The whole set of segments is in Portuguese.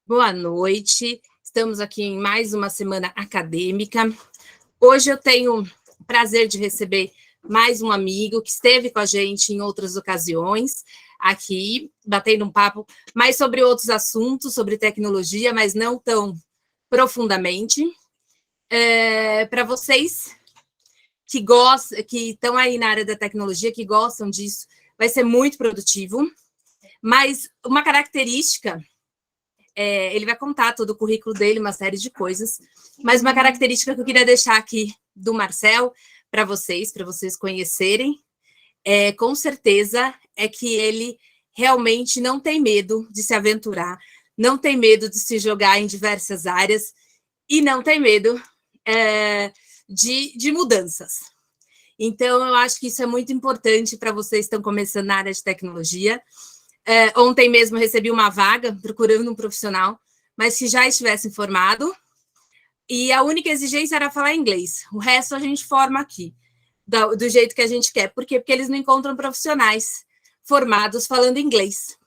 Boa noite, estamos aqui em mais uma semana acadêmica. Hoje eu tenho o prazer de receber mais um amigo que esteve com a gente em outras ocasiões, aqui, batendo um papo mais sobre outros assuntos, sobre tecnologia, mas não tão profundamente. Para vocês que gostam, que estão aí na área da tecnologia, que gostam disso, vai ser muito produtivo. Mas uma característica... ele vai contar todo o currículo dele, uma série de coisas, mas uma característica que eu queria deixar aqui do Marcel para vocês conhecerem, com certeza, é que ele realmente não tem medo de se aventurar, não tem medo de se jogar em diversas áreas e não tem medo de mudanças. Então, eu acho que isso é muito importante para vocês que estão começando na área de tecnologia. Ontem mesmo recebi uma vaga procurando um profissional, mas que já estivesse formado, e a única exigência era falar inglês. O resto a gente forma aqui, do jeito que a gente quer. Por quê? Porque eles não encontram profissionais formados falando inglês.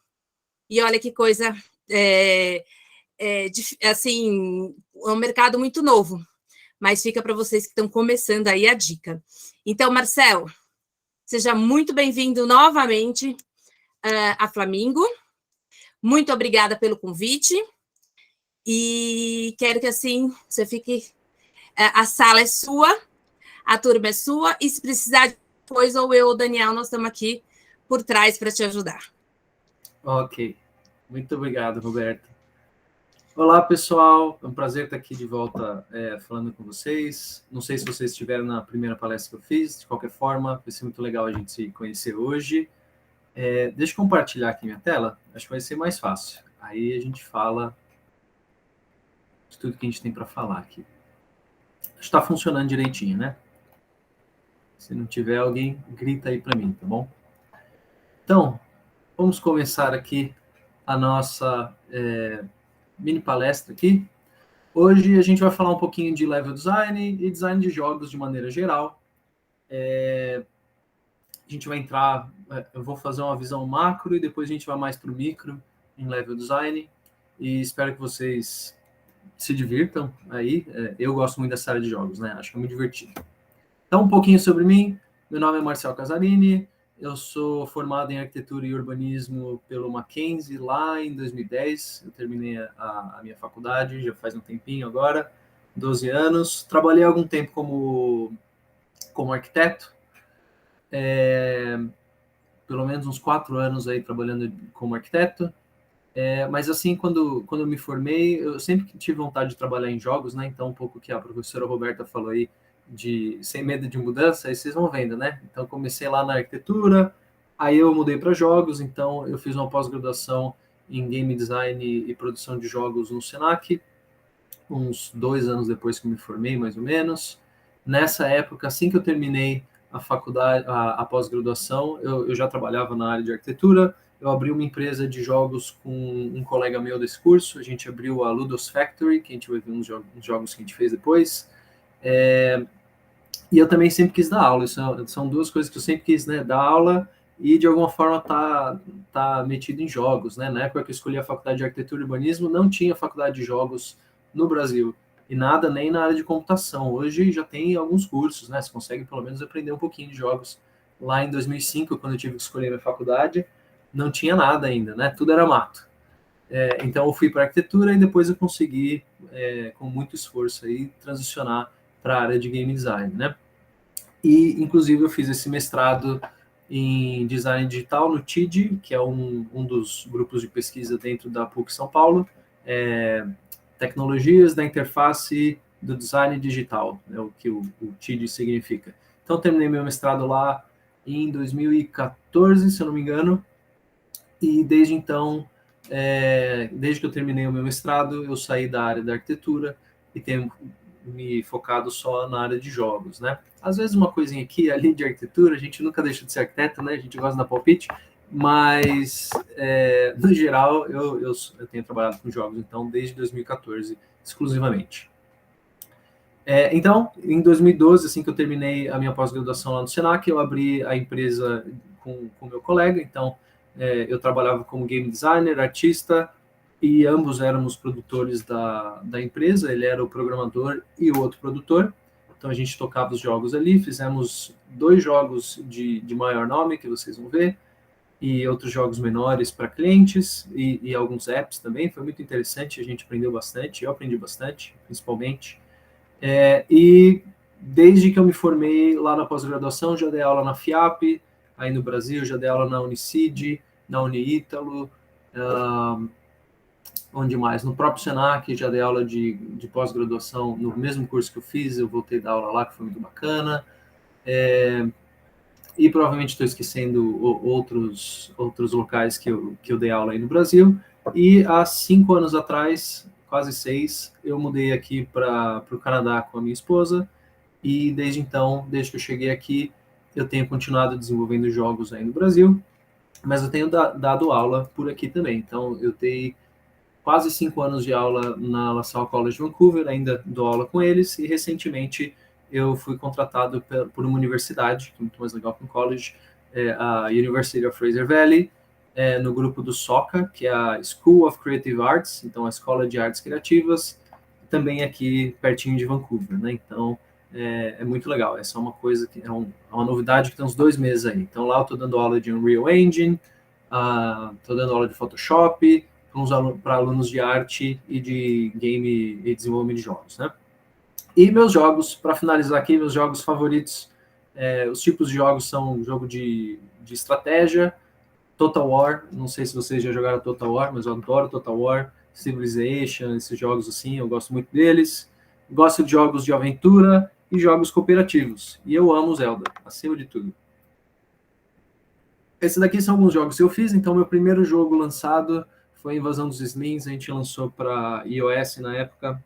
E olha que coisa, assim, é um mercado muito novo, mas fica para vocês que estão começando aí a dica. Então, Marcel, seja muito bem-vindo novamente a Flamingo. Muito obrigada pelo convite e quero que assim você fique... a sala é sua, a turma é sua, e se precisar depois, ou eu ou o Daniel, nós estamos aqui por trás para te ajudar. Ok, muito obrigado, Roberto. Olá, pessoal, é um prazer estar aqui de volta falando com vocês. Não sei se vocês estiveram na primeira palestra que eu fiz, de qualquer forma, vai ser muito legal a gente se conhecer hoje. Deixa eu compartilhar aqui minha tela, acho que vai ser mais fácil. Aí a gente fala de tudo que a gente tem para falar aqui. Está funcionando direitinho, né? Se não tiver, alguém grita aí para mim, tá bom? Então, vamos começar aqui a nossa mini palestra aqui. Hoje a gente vai falar um pouquinho de level design e design de jogos de maneira geral. A gente vai entrar, eu vou fazer uma visão macro e depois a gente vai mais para o micro em level design, e espero que vocês se divirtam aí. Eu gosto muito dessa área de jogos, né? Acho que é muito divertido. Então, um pouquinho sobre mim. Meu nome é Marcel Casarini, eu sou formado em arquitetura e urbanismo pelo Mackenzie lá em 2010. Eu terminei a minha faculdade, já faz um tempinho agora, 12 anos. Trabalhei algum tempo como arquiteto, pelo menos uns 4 anos aí trabalhando como arquiteto. Mas assim, quando eu me formei, eu sempre tive vontade de trabalhar em jogos, né? Então, um pouco que a professora Roberta falou aí, de sem medo de mudança, aí vocês vão vendo, né? Então, comecei lá na arquitetura, aí eu mudei para jogos, então eu fiz uma pós-graduação em game design e produção de jogos no Senac, uns 2 anos depois que eu me formei, mais ou menos. Nessa época, assim que eu terminei a faculdade, a pós-graduação, eu já trabalhava na área de arquitetura. Eu abri uma empresa de jogos com um colega meu desse curso. A gente abriu a Ludus Factory, que a gente vai ver uns jogos que a gente fez depois. E eu também sempre quis dar aula. São duas coisas que eu sempre quis, né? Dar aula e, de alguma forma, tá metido em jogos, né? Na época que eu escolhi a faculdade de arquitetura e urbanismo, não tinha faculdade de jogos no Brasil. E nada nem na área de computação. Hoje já tem alguns cursos, né? Você consegue, pelo menos, aprender um pouquinho de jogos. Lá em 2005, quando eu tive que escolher a faculdade, não tinha nada ainda, né? Tudo era mato. Então eu fui para arquitetura e depois eu consegui, com muito esforço aí, transicionar para a área de game design, né? E inclusive eu fiz esse mestrado em design digital no TID, que é um dos grupos de pesquisa dentro da PUC São Paulo, tecnologias da interface do design digital, é o que o TID significa. Então terminei meu mestrado lá em 2014, se eu não me engano, e desde então, desde que eu terminei o meu mestrado, eu saí da área da arquitetura e tenho me focado só na área de jogos, né? Às vezes uma coisinha aqui e ali de arquitetura, a gente nunca deixa de ser arquiteto, né? A gente gosta da palpite, mas no geral eu tenho trabalhado com jogos, então, desde 2014, exclusivamente. Então, em 2012, assim que eu terminei a minha pós-graduação lá no Senac, eu abri a empresa com meu colega. Então, eu trabalhava como game designer, artista, e ambos éramos produtores da empresa, ele era o programador e o outro produtor, então a gente tocava os jogos ali, fizemos 2 jogos de maior nome, que vocês vão ver, e outros jogos menores para clientes, e alguns apps também, foi muito interessante, a gente aprendeu bastante, eu aprendi bastante, principalmente, e desde que eu me formei lá na pós-graduação, já dei aula na FIAP, aí no Brasil, já dei aula na Unicid, na Uniítalo, onde mais? No próprio Senac, já dei aula de pós-graduação, no mesmo curso que eu fiz, eu voltei a dar aula lá, que foi muito bacana. E provavelmente estou esquecendo outros locais que eu dei aula aí no Brasil. E há 5 anos atrás, quase 6, eu mudei aqui para o Canadá com a minha esposa. E desde então, desde que eu cheguei aqui, eu tenho continuado desenvolvendo jogos aí no Brasil, mas eu tenho dado aula por aqui também. Então, eu dei quase 5 anos de aula na La Salle College de Vancouver, ainda dou aula com eles, e recentemente eu fui contratado por uma universidade, que é muito mais legal que um college, a University of Fraser Valley, no grupo do SOCA, que é a School of Creative Arts, então a Escola de Artes Criativas, também aqui pertinho de Vancouver, né? Então, é muito legal. Essa é uma coisa que é uma novidade que tem uns 2 meses aí. Então, lá eu estou dando aula de Unreal Engine, estou dando aula de Photoshop, para alunos de arte e de game e desenvolvimento de jogos, né? E meus jogos, para finalizar aqui, meus jogos favoritos, os tipos de jogos são jogo de estratégia, Total War, não sei se vocês já jogaram Total War, mas eu adoro Total War, Civilization, esses jogos assim, eu gosto muito deles. Gosto de jogos de aventura e jogos cooperativos. E eu amo Zelda, acima de tudo. Esses daqui são alguns jogos que eu fiz. Então, meu primeiro jogo lançado foi Invasão dos Slings. A gente lançou para iOS na época,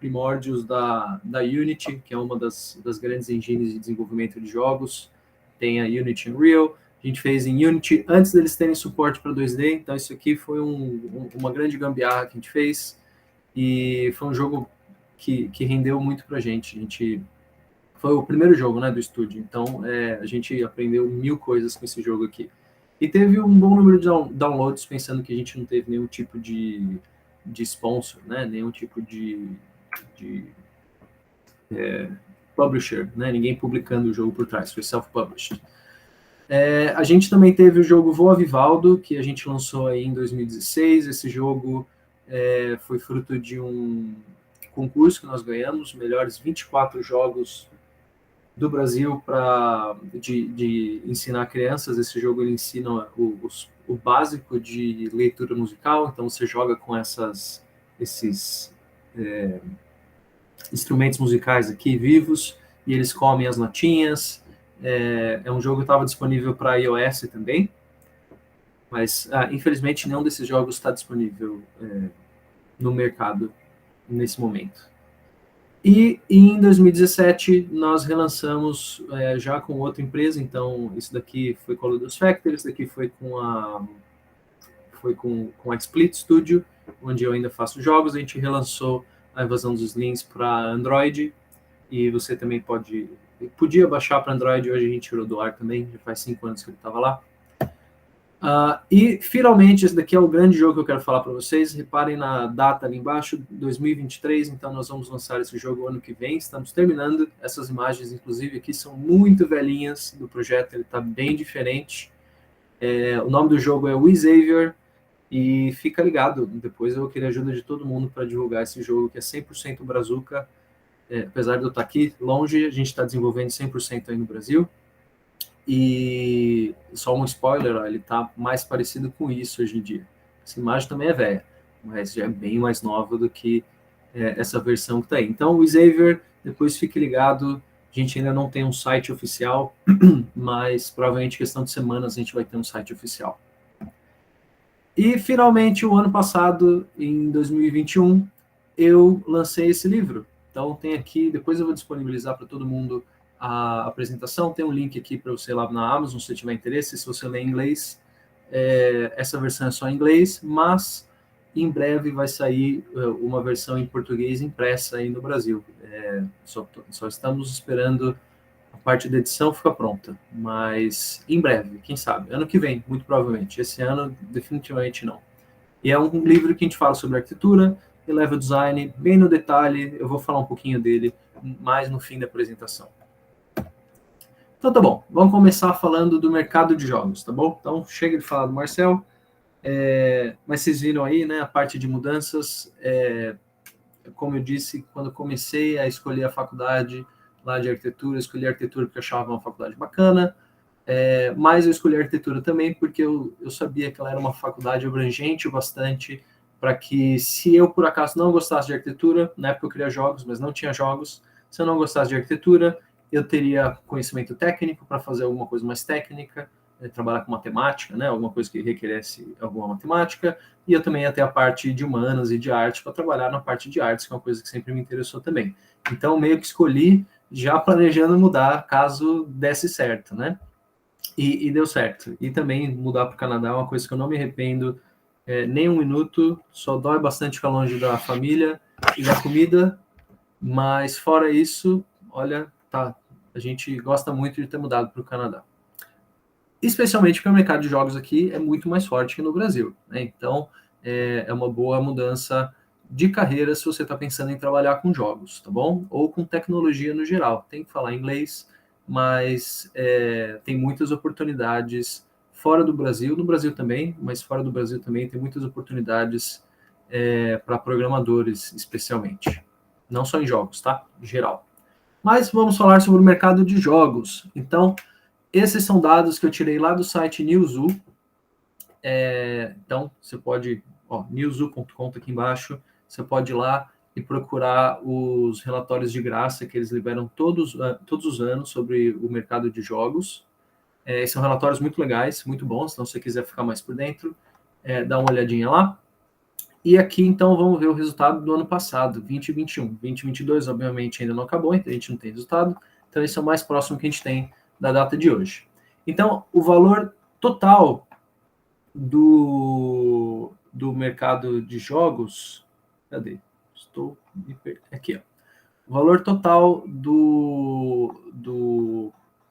primórdios da Unity, que é uma das grandes engines de desenvolvimento de jogos. Tem a Unity Unreal. A gente fez em Unity antes deles terem suporte para 2D. Então, isso aqui foi uma grande gambiarra que a gente fez. E foi um jogo que rendeu muito para a gente. Foi o primeiro jogo, né, do estúdio, então a gente aprendeu 1000 coisas com esse jogo aqui. E teve um bom número de downloads, pensando que a gente não teve nenhum tipo de sponsor, né, nenhum tipo de publisher, né, ninguém publicando o jogo por trás, foi self-published. A gente também teve o jogo Voa Vivaldo, que a gente lançou aí em 2016. Esse jogo foi fruto de um concurso que nós ganhamos, melhores 24 jogos do Brasil de ensinar crianças. Esse jogo ele ensina o básico de leitura musical, então você joga com esses instrumentos musicais aqui vivos, e eles comem as notinhas. É um jogo que estava disponível para iOS também, mas infelizmente nenhum desses jogos está disponível no mercado nesse momento. E em 2017 nós relançamos já com outra empresa. Então isso daqui foi com a Ludus Factory, isso daqui foi com a Split Studio, onde eu ainda faço jogos. A gente relançou a Invasão dos Slings para Android, e você também podia baixar para Android. Hoje a gente tirou do ar também, já faz 5 anos que ele estava lá. E finalmente, esse daqui é o grande jogo que eu quero falar para vocês. Reparem na data ali embaixo, 2023, então nós vamos lançar esse jogo ano que vem. Estamos terminando. Essas imagens, inclusive, aqui são muito velhinhas do projeto, ele está bem diferente. O nome do jogo é Wizavor, e fica ligado, depois eu vou querer a ajuda de todo mundo para divulgar esse jogo, que é 100% Brazuca. Apesar de eu estar aqui longe, a gente está desenvolvendo 100% aí no Brasil. E só um spoiler, ele está mais parecido com isso hoje em dia. Essa imagem também é velha, mas já é bem mais nova do que essa versão que está aí. Então, o Xavier, depois fique ligado. A gente ainda não tem um site oficial, mas provavelmente questão de semanas a gente vai ter um site oficial. E finalmente, o ano passado, em 2021, eu lancei esse livro. Então tem aqui, depois eu vou disponibilizar para todo mundo a apresentação. Tem um link aqui para você lá na Amazon, se você tiver interesse. Se você ler em inglês, essa versão é só em inglês, mas em breve vai sair uma versão em português impressa aí no Brasil. Só estamos esperando a parte da edição ficar pronta, mas em breve, quem sabe, ano que vem, muito provavelmente. Esse ano, definitivamente não. E é um livro que a gente fala sobre arquitetura e leva o design bem no detalhe. Eu vou falar um pouquinho dele mais no fim da apresentação. Então tá bom, vamos começar falando do mercado de jogos, tá bom? Então chega de falar do Marcel, mas vocês viram aí, né, a parte de mudanças, como eu disse, quando eu comecei a escolher a faculdade lá de arquitetura, eu escolhi arquitetura porque eu achava uma faculdade bacana, mas eu escolhi arquitetura também porque eu sabia que ela era uma faculdade abrangente bastante, para que se eu por acaso não gostasse de arquitetura, na época eu queria jogos, mas não tinha jogos, se eu não gostasse de arquitetura, eu teria conhecimento técnico para fazer alguma coisa mais técnica, trabalhar com matemática, né, alguma coisa que requeresse alguma matemática, e eu também ia ter a parte de humanas e de arte para trabalhar na parte de artes, que é uma coisa que sempre me interessou também. Então, meio que escolhi já planejando mudar caso desse certo, né? E deu certo. E também mudar para o Canadá é uma coisa que eu não me arrependo nem um minuto, só dói bastante ficar longe da família e da comida, mas fora isso, olha, tá, a gente gosta muito de ter mudado para o Canadá. Especialmente porque o mercado de jogos aqui é muito mais forte que no Brasil, né? Então, é uma boa mudança de carreira se você está pensando em trabalhar com jogos, tá bom? Ou com tecnologia no geral. Tem que falar inglês, mas tem muitas oportunidades fora do Brasil, no Brasil também, mas fora do Brasil também tem muitas oportunidades para programadores, especialmente. Não só em jogos, tá? Em geral. Mas vamos falar sobre o mercado de jogos. Então, esses são dados que eu tirei lá do site Newzoo. Então, você pode, newzoo.com tá aqui embaixo, você pode ir lá e procurar os relatórios de graça que eles liberam todos os anos sobre o mercado de jogos. São relatórios muito legais, muito bons, então se você quiser ficar mais por dentro, dá uma olhadinha lá. E aqui, então, vamos ver o resultado do ano passado, 2021. 2022, obviamente, ainda não acabou, então a gente não tem resultado. Então, esse é o mais próximo que a gente tem da data de hoje. Então, o valor total do mercado de jogos... Cadê? Estou me perdendo. Aqui, ó. O valor total do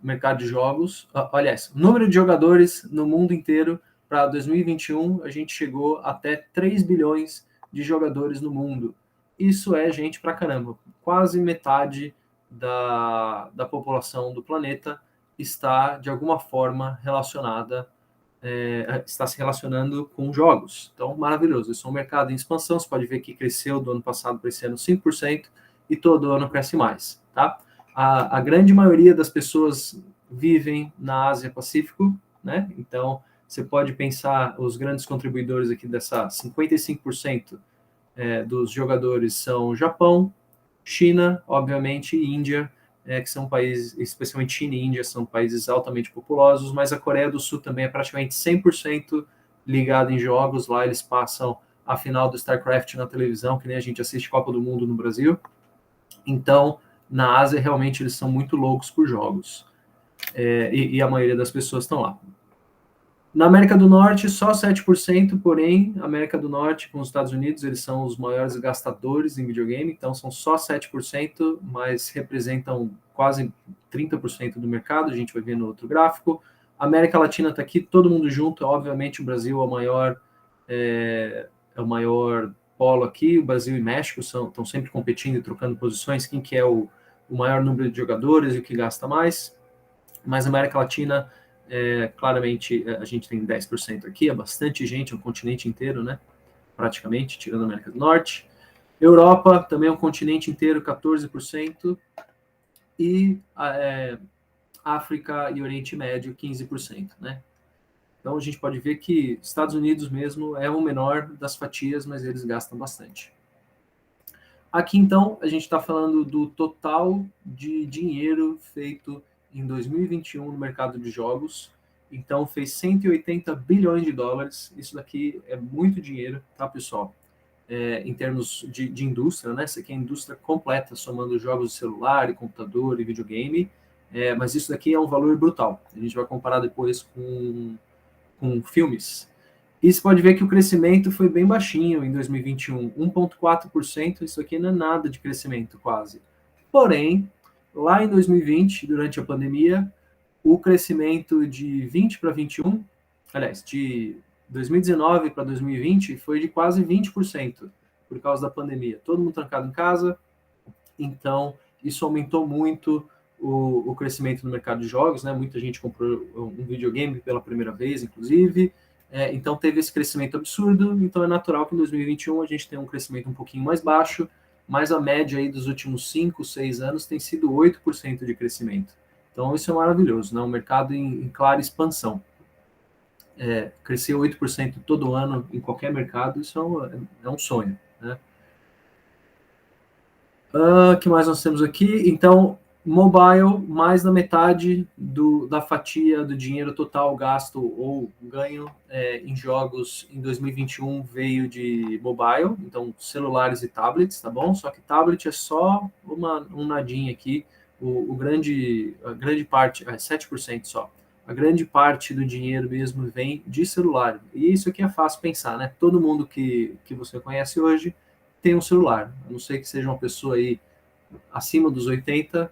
mercado de jogos... Aliás, o número de jogadores no mundo inteiro para 2021, a gente chegou até 3 bilhões de jogadores no mundo. Isso é gente pra caramba. Quase metade da população do planeta está, de alguma forma, relacionada, está se relacionando com jogos. Então, maravilhoso. Isso é um mercado em expansão. Você pode ver que cresceu do ano passado para esse ano 5%, e todo ano cresce mais. Tá? A grande maioria das pessoas vivem na Ásia-Pacífico, né? Então, você pode pensar, os grandes contribuidores aqui dessa 55% dos jogadores são Japão, China, obviamente, e Índia, que são países, especialmente China e Índia, são países altamente populosos, mas a Coreia do Sul também é praticamente 100% ligada em jogos. Lá eles passam a final do StarCraft na televisão, que nem a gente assiste Copa do Mundo no Brasil. Então, na Ásia, realmente, eles são muito loucos por jogos. E a maioria das pessoas estão lá. Na América do Norte, só 7%, porém, a América do Norte com os Estados Unidos, eles são os maiores gastadores em videogame, então são só 7%, mas representam quase 30% do mercado, a gente vai ver no outro gráfico. A América Latina está aqui, todo mundo junto, obviamente o Brasil é o maior polo aqui, o Brasil e México estão sempre competindo e trocando posições, quem que é o maior número de jogadores e o que gasta mais, mas a América Latina... claramente, a gente tem 10% aqui, é bastante gente, é um continente inteiro, né? Praticamente, tirando a América do Norte. Europa, também é um continente inteiro, 14%. E África e Oriente Médio, 15%, né? Então, a gente pode ver que Estados Unidos mesmo é o menor das fatias, mas eles gastam bastante. Aqui, então, a gente está falando do total de dinheiro feito em 2021 no mercado de jogos. Então, fez 180 bilhões de dólares. Isso daqui é muito dinheiro, tá, pessoal? Em termos de indústria, né? Isso aqui é a indústria completa, somando jogos de celular, e computador e videogame. Mas isso daqui é um valor brutal. A gente vai comparar depois com filmes. E você pode ver que o crescimento foi bem baixinho em 2021, 1,4%, isso aqui não é nada de crescimento quase. Porém, lá em 2020, durante a pandemia, o crescimento de 20 para 21, aliás, de 2019 para 2020 foi de quase 20% por causa da pandemia. Todo mundo trancado em casa, então isso aumentou muito o crescimento no mercado de jogos, né? Muita gente comprou um videogame pela primeira vez, inclusive. Então teve esse crescimento absurdo, então é natural que em 2021 a gente tenha um crescimento um pouquinho mais baixo, mas a média aí dos últimos 5, 6 anos tem sido 8% de crescimento. Então isso é maravilhoso, né? Um mercado em clara expansão. Crescer 8% todo ano em qualquer mercado, isso é um sonho, né? O que mais nós temos aqui? Então, mobile, mais da metade da fatia do dinheiro total gasto ou ganho em jogos em 2021 veio de mobile, então celulares e tablets, tá bom? Só que tablet é só um nadinho aqui, a grande parte, 7% só. A grande parte do dinheiro mesmo vem de celular. E isso aqui é fácil pensar, né? Todo mundo que você conhece hoje tem um celular, a não ser que seja uma pessoa aí acima dos 80,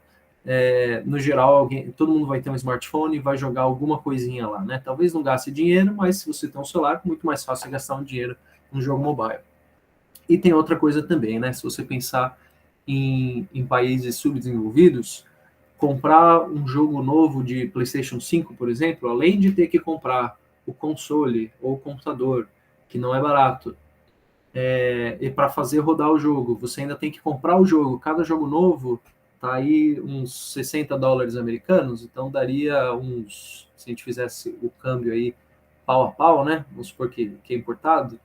no geral, todo mundo vai ter um smartphone e vai jogar alguma coisinha lá, né? Talvez não gaste dinheiro, mas se você tem um celular, muito mais fácil é gastar um dinheiro num jogo mobile. E tem outra coisa também, né? Se você pensar em países subdesenvolvidos, comprar um jogo novo de PlayStation 5, por exemplo, além de ter que comprar o console ou o computador, que não é barato, e para fazer rodar o jogo, você ainda tem que comprar o jogo. Cada jogo novo tá aí uns 60 dólares americanos, então daria uns, se a gente fizesse o câmbio aí pau a pau, né? Vamos supor que é importado,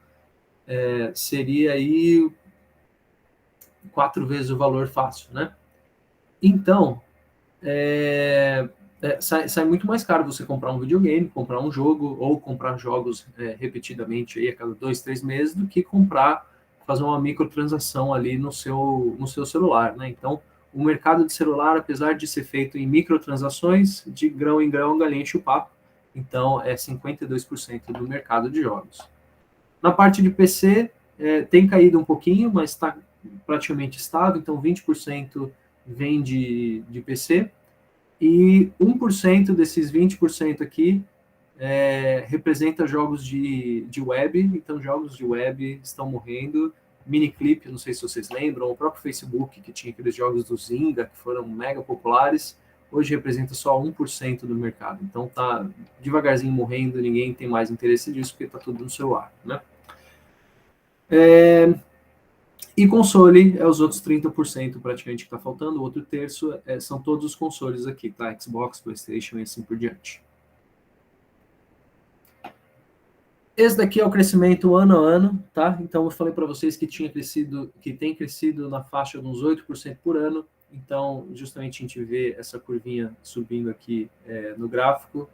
seria aí 4 vezes o valor fácil, né? Então, sai muito mais caro você comprar um videogame, comprar um jogo, ou comprar jogos repetidamente aí a cada 2, 3 meses, do que fazer uma microtransação ali no seu celular, né? Então, o mercado de celular, apesar de ser feito em microtransações, de grão em grão, galinha enche o papo. Então, é 52% do mercado de jogos. Na parte de PC, tem caído um pouquinho, mas está praticamente estável. Então, 20% vem de PC. E 1% desses 20% aqui representa jogos de web. Então, jogos de web estão morrendo. Miniclip, não sei se vocês lembram, o próprio Facebook, que tinha aqueles jogos do Zynga, que foram mega populares, hoje representa só 1% do mercado. Então, tá devagarzinho morrendo, ninguém tem mais interesse nisso, porque tá tudo no celular, né? E console é os outros 30% praticamente que está faltando, o outro terço são todos os consoles aqui, tá? Xbox, PlayStation e assim por diante. Esse daqui é o crescimento ano a ano, tá? Então eu falei para vocês que tem crescido na faixa de uns 8% por ano. Então, justamente a gente vê essa curvinha subindo aqui no gráfico.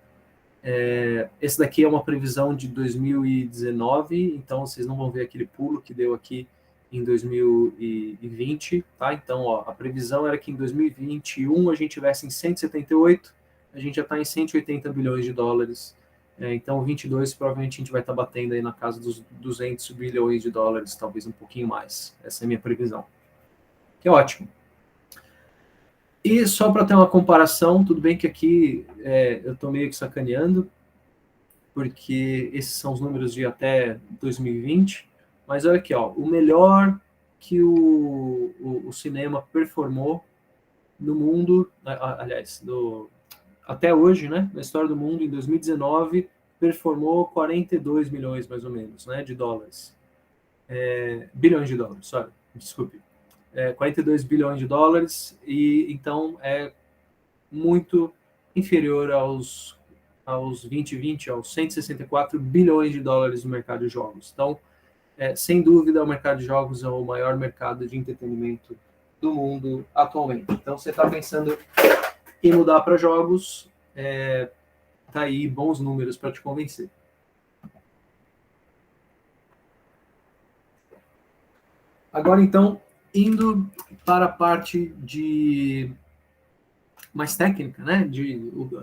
Esse daqui é uma previsão de 2019, então vocês não vão ver aquele pulo que deu aqui em 2020, tá? Então, ó, a previsão era que em 2021 a gente tivesse em 178, a gente já está em 180 bilhões de dólares. Então, 22 provavelmente a gente vai estar batendo aí na casa dos 200 bilhões de dólares, talvez um pouquinho mais. Essa é a minha previsão. Que é ótimo. E só para ter uma comparação, tudo bem que aqui eu estou meio que sacaneando, porque esses são os números de até 2020, mas olha aqui, ó, o melhor que o cinema performou no mundo, aliás, até hoje, né, na história do mundo, em 2019, performou 42 milhões, mais ou menos, né, de dólares. Bilhões de dólares, sorry, desculpe. 42 bilhões de dólares, e então é muito inferior aos 2020, aos 164 bilhões de dólares no mercado de jogos. Então, sem dúvida, o mercado de jogos é o maior mercado de entretenimento do mundo atualmente. Então, você está pensando em mudar para jogos, tá aí bons números para te convencer. Agora, então, indo para a parte de mais técnica, né?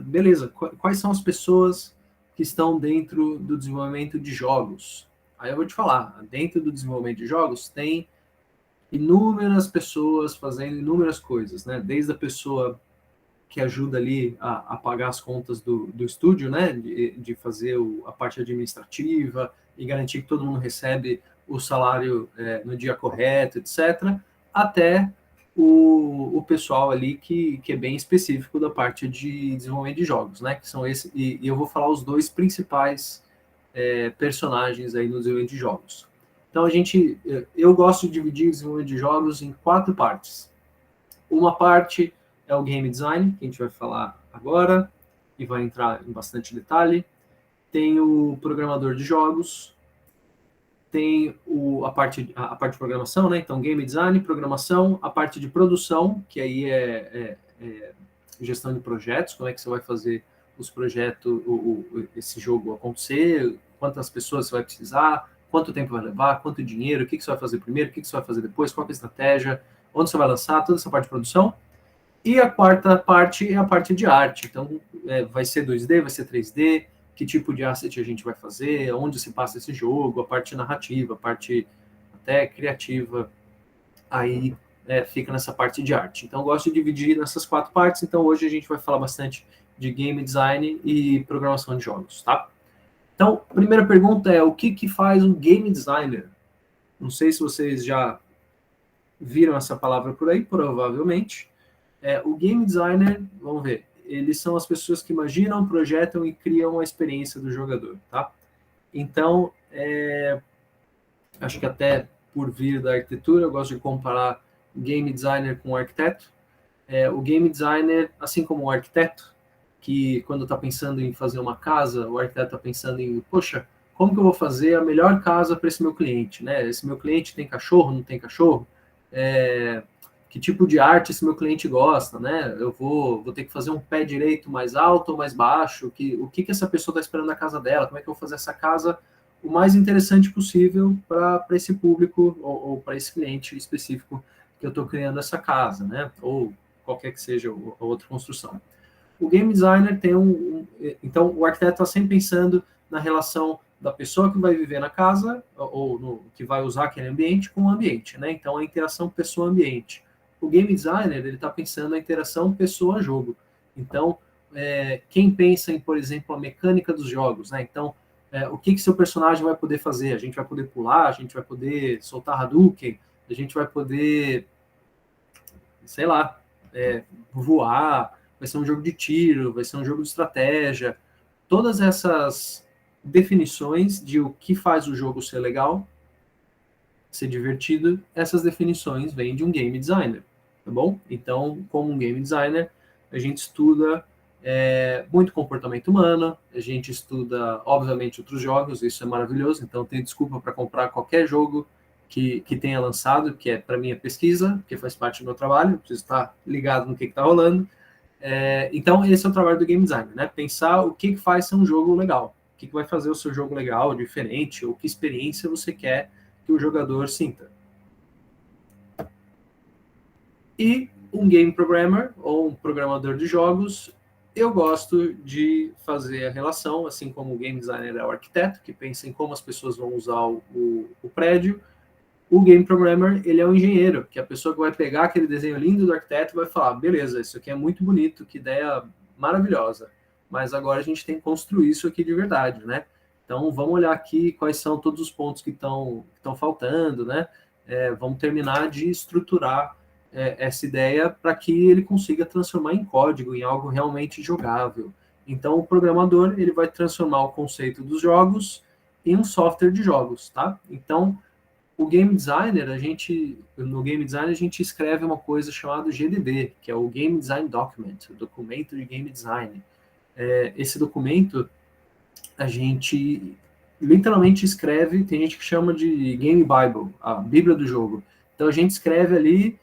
Beleza, quais são as pessoas que estão dentro do desenvolvimento de jogos? Aí eu vou te falar, dentro do desenvolvimento de jogos tem inúmeras pessoas fazendo inúmeras coisas, né? Desde a pessoa que ajuda ali a pagar as contas do estúdio, né, de fazer a parte administrativa e garantir que todo mundo recebe o salário no dia correto, etc., até o pessoal ali que é bem específico da parte de desenvolvimento de jogos, né, que são esses, e eu vou falar os dois principais personagens aí no desenvolvimento de jogos. Então, eu gosto de dividir o desenvolvimento de jogos em 4 partes. Uma parte é o game design, que a gente vai falar agora, e vai entrar em bastante detalhe. Tem o programador de jogos, tem a parte de programação, né? Então, game design, programação, a parte de produção, que aí é gestão de projetos, como é que você vai fazer os projetos, esse jogo acontecer, quantas pessoas você vai precisar, quanto tempo vai levar, quanto dinheiro, o que você vai fazer primeiro, o que você vai fazer depois, qual é a estratégia, onde você vai lançar, toda essa parte de produção. E a quarta parte é a parte de arte. Então, vai ser 2D, vai ser 3D, que tipo de asset a gente vai fazer, onde se passa esse jogo, a parte narrativa, a parte até criativa, aí fica nessa parte de arte. Então, eu gosto de dividir nessas 4 partes. Então, hoje a gente vai falar bastante de game design e programação de jogos, tá? Então, a primeira pergunta é, o que faz um game designer? Não sei se vocês já viram essa palavra por aí, provavelmente. O game designer, vamos ver, eles são as pessoas que imaginam, projetam e criam a experiência do jogador, tá? Então, acho que até por vir da arquitetura, eu gosto de comparar game designer com arquiteto. O game designer, assim como o arquiteto, que quando está pensando em fazer uma casa, o arquiteto está pensando em, poxa, como que eu vou fazer a melhor casa para esse meu cliente, né? Esse meu cliente tem cachorro, não tem cachorro? Que tipo de arte esse meu cliente gosta, né? Eu vou ter que fazer um pé direito mais alto ou mais baixo? O que essa pessoa está esperando na casa dela? Como é que eu vou fazer essa casa o mais interessante possível para esse público ou para esse cliente específico que eu estou criando essa casa, né? Ou qualquer que seja a outra construção. O game designer tem então, o arquiteto está sempre pensando na relação da pessoa que vai viver na casa ou que vai usar aquele ambiente com o ambiente, né? Então, a interação pessoa-ambiente. O game designer, ele está pensando na interação pessoa-jogo. Então, quem pensa em, por exemplo, a mecânica dos jogos, né? Então, o que seu personagem vai poder fazer? A gente vai poder pular, a gente vai poder soltar Hadouken, a gente vai poder, sei lá, voar, vai ser um jogo de tiro, vai ser um jogo de estratégia. Todas essas definições de o que faz o jogo ser legal, ser divertido, essas definições vêm de um game designer, tá bom? Então, como um game designer, a gente estuda muito comportamento humano, a gente estuda, obviamente, outros jogos, isso é maravilhoso, então tem desculpa para comprar qualquer jogo que tenha lançado, que é para minha pesquisa, que faz parte do meu trabalho, preciso estar ligado no que está rolando. Então, esse é o trabalho do game designer, né? Pensar o que faz ser um jogo legal, o que vai fazer o seu jogo legal, diferente, ou que experiência você quer que o jogador sinta. E um game programmer, ou um programador de jogos, eu gosto de fazer a relação, assim como o game designer é o arquiteto, que pensa em como as pessoas vão usar o prédio, o game programmer, ele é o engenheiro, que é a pessoa que vai pegar aquele desenho lindo do arquiteto e vai falar, beleza, isso aqui é muito bonito, que ideia maravilhosa, mas agora a gente tem que construir isso aqui de verdade, né? Então, vamos olhar aqui quais são todos os pontos que estão faltando, né? Vamos terminar de estruturar essa ideia para que ele consiga transformar em código, em algo realmente jogável. Então, o programador, ele vai transformar o conceito dos jogos em um software de jogos, tá? Então, o game designer, no game design, a gente escreve uma coisa chamada GDD, que é o Game Design Document, o documento de game design. Esse documento, a gente literalmente escreve, tem gente que chama de Game Bible, a Bíblia do jogo. Então, a gente escreve ali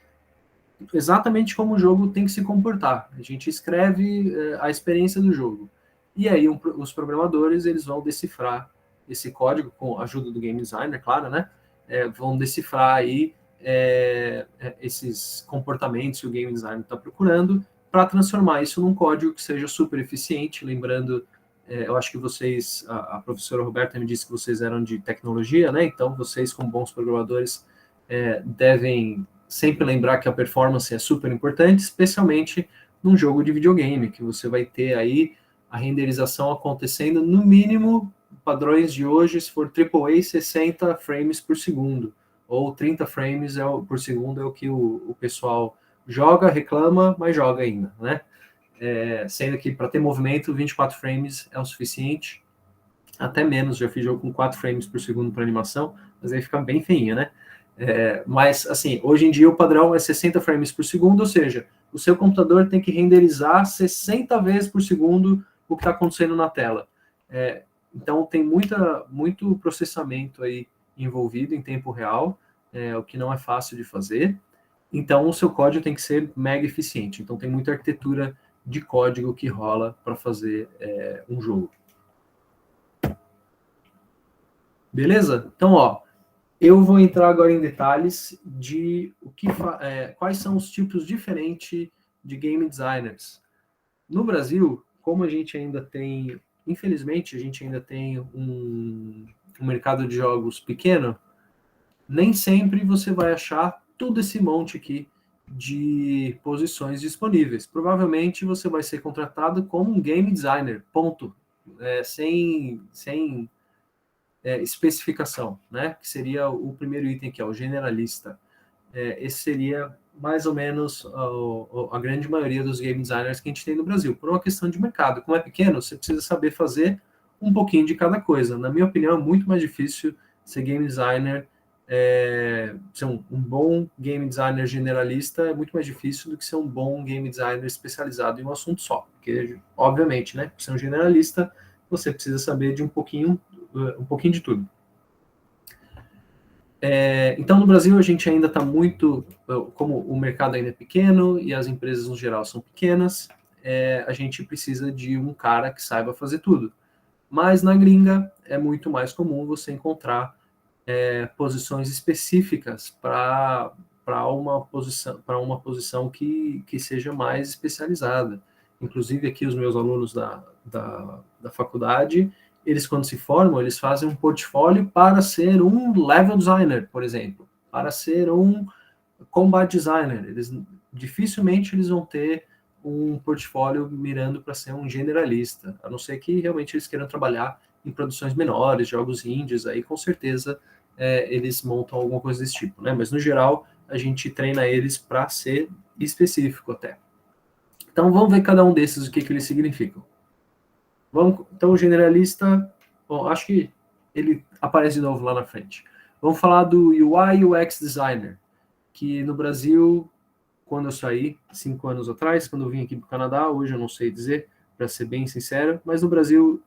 exatamente como o jogo tem que se comportar. A gente escreve a experiência do jogo. E aí, os programadores, eles vão decifrar esse código, com a ajuda do game designer, claro, né? Vão decifrar aí esses comportamentos que o game designer está procurando para transformar isso num código que seja super eficiente. Lembrando, eu acho que vocês, a professora Roberta me disse que vocês eram de tecnologia, né? Então, vocês, como bons programadores, devem sempre lembrar que a performance é super importante, especialmente num jogo de videogame, que você vai ter aí a renderização acontecendo no mínimo, padrões de hoje, se for AAA, 60 frames por segundo, ou 30 frames por segundo é o que o pessoal joga, reclama, mas joga ainda, né? Sendo que para ter movimento, 24 frames é o suficiente, até menos, já fiz jogo com 4 frames por segundo para animação, mas aí fica bem feinho, né? Mas, assim, hoje em dia o padrão é 60 frames por segundo, ou seja, o seu computador tem que renderizar 60 vezes por segundo o que está acontecendo na tela. Então, tem muito processamento aí envolvido em tempo real, o que não é fácil de fazer. Então, o seu código tem que ser mega eficiente. Então, tem muita arquitetura de código que rola para fazer um jogo. Beleza? Então, ó, eu vou entrar agora em detalhes de quais são os tipos diferentes de game designers. No Brasil, como a gente ainda tem, infelizmente, a gente ainda tem um mercado de jogos pequeno, nem sempre você vai achar todo esse monte aqui de posições disponíveis. Provavelmente você vai ser contratado como um game designer, ponto. Sem especificação, né? Que seria o primeiro item, que é o generalista. Esse seria mais ou menos a grande maioria dos game designers que a gente tem no Brasil, por uma questão de mercado. Como é pequeno, você precisa saber fazer um pouquinho de cada coisa. Na minha opinião, é muito mais difícil ser game designer, ser um bom game designer generalista é muito mais difícil do que ser um bom game designer especializado em um assunto só. Porque, obviamente, né, para ser um generalista, você precisa saber de um pouquinho de tudo. Então, no Brasil, a gente ainda está muito, como o mercado ainda é pequeno e as empresas, no geral, são pequenas, a gente precisa de um cara que saiba fazer tudo. Mas na gringa é muito mais comum você encontrar posições específicas para uma posição que seja mais especializada. Inclusive, aqui os meus alunos da faculdade, eles, quando se formam, eles fazem um portfólio para ser um level designer, por exemplo, para ser um combat designer. Dificilmente eles vão ter um portfólio mirando para ser um generalista, a não ser que realmente eles queiram trabalhar em produções menores, jogos indies, aí com certeza eles montam alguma coisa desse tipo, né? Mas no geral a gente treina eles para ser específico até. Então vamos ver cada um desses, o que eles significam. Então o generalista, bom, acho que ele aparece de novo lá na frente. Vamos falar do UI UX designer, que no Brasil, quando eu saí, 5 anos atrás, quando eu vim aqui para o Canadá, hoje eu não sei dizer, para ser bem sincero, mas no Brasil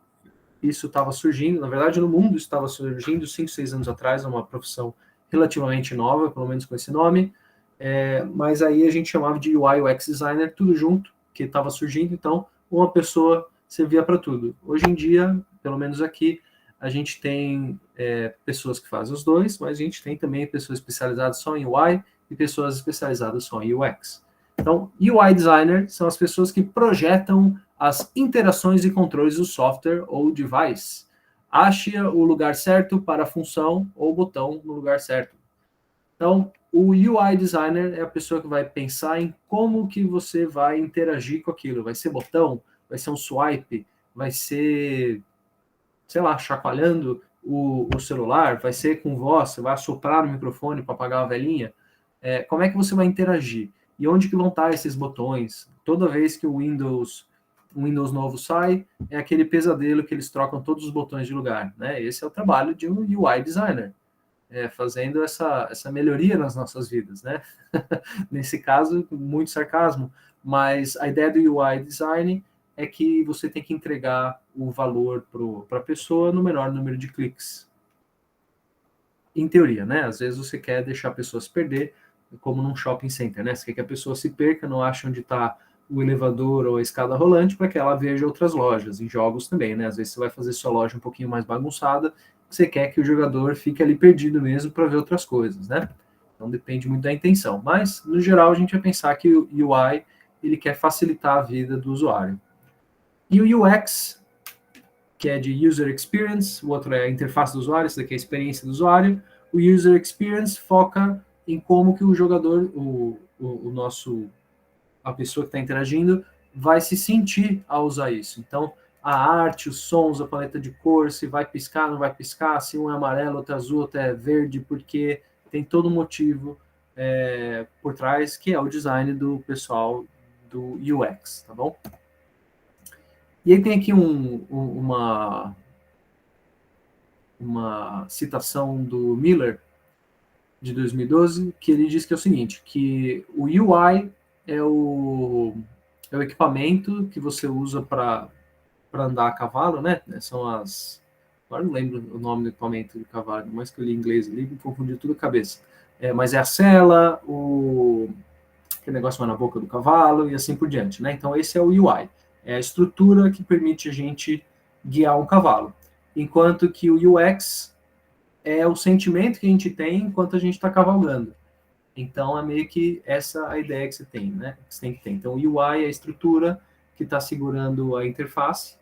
isso estava surgindo, na verdade no mundo isso estava surgindo 5, 6 anos atrás, é uma profissão relativamente nova, pelo menos com esse nome, mas aí a gente chamava de UI UX designer, tudo junto, que estava surgindo, então uma pessoa servia para tudo. Hoje em dia, pelo menos aqui, a gente tem pessoas que fazem os dois, mas a gente tem também pessoas especializadas só em UI e pessoas especializadas só em UX. Então, UI designer são as pessoas que projetam as interações e controles do software ou device. Ache o lugar certo para a função ou botão no lugar certo. Então, o UI designer é a pessoa que vai pensar em como que você vai interagir com aquilo. Vai ser botão? Vai ser um swipe? Vai ser, sei lá, chacoalhando o celular? Vai ser com voz? Você vai assoprar no microfone para apagar a velhinha? Como é que você vai interagir? E onde que vão estar esses botões? Toda vez que o Windows novo sai, é aquele pesadelo que eles trocam todos os botões de lugar, né? Esse é o trabalho de um UI designer, fazendo essa melhoria nas nossas vidas, né? Nesse caso, muito sarcasmo, mas a ideia do UI design é que você tem que entregar o valor para a pessoa no menor número de cliques. Em teoria, né? Às vezes você quer deixar a pessoa se perder, como num shopping center, né? Você quer que a pessoa se perca, não ache onde está o elevador ou a escada rolante para que ela veja outras lojas. Em jogos também, né? Às vezes você vai fazer sua loja um pouquinho mais bagunçada, você quer que o jogador fique ali perdido mesmo para ver outras coisas, né? Então depende muito da intenção. Mas, no geral, a gente vai pensar que o UI ele quer facilitar a vida do usuário. E o UX, que é de User Experience, o outro é a interface do usuário, isso daqui é a experiência do usuário. O User Experience foca em como que o jogador, a pessoa que está interagindo vai se sentir ao usar isso. Então, a arte, os sons, a paleta de cor, se vai piscar, não vai piscar, se um é amarelo, outro é azul, outro é verde, porque tem todo um motivo por trás, que é o design do pessoal do UX, tá bom? E aí tem aqui uma citação do Miller, de 2012, que ele diz que é o seguinte, que o UI é o equipamento que você usa para andar a cavalo, né? São as... Agora não lembro o nome do equipamento de cavalo, mas que eu li em inglês ali, me confundiu tudo a cabeça. Mas é a sela, aquele negócio vai na boca do cavalo e assim por diante, né? Então esse é o UI, é a estrutura que permite a gente guiar um cavalo. Enquanto que o UX é o sentimento que a gente tem enquanto a gente está cavalgando. Então, é meio que essa a ideia que você tem, né? Que você tem que ter. Então, o UI é a estrutura que está segurando a interface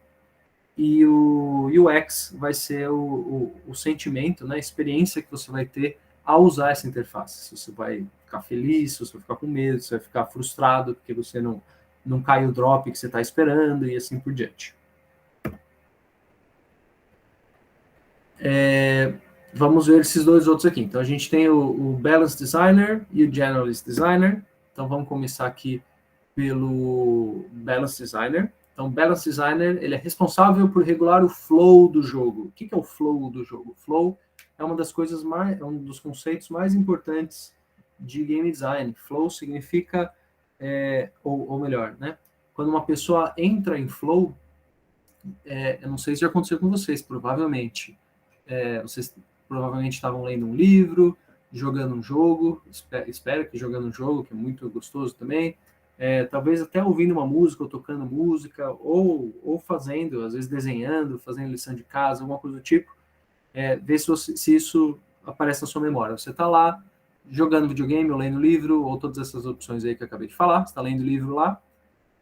e o UX vai ser o sentimento, né? A experiência que você vai ter ao usar essa interface. Se você vai ficar feliz, se você vai ficar com medo, se você vai ficar frustrado porque você não cai o drop que você está esperando e assim por diante. Vamos ver esses dois outros aqui. Então, a gente tem o Balance Designer e o Generalist Designer. Então, vamos começar aqui pelo Balance Designer. Então, o Balance Designer, ele é responsável por regular o flow do jogo. O que é o flow do jogo? O flow é uma das coisas mais, é um dos conceitos mais importantes de game design. Flow significa, ou melhor, né? Quando uma pessoa entra em flow, eu não sei se já aconteceu com vocês, provavelmente. Vocês provavelmente estavam lendo um livro, jogando um jogo, espero que jogando um jogo, que é muito gostoso também, talvez até ouvindo uma música, ou tocando música, ou fazendo, às vezes desenhando, fazendo lição de casa, alguma coisa do tipo, ver se isso aparece na sua memória. Você está lá, jogando videogame, ou lendo livro, ou todas essas opções aí que eu acabei de falar, você está lendo livro lá,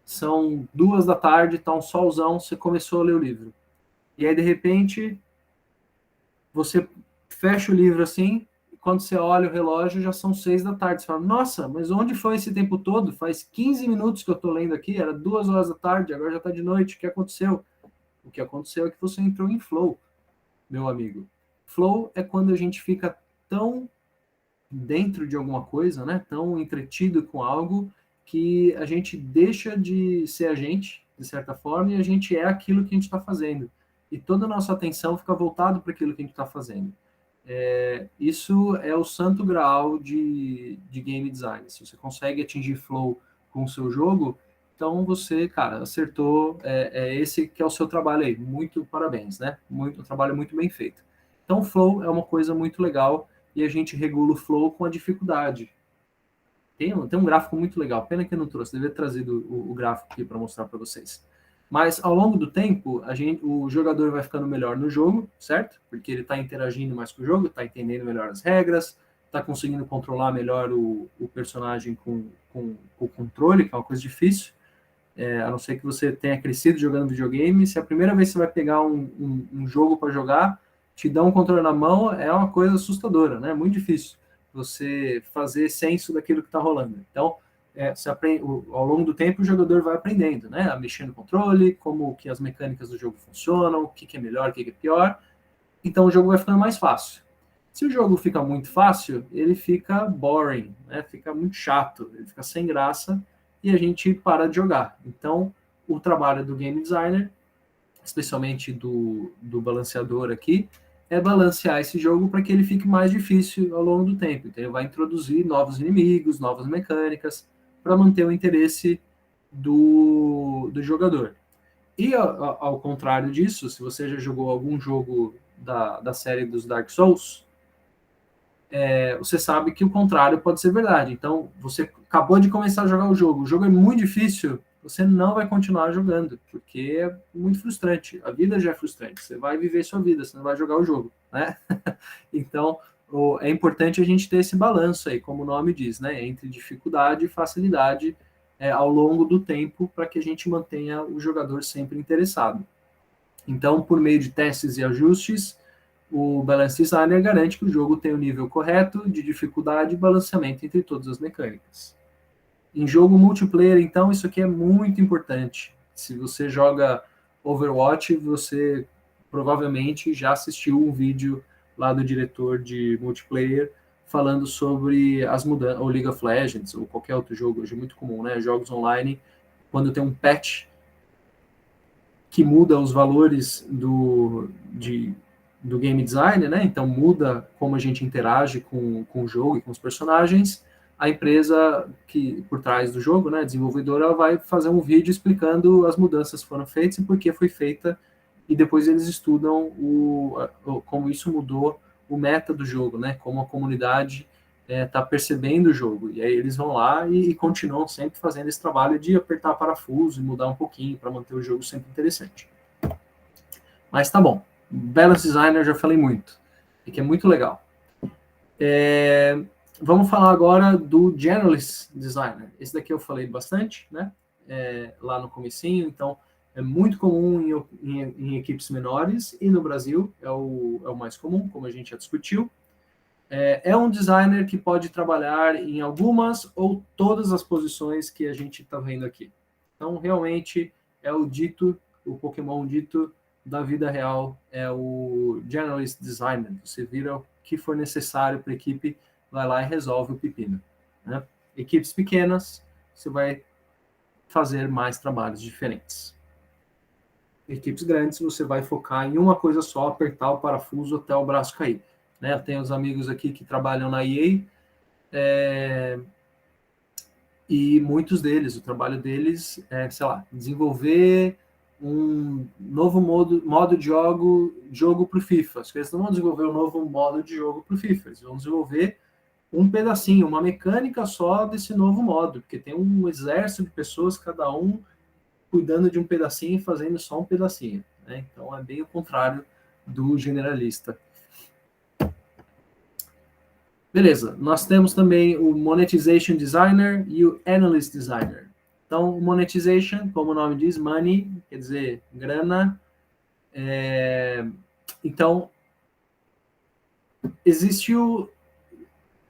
são 2 da tarde, está um solzão, você começou a ler o livro. E aí, de repente, você fecha o livro assim, e quando você olha o relógio, já são 6 da tarde. Você fala, nossa, mas onde foi esse tempo todo? Faz 15 minutos que eu estou lendo aqui, era 2 horas da tarde, agora já está de noite. O que aconteceu? O que aconteceu é que você entrou em flow, meu amigo. Flow é quando a gente fica tão dentro de alguma coisa, né? Tão entretido com algo, que a gente deixa de ser a gente, de certa forma, e a gente é aquilo que a gente está fazendo. E toda a nossa atenção fica voltada para aquilo que a gente está fazendo. Isso é o santo graal de game design. Se você consegue atingir flow com o seu jogo, então você, cara, acertou. Esse que é o seu trabalho aí. Muito parabéns, né? Um trabalho muito bem feito. Então, o flow é uma coisa muito legal e a gente regula o flow com a dificuldade. Tem um gráfico muito legal, pena que eu não trouxe, devia ter trazido o gráfico aqui para mostrar para vocês. Mas ao longo do tempo, o jogador vai ficando melhor no jogo, certo? Porque ele está interagindo mais com o jogo, está entendendo melhor as regras, está conseguindo controlar melhor o personagem com o controle, que é uma coisa difícil. A não ser que você tenha crescido jogando videogame, se a primeira vez que você vai pegar um jogo para jogar, te dá um controle na mão, é uma coisa assustadora, né? Muito difícil você fazer senso daquilo que está rolando. Então, você aprende, ao longo do tempo, o jogador vai aprendendo, né? A mexer no controle, como que as mecânicas do jogo funcionam, o que é melhor, o que é pior. Então, o jogo vai ficando mais fácil. Se o jogo fica muito fácil, ele fica boring, né? Fica muito chato, ele fica sem graça e a gente para de jogar. Então, o trabalho do game designer, especialmente do balanceador aqui, é balancear esse jogo para que ele fique mais difícil ao longo do tempo. Então, ele vai introduzir novos inimigos, novas mecânicas, para manter o interesse do jogador. E, ao contrário disso, se você já jogou algum jogo da série dos Dark Souls, você sabe que o contrário pode ser verdade. Então, você acabou de começar a jogar o jogo é muito difícil, você não vai continuar jogando, porque é muito frustrante. A vida já é frustrante, você vai viver sua vida, você não vai jogar o jogo, né? Então, é importante a gente ter esse balanço aí, como o nome diz, né? Entre dificuldade e facilidade ao longo do tempo, para que a gente mantenha o jogador sempre interessado. Então, por meio de testes e ajustes, o Balance Designer garante que o jogo tem o nível correto de dificuldade e balanceamento entre todas as mecânicas. Em jogo multiplayer, então, isso aqui é muito importante. Se você joga Overwatch, você provavelmente já assistiu um vídeo lá do diretor de multiplayer falando sobre as mudanças, ou League of Legends, ou qualquer outro jogo, hoje é muito comum, né? Jogos online, quando tem um patch que muda os valores do game design, né? Então muda como a gente interage com o jogo e com os personagens. A empresa que por trás do jogo, né, a desenvolvedora, ela vai fazer um vídeo explicando as mudanças que foram feitas e por que foi feita, e depois eles estudam como isso mudou o meta do jogo, né? Como a comunidade está percebendo o jogo. E aí eles vão lá e continuam sempre fazendo esse trabalho de apertar parafuso e mudar um pouquinho para manter o jogo sempre interessante. Mas tá bom. Balance Designer eu já falei muito, e que é muito legal. Vamos falar agora do Generalist Designer. Esse daqui eu falei bastante, né? Lá no comecinho, então é muito comum em equipes menores, e no Brasil é o mais comum, como a gente já discutiu. É um designer que pode trabalhar em algumas ou todas as posições que a gente está vendo aqui. Então, realmente, é o Pokémon dito da vida real, é o Generalist Designer. Você vira o que for necessário para a equipe, vai lá e resolve o pepino, né? Equipes pequenas, você vai fazer mais trabalhos diferentes. Equipes grandes, você vai focar em uma coisa só, apertar o parafuso até o braço cair. Né? Eu tenho os amigos aqui que trabalham na EA, e muitos deles, o trabalho deles é, sei lá, desenvolver um novo modo de jogo para o FIFA. Eles não vão desenvolver um novo modo de jogo para o FIFA, eles vão desenvolver um pedacinho, uma mecânica só desse novo modo, porque tem um exército de pessoas, cada um cuidando de um pedacinho e fazendo só um pedacinho. Né? Então é bem o contrário do generalista. Beleza, nós temos também o Monetization Designer e o Analyst Designer. Então, o Monetization, como o nome diz, money, quer dizer grana. Então, existiu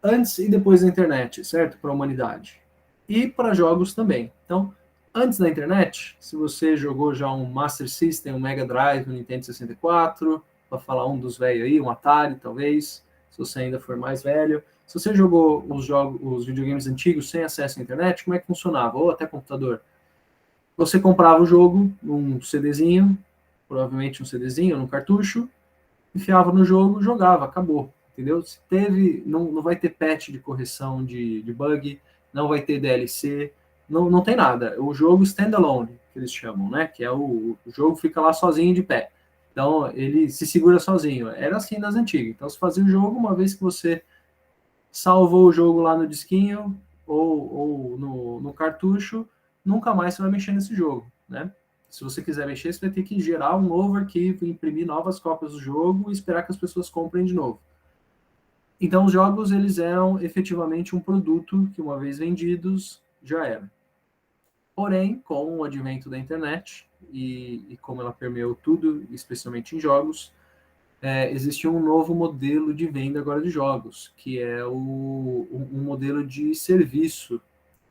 antes e depois da internet, certo? Para a humanidade. E para jogos também. Então, antes da internet, se você jogou já um Master System, um Mega Drive, um Nintendo 64, para falar um dos velhos aí, um Atari, talvez, se você ainda for mais velho. Se você jogou os videogames antigos sem acesso à internet, como é que funcionava? Ou até computador. Você comprava o jogo num CDzinho, provavelmente um CDzinho, num cartucho, enfiava no jogo, jogava, acabou. Entendeu? Se não vai ter patch de correção de bug, não vai ter DLC, não tem nada. O jogo standalone, que eles chamam, né? Que é o jogo fica lá sozinho de pé. Então, ele se segura sozinho. Era assim nas antigas. Então, você fazia o jogo, uma vez que você salvou o jogo lá no disquinho ou no cartucho, nunca mais você vai mexer nesse jogo, né? Se você quiser mexer, você vai ter que gerar um novo arquivo, imprimir novas cópias do jogo e esperar que as pessoas comprem de novo. Então, os jogos, eles eram efetivamente um produto que, uma vez vendidos, já era. Porém, com o advento da internet, e como ela permeou tudo, especialmente em jogos, existe um novo modelo de venda agora de jogos, que é um modelo de serviço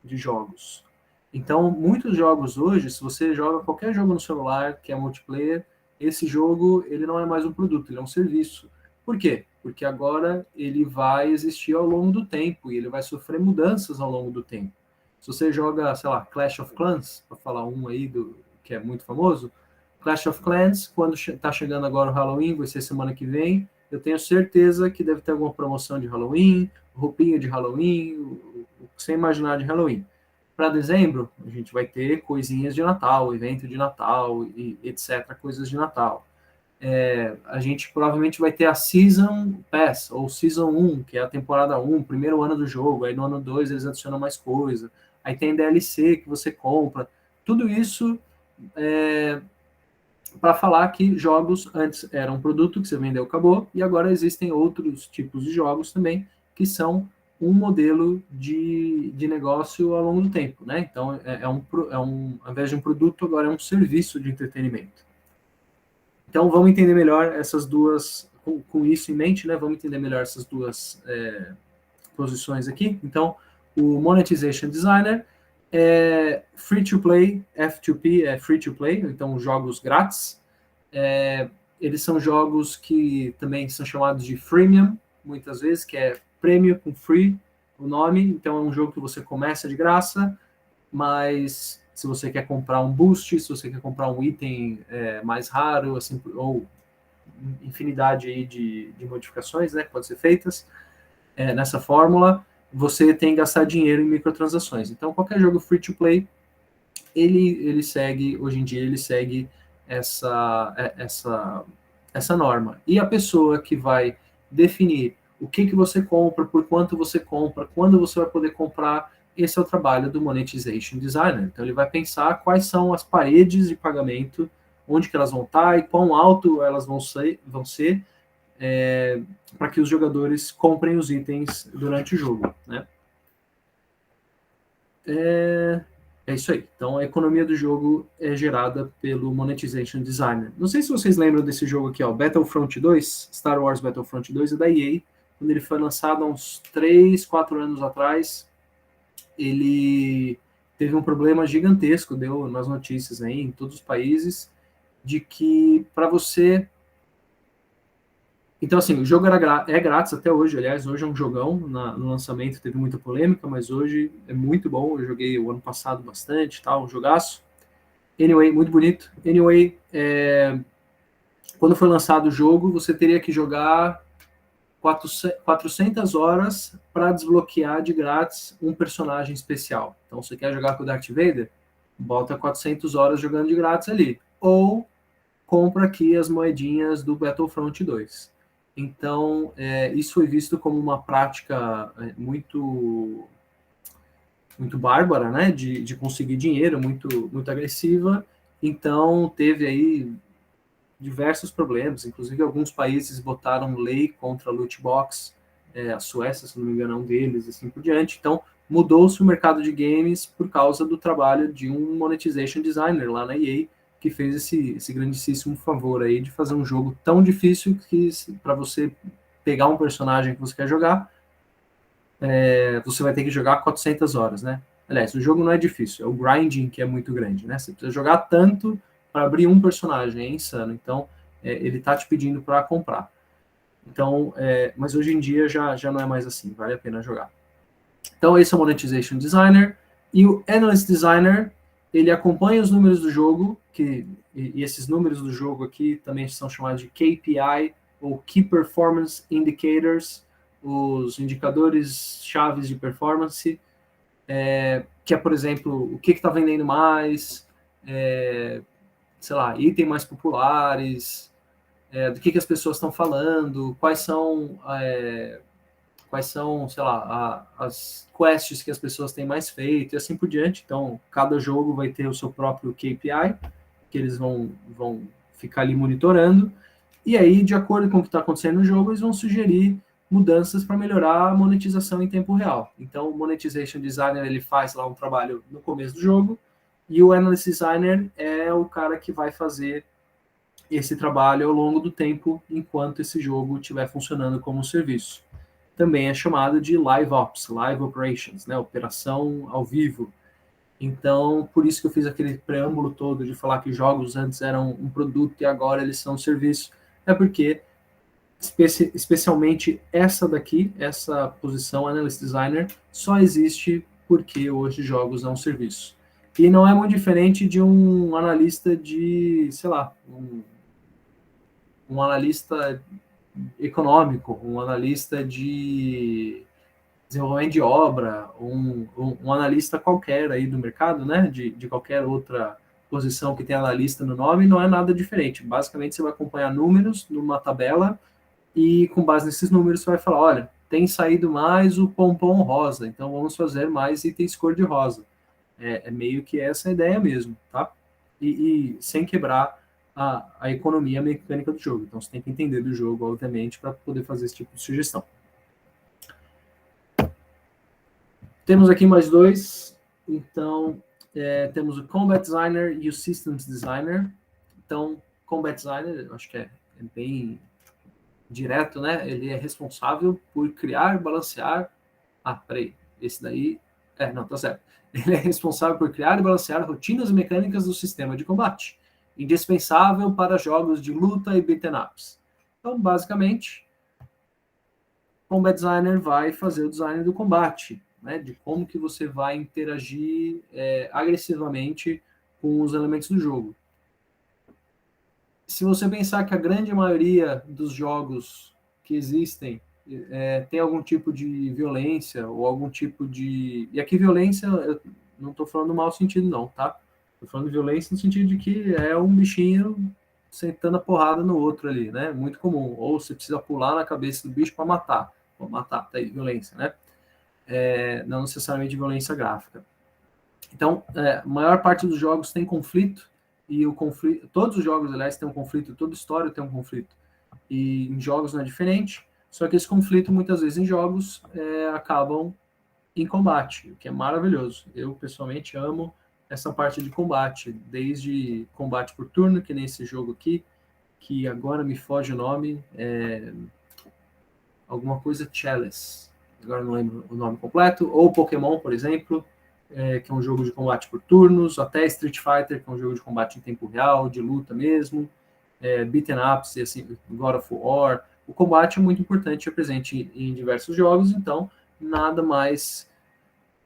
de jogos. Então, muitos jogos hoje, se você joga qualquer jogo no celular que é multiplayer, esse jogo ele não é mais um produto, ele é um serviço. Por quê? Porque agora ele vai existir ao longo do tempo e ele vai sofrer mudanças ao longo do tempo. Se você joga, sei lá, Clash of Clans, para falar um aí que é muito famoso, Clash of Clans, quando está chegando agora o Halloween, vai ser semana que vem, eu tenho certeza que deve ter alguma promoção de Halloween, roupinha de Halloween, o que você imaginar de Halloween. Para dezembro, a gente vai ter coisinhas de Natal, evento de Natal, e etc., coisas de Natal. A gente provavelmente vai ter a Season Pass, ou Season 1, que é a temporada 1, primeiro ano do jogo, aí no ano 2 eles adicionam mais coisa, aí tem DLC que você compra, tudo isso para falar que jogos antes eram um produto que você vendeu, acabou, e agora existem outros tipos de jogos também, que são um modelo de negócio ao longo do tempo, né? Então, ao invés de um produto, agora é um serviço de entretenimento. Então, vamos entender melhor essas duas, com isso em mente, né? Vamos entender melhor essas duas posições aqui. Então, o Monetization Designer Free to play, F2P é free to play, então jogos grátis. Eles são jogos que também são chamados de freemium, muitas vezes, que é prêmio com free, o nome. Então é um jogo que você começa de graça, mas se você quer comprar um boost, se você quer comprar um item mais raro, assim, ou infinidade aí de modificações, né, que podem ser feitas nessa fórmula, você tem que gastar dinheiro em microtransações. Então qualquer jogo free to play, ele segue, hoje em dia, ele segue essa norma. E a pessoa que vai definir o que você compra, por quanto você compra, quando você vai poder comprar, esse é o trabalho do Monetization Designer. Então, ele vai pensar quais são as paredes de pagamento, onde que elas vão estar e quão alto elas vão ser para que os jogadores comprem os itens durante o jogo, né? É isso aí. Então, a economia do jogo é gerada pelo Monetization Designer. Não sei se vocês lembram desse jogo aqui, ó, Battlefront 2, Star Wars Battlefront 2, é da EA. Quando ele foi lançado há uns 3, 4 anos atrás, ele teve um problema gigantesco, deu nas notícias aí em todos os países, de que para você... Então, assim, o jogo é grátis até hoje, aliás, hoje é um jogão, no lançamento teve muita polêmica, mas hoje é muito bom, eu joguei o ano passado bastante, um jogaço. Anyway, muito bonito. Anyway, quando foi lançado o jogo, você teria que jogar 400 horas para desbloquear de grátis um personagem especial. Então, você quer jogar com o Darth Vader? Bota 400 horas jogando de grátis ali. Ou compra aqui as moedinhas do Battlefront 2. Então, isso foi visto como uma prática muito bárbara, né, de conseguir dinheiro, muito agressiva. Então, teve aí diversos problemas, inclusive alguns países botaram lei contra loot box, a Suécia, se não me engano, é um deles, assim por diante. Então, mudou-se o mercado de games por causa do trabalho de um monetization designer lá na EA, que fez esse grandíssimo favor aí de fazer um jogo tão difícil que para você pegar um personagem que você quer jogar, você vai ter que jogar 400 horas, né? Aliás, o jogo não é difícil, é o grinding que é muito grande, né? Você precisa jogar tanto para abrir um personagem, é insano. Então, ele está te pedindo para comprar. Então, mas hoje em dia já não é mais assim, vale a pena jogar. Então, esse é o Monetization Designer. E o Analyst Designer, ele acompanha os números do jogo, e esses números do jogo aqui também são chamados de KPI, ou Key Performance Indicators, os indicadores chaves de performance, que é, por exemplo, o que está vendendo mais, sei lá, itens mais populares, do que as pessoas estão falando, quais são, sei lá, as quests que as pessoas têm mais feito, e assim por diante. Então, cada jogo vai ter o seu próprio KPI, que eles vão ficar ali monitorando, e aí, de acordo com o que está acontecendo no jogo, eles vão sugerir mudanças para melhorar a monetização em tempo real. Então, o Monetization Designer, ele faz lá um trabalho no começo do jogo, e o Analyst Designer é o cara que vai fazer esse trabalho ao longo do tempo, enquanto esse jogo estiver funcionando como um serviço. Também é chamado de Live Ops, Live Operations, né? Operação ao vivo. Então, por isso que eu fiz aquele preâmbulo todo de falar que jogos antes eram um produto e agora eles são um serviço. É porque, especialmente essa daqui, essa posição, Analyst Designer, só existe porque hoje jogos é um serviço. E não é muito diferente de um analista de, sei lá, um analista econômico, um analista de desenvolvimento de obra, um analista qualquer aí do mercado, né, de qualquer outra posição que tem analista no nome, não é nada diferente. Basicamente, você vai acompanhar números numa tabela e, com base nesses números, você vai falar, olha, tem saído mais o pompom rosa, então vamos fazer mais itens cor-de-rosa. É meio que essa a ideia mesmo, tá? E sem quebrar a economia mecânica do jogo. Então, você tem que entender do jogo, obviamente, para poder fazer esse tipo de sugestão. Temos aqui mais dois. Então, temos o Combat Designer e o Systems Designer. Então, Combat Designer, eu acho que é bem direto, né? Ele é responsável por criar, balancear... peraí. Esse daí Não, tá certo. Ele é responsável por criar e balancear rotinas mecânicas do sistema de combate, indispensável para jogos de luta e beat'em ups. Então, basicamente, o Combat Designer vai fazer o design do combate, né, de como que você vai interagir agressivamente com os elementos do jogo. Se você pensar que a grande maioria dos jogos que existem tem algum tipo de violência ou algum tipo de... E aqui violência, eu não estou falando no mau sentido não, tá? Estou falando de violência no sentido de que é um bichinho sentando a porrada no outro ali, né? Muito comum. Ou você precisa pular na cabeça do bicho para matar. Para matar, tá aí, violência, né? Não necessariamente violência gráfica. Então, a maior parte dos jogos tem conflito, e o conflito, todos os jogos, aliás, tem um conflito, toda história tem um conflito. E em jogos não é diferente, só que esse conflito, muitas vezes em jogos, acabam em combate, o que é maravilhoso. Eu, pessoalmente, amo essa parte de combate, desde combate por turno, que nem esse jogo aqui, que agora me foge o nome, alguma coisa Chalice, agora não lembro o nome completo, ou Pokémon, por exemplo, que é um jogo de combate por turnos, até Street Fighter, que é um jogo de combate em tempo real, de luta mesmo, beat'em ups, e assim, God of War. O combate é muito importante, é presente em diversos jogos, então nada mais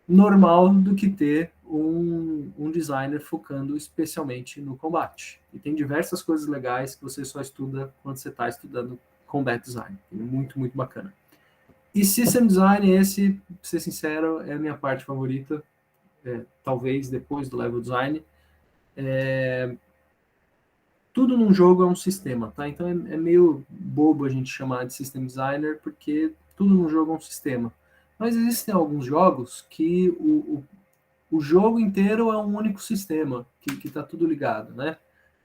normal do que ter um designer focando especialmente no combate. E tem diversas coisas legais que você só estuda quando você está estudando combat design. É muito, muito bacana. E system design, esse, pra ser sincero, é a minha parte favorita, talvez depois do level design. Tudo num jogo é um sistema, tá? Então é meio bobo a gente chamar de system designer, porque tudo num jogo é um sistema. Mas existem alguns jogos que o jogo inteiro é um único sistema, que tá tudo ligado, né?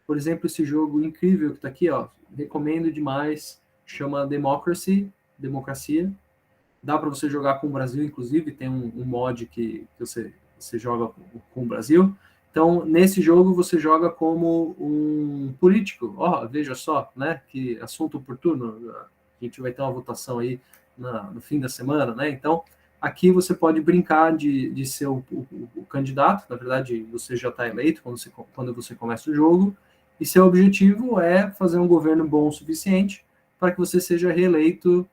Por exemplo, esse jogo incrível que tá aqui, ó, recomendo demais, chama Democracia. Dá para você jogar com o Brasil, inclusive, tem um mod que você joga com o Brasil. Então, nesse jogo, você joga como um político. Ó, veja só, né? Que assunto oportuno. A gente vai ter uma votação aí no fim da semana, né? Então, aqui você pode brincar de ser o candidato. Na verdade, você já está eleito quando você começa o jogo. E seu objetivo é fazer um governo bom o suficiente para que você seja reeleito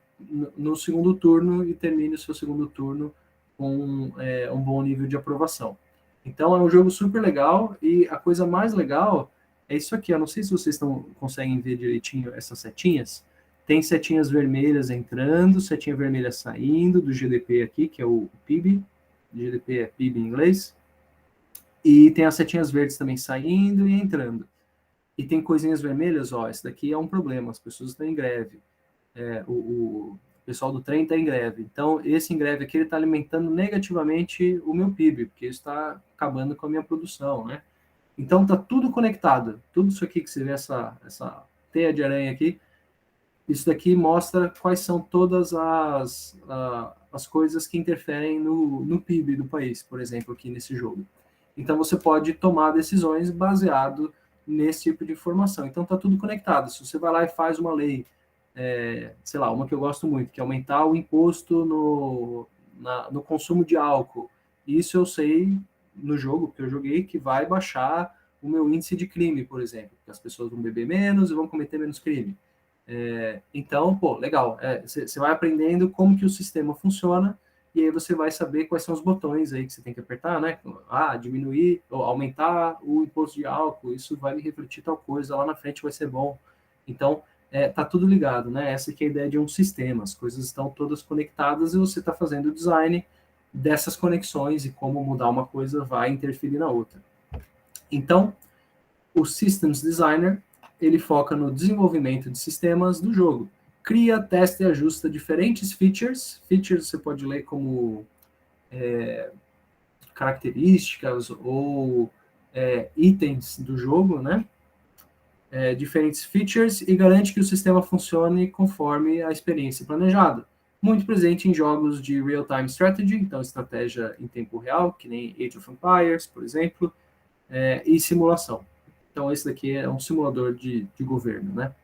no segundo turno e termine o seu segundo turno com um bom nível de aprovação. Então é um jogo super legal, e a coisa mais legal é isso aqui. Eu não sei se vocês conseguem ver direitinho essas setinhas. Tem setinhas vermelhas entrando, setinha vermelha saindo do GDP aqui, que é o PIB. GDP é PIB em inglês. E tem as setinhas verdes também saindo e entrando. E tem coisinhas vermelhas, ó, esse daqui é um problema, as pessoas estão em greve. O pessoal do trem está em greve. Então, esse em greve aqui está alimentando negativamente o meu PIB, porque isso está acabando com a minha produção, né? Então, está tudo conectado. Tudo isso aqui que você vê, essa teia de aranha aqui, isso daqui mostra quais são todas as coisas que interferem no PIB do país, por exemplo, aqui nesse jogo. Então, você pode tomar decisões baseado nesse tipo de informação. Então, está tudo conectado. Se você vai lá e faz uma lei, sei lá, uma que eu gosto muito, que é aumentar o imposto no consumo de álcool. Isso eu sei no jogo, porque eu joguei, que vai baixar o meu índice de crime, por exemplo, porque as pessoas vão beber menos e vão cometer menos crime. Então, pô, legal. Você vai aprendendo como que o sistema funciona, e aí você vai saber quais são os botões aí que você tem que apertar, né? Diminuir ou aumentar o imposto de álcool, isso vai me refletir tal coisa, lá na frente vai ser bom. Então, tá tudo ligado, né? Essa que é a ideia de um sistema, as coisas estão todas conectadas e você está fazendo o design dessas conexões, e como mudar uma coisa vai interferir na outra. Então, o Systems Designer, ele foca no desenvolvimento de sistemas do jogo. Cria, testa e ajusta diferentes features. Features você pode ler como características ou itens do jogo, né? Diferentes features, e garante que o sistema funcione conforme a experiência planejada. Muito presente em jogos de real-time strategy, então estratégia em tempo real, que nem Age of Empires, por exemplo, e simulação. Então esse daqui é um simulador de governo, né?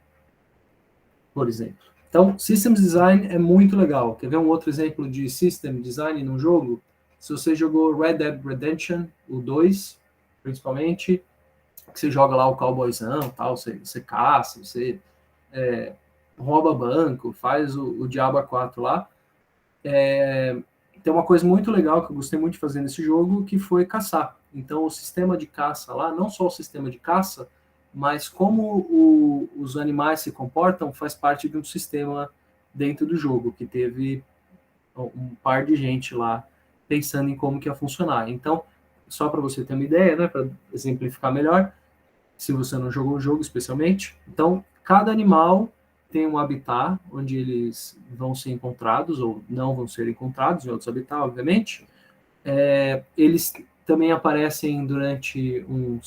Por exemplo. Então, Systems Design é muito legal. Quer ver um outro exemplo de System Design num jogo? Se você jogou Red Dead Redemption, o 2, principalmente, que você joga lá o cowboyzão, tal, você caça, você rouba banco, faz o Diabo 4 lá. Tem uma coisa muito legal que eu gostei muito de fazer nesse jogo, que foi caçar. Então, o sistema de caça lá, não só o sistema de caça, mas como os animais se comportam, faz parte de um sistema dentro do jogo, que teve um par de gente lá pensando em como que ia funcionar. Então, só para você ter uma ideia, né, para exemplificar melhor, se você não jogou o jogo especialmente, então, cada animal tem um habitat onde eles vão ser encontrados, ou não vão ser encontrados em outros habitats, obviamente. Eles também aparecem durante um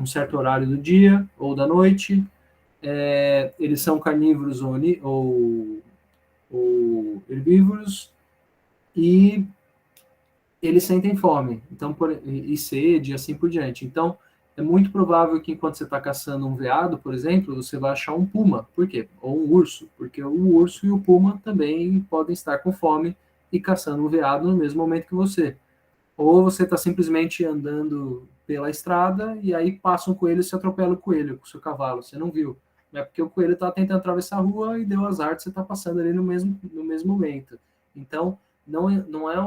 certo horário do dia ou da noite. Eles são carnívoros ou herbívoros, e eles sentem fome, então, e sede, e assim por diante. Então, é muito provável que enquanto você está caçando um veado, por exemplo, você vai achar um puma. Por quê? Ou um urso, porque o urso e o puma também podem estar com fome e caçando um veado no mesmo momento que você. Ou você está simplesmente andando pela estrada e aí passa um coelho e se atropela o coelho com o seu cavalo, você não viu. É porque o coelho está tentando atravessar a rua e deu azar de você estar passando ali no mesmo momento. Então, não é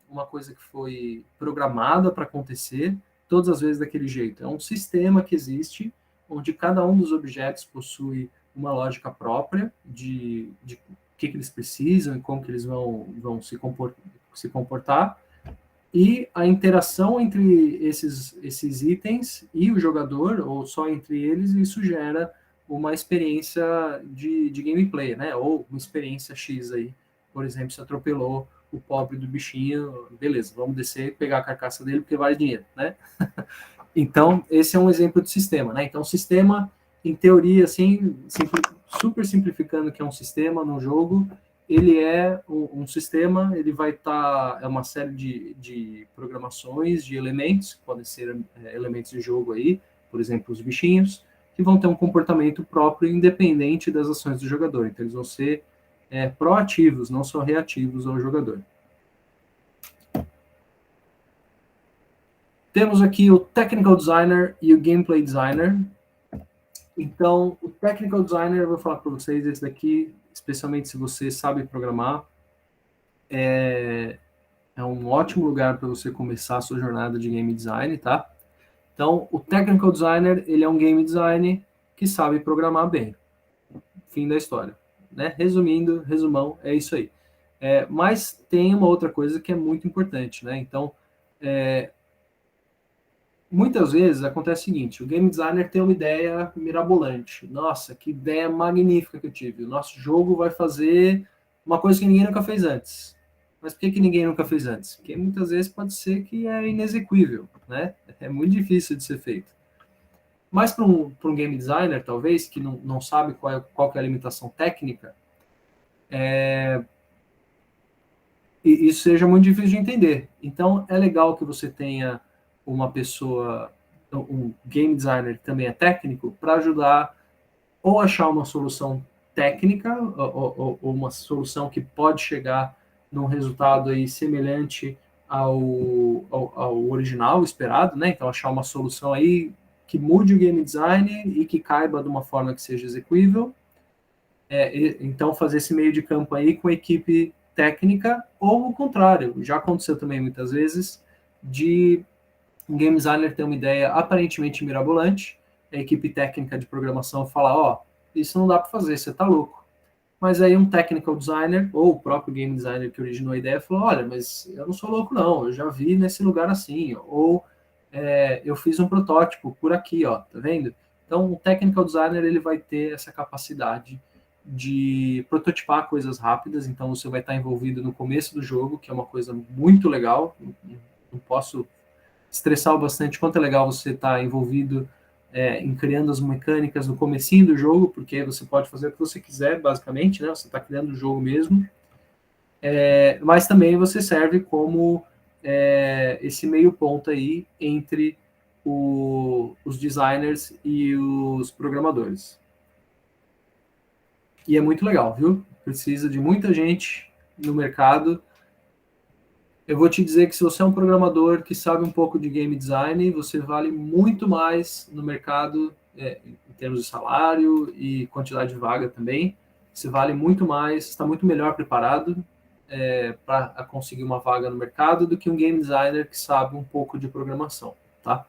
uma coisa que foi programada para acontecer todas as vezes daquele jeito. É um sistema que existe, onde cada um dos objetos possui uma lógica própria de o que eles precisam e como que eles vão se comportar. E a interação entre esses itens e o jogador, ou só entre eles, isso gera uma experiência de gameplay, né? Ou uma experiência X aí. Por exemplo, se atropelou o pobre do bichinho, beleza, vamos descer e pegar a carcaça dele porque vale dinheiro, né? Então, esse é um exemplo de sistema, né? Então, sistema, em teoria, assim, super simplificando que é um sistema no jogo, ele é um sistema, ele vai estar, é uma série de programações, de elementos, que podem ser elementos de jogo aí, por exemplo, os bichinhos, que vão ter um comportamento próprio, independente das ações do jogador. Então, eles vão ser proativos, não só reativos ao jogador. Temos aqui o Technical Designer e o Gameplay Designer. Então, o Technical Designer, eu vou falar para vocês, esse daqui, especialmente se você sabe programar, é um ótimo lugar para você começar a sua jornada de game design, tá? Então, o Technical Designer, ele é um game design que sabe programar bem. Fim da história. Né? Resumindo, resumão, é isso aí. Mas tem uma outra coisa que é muito importante, né? Então, muitas vezes acontece o seguinte, o game designer tem uma ideia mirabolante. Nossa, que ideia magnífica que eu tive. O nosso jogo vai fazer uma coisa que ninguém nunca fez antes. Mas por que ninguém nunca fez antes? Porque muitas vezes pode ser que é inexequível, né? É muito difícil de ser feito. Mas para um game designer, talvez, que não sabe qual que é a limitação técnica, isso seja muito difícil de entender. Então, é legal que você tenha uma pessoa, um game designer que também é técnico, para ajudar ou achar uma solução técnica, ou uma solução que pode chegar num resultado aí semelhante ao original esperado, né? Então, achar uma solução aí que mude o game design e que caiba de uma forma que seja execuível. Então, fazer esse meio de campo aí com a equipe técnica, ou o contrário. Já aconteceu também muitas vezes de um game designer ter uma ideia aparentemente mirabolante, a equipe técnica de programação falar, ó, isso não dá para fazer, você tá louco. Mas aí um technical designer, ou o próprio game designer que originou a ideia, falou, olha, mas eu não sou louco não, eu já vi nesse lugar assim, ou eu fiz um protótipo por aqui, ó, tá vendo? Então, o technical designer, ele vai ter essa capacidade de prototipar coisas rápidas, então você vai estar envolvido no começo do jogo, que é uma coisa muito legal, não posso estressar bastante quanto é legal você estar envolvido em criando as mecânicas no comecinho do jogo, porque você pode fazer o que você quiser, basicamente, né? Você está criando o jogo mesmo. Mas também você serve como esse meio ponto aí entre os designers e os programadores. E é muito legal, viu? Precisa de muita gente no mercado Eu vou te dizer que se você é um programador que sabe um pouco de game design, você vale muito mais no mercado, em termos de salário e quantidade de vaga também. Você vale muito mais, está muito melhor preparado para conseguir uma vaga no mercado do que um game designer que sabe um pouco de programação, tá?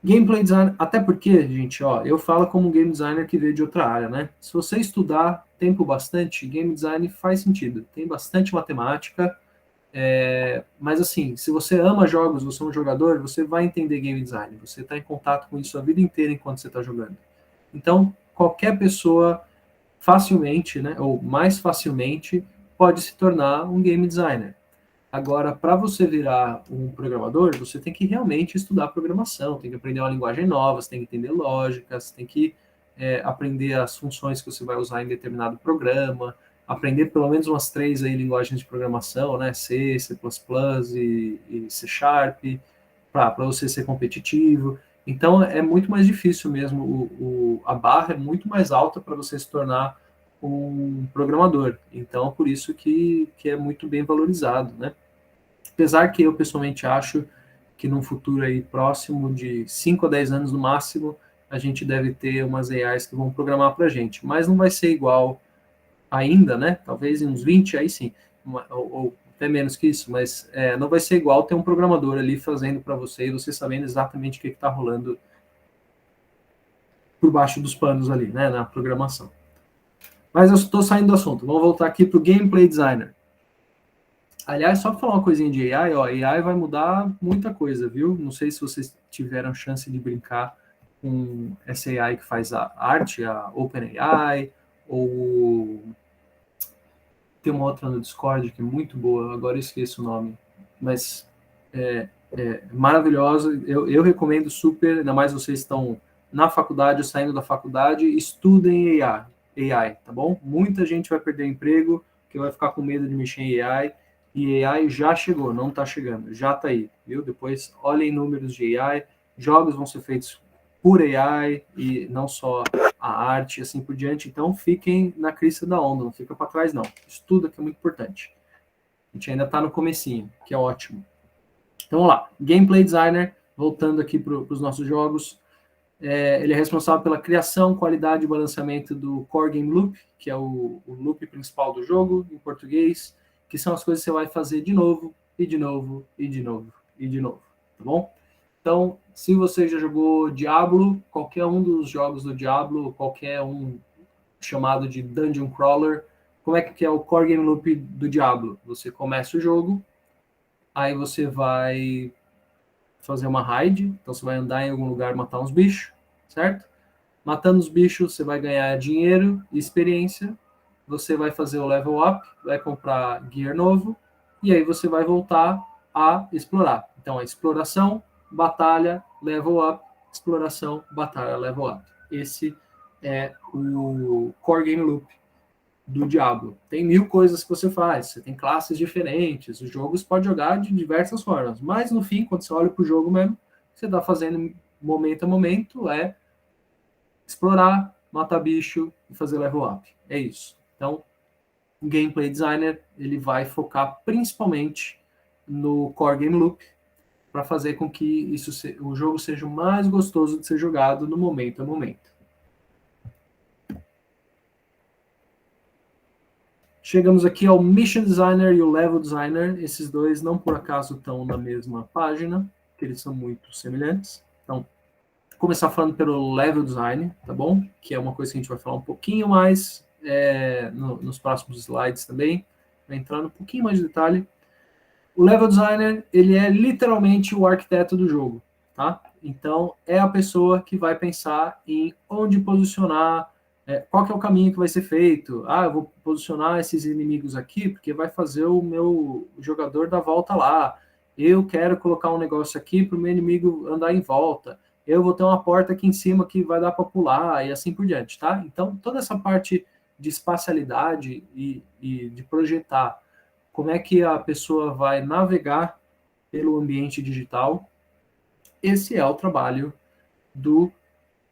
Gameplay design, até porque, gente, ó, eu falo como game designer que veio de outra área, né? Se você estudar tempo bastante, game design faz sentido. Tem bastante matemática, mas assim, se você ama jogos, você é um jogador, você vai entender game design. Você está em contato com isso a vida inteira enquanto você está jogando. Então, qualquer pessoa facilmente, né, ou mais facilmente, pode se tornar um game designer. Agora, para você virar um programador, você tem que realmente estudar programação, tem que aprender uma linguagem nova, você tem que entender lógica, você tem que aprender as funções que você vai usar em determinado programa, aprender pelo menos umas 3 aí linguagens de programação, né? C, C++ e C Sharp, para você ser competitivo. Então, é muito mais difícil mesmo, a barra é muito mais alta para você se tornar um programador. Então, por isso que é muito bem valorizado, né? Apesar que eu pessoalmente acho que num futuro aí próximo de 5 a 10 anos no máximo, a gente deve ter umas AIs que vão programar para a gente, mas não vai ser igual ainda, né? Talvez em uns 20, aí sim, ou até menos que isso, mas não vai ser igual ter um programador ali fazendo para você e você sabendo exatamente o que está rolando por baixo dos panos ali, né, na programação. Mas eu estou saindo do assunto, vamos voltar aqui para o Gameplay Designer. Aliás, só para falar uma coisinha de AI, ó, AI vai mudar muita coisa, viu? Não sei se vocês tiveram chance de brincar com essa AI que faz a arte, a OpenAI, ou tem uma outra no Discord que é muito boa, agora eu esqueço o nome, mas é maravilhosa. Eu recomendo super, ainda mais vocês estão na faculdade ou saindo da faculdade, estudem AI, tá bom? Muita gente vai perder emprego, que vai ficar com medo de mexer em AI, e AI já chegou, não está chegando, já está aí, viu? Depois olhem números de AI, jogos vão ser feitos por AI e não só a arte e assim por diante. Então fiquem na crista da onda, não fica para trás não. Estuda que é muito importante. A gente ainda está no comecinho, que é ótimo. Então vamos lá, Gameplay Designer, voltando aqui para os nossos jogos, ele é responsável pela criação, qualidade e balanceamento do Core Game Loop, que é o loop principal do jogo, em português, que são as coisas que você vai fazer de novo, e de novo, e de novo, e de novo, tá bom? Então, se você já jogou Diablo, qualquer um dos jogos do Diablo, qualquer um chamado de Dungeon Crawler, como é que é o Core Game Loop do Diablo? Você começa o jogo, aí você vai fazer uma raid, então você vai andar em algum lugar, matar uns bichos, certo? Matando os bichos, você vai ganhar dinheiro e experiência, você vai fazer o level up, vai comprar gear novo, e aí você vai voltar a explorar. Então, a exploração, batalha, level up, exploração, batalha, level up. Esse é o Core Game Loop do Diablo. Tem 1000 coisas que você faz, você tem classes diferentes, os jogos pode jogar de diversas formas, mas no fim, quando você olha para o jogo mesmo, você está fazendo momento a momento é explorar, matar bicho e fazer level up. É isso. Então, o Gameplay Designer ele vai focar principalmente no Core Game Loop para fazer com que o jogo seja o mais gostoso de ser jogado no momento a momento. Chegamos aqui ao Mission Designer e o Level Designer. Esses dois não por acaso estão na mesma página, porque eles são muito semelhantes. Então, vou começar falando pelo Level Design, tá bom? Que é uma coisa que a gente vai falar um pouquinho mais nos próximos slides também. Vai entrar um pouquinho mais de detalhe. O Level Designer, ele é literalmente o arquiteto do jogo, tá? Então, é a pessoa que vai pensar em onde posicionar, qual que é o caminho que vai ser feito. Ah, eu vou posicionar esses inimigos aqui, porque vai fazer o meu jogador dar volta lá. Eu quero colocar um negócio aqui para o meu inimigo andar em volta. Eu vou ter uma porta aqui em cima que vai dar para pular, e assim por diante, tá? Então, toda essa parte de espacialidade e de projetar como é que a pessoa vai navegar pelo ambiente digital, esse é o trabalho do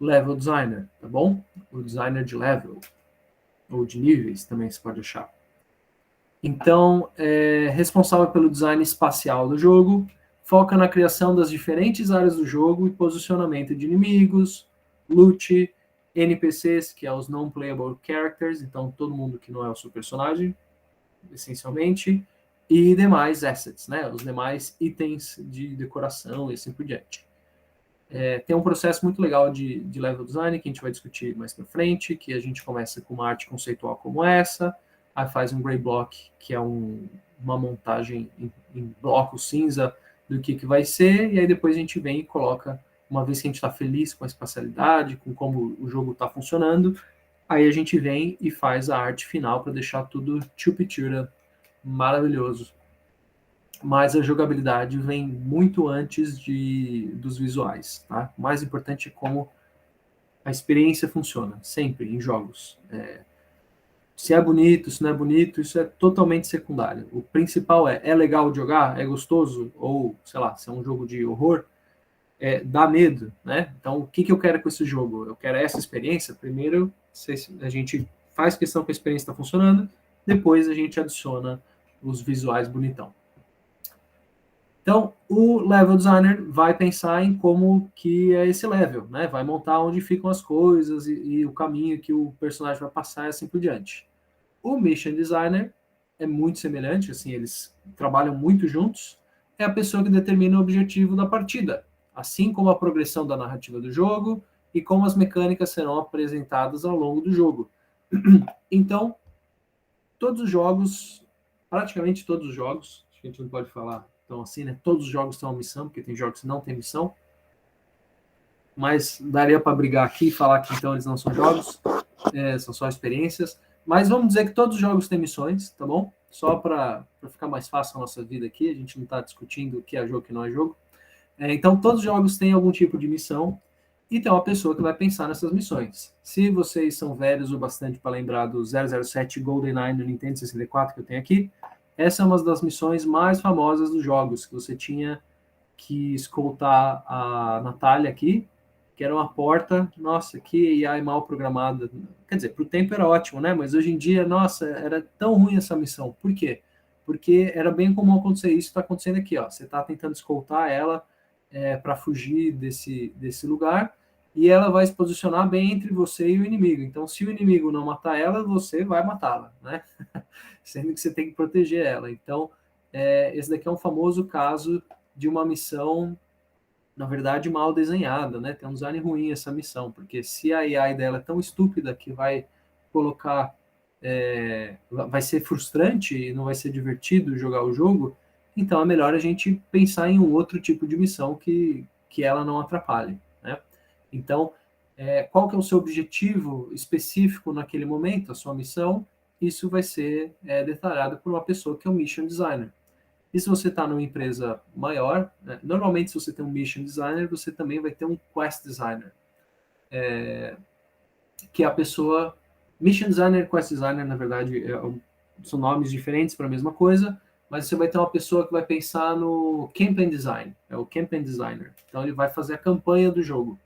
level designer, tá bom? O designer de level, ou de níveis, também se pode achar. Então, é responsável pelo design espacial do jogo, foca na criação das diferentes áreas do jogo e posicionamento de inimigos, loot, NPCs, que é os non-playable characters, então todo mundo que não é o seu personagem, essencialmente, e demais assets, né, os demais itens de decoração e assim por diante. Tem um processo muito legal de level design que a gente vai discutir mais para frente, que a gente começa com uma arte conceitual como essa, aí faz um gray block, que é uma montagem em bloco cinza do que vai ser, e aí depois a gente vem e coloca, uma vez que a gente está feliz com a espacialidade, com como o jogo está funcionando, aí a gente vem e faz a arte final para deixar tudo chupitura maravilhoso. Mas a jogabilidade vem muito antes dos visuais. Tá? O mais importante é como a experiência funciona, sempre em jogos. Se é bonito, se não é bonito, isso é totalmente secundário. O principal é legal de jogar, é gostoso, ou, sei lá, se é um jogo de horror, dá medo, né? Então, o que eu quero com esse jogo? Eu quero essa experiência. Primeiro, a gente faz questão que a experiência está funcionando, depois a gente adiciona os visuais bonitão. Então, o level designer vai pensar em como que é esse level, né? Vai montar onde ficam as coisas e o caminho que o personagem vai passar e assim por diante. O mission designer é muito semelhante, assim, eles trabalham muito juntos. É a pessoa que determina o objetivo da partida, assim como a progressão da narrativa do jogo e como as mecânicas serão apresentadas ao longo do jogo. Então, todos os jogos, praticamente todos os jogos, acho que a gente não pode falar então assim, né? Todos os jogos têm uma missão, porque tem jogos que não têm missão. Mas daria para brigar aqui e falar que então eles não são jogos, são só experiências. Mas vamos dizer que todos os jogos têm missões, tá bom? Só para ficar mais fácil a nossa vida aqui, a gente não está discutindo o que é jogo e o que não é jogo. Então, todos os jogos têm algum tipo de missão e tem uma pessoa que vai pensar nessas missões. Se vocês são velhos o bastante para lembrar do 007 GoldenEye no Nintendo 64 que eu tenho aqui, essa é uma das missões mais famosas dos jogos, que você tinha que escoltar a Natália aqui, que era uma porta, nossa, que AI mal programada. Quer dizer, para o tempo era ótimo, né? Mas hoje em dia, nossa, era tão ruim essa missão. Por quê? Porque era bem comum acontecer isso, está acontecendo aqui, ó. Você está tentando escoltar ela para fugir desse lugar, e ela vai se posicionar bem entre você e o inimigo. Então, se o inimigo não matar ela, você vai matá-la, né? Sendo que você tem que proteger ela. Então, esse daqui é um famoso caso de uma missão, na verdade, mal desenhada, né? Tem um design ruim essa missão, porque se a AI dela é tão estúpida que vai colocar, vai ser frustrante e não vai ser divertido jogar o jogo, então é melhor a gente pensar em um outro tipo de missão que ela não atrapalhe, né? Então, qual que é o seu objetivo específico naquele momento, a sua missão? Isso vai ser detalhado por uma pessoa que é um mission designer. E se você está numa empresa maior, né, normalmente se você tem um mission designer, você também vai ter um quest designer, que é a pessoa... Mission designer e quest designer, na verdade, são nomes diferentes para a mesma coisa, mas você vai ter uma pessoa que vai pensar no campaign design, é o campaign designer. Então ele vai fazer a campanha do jogo.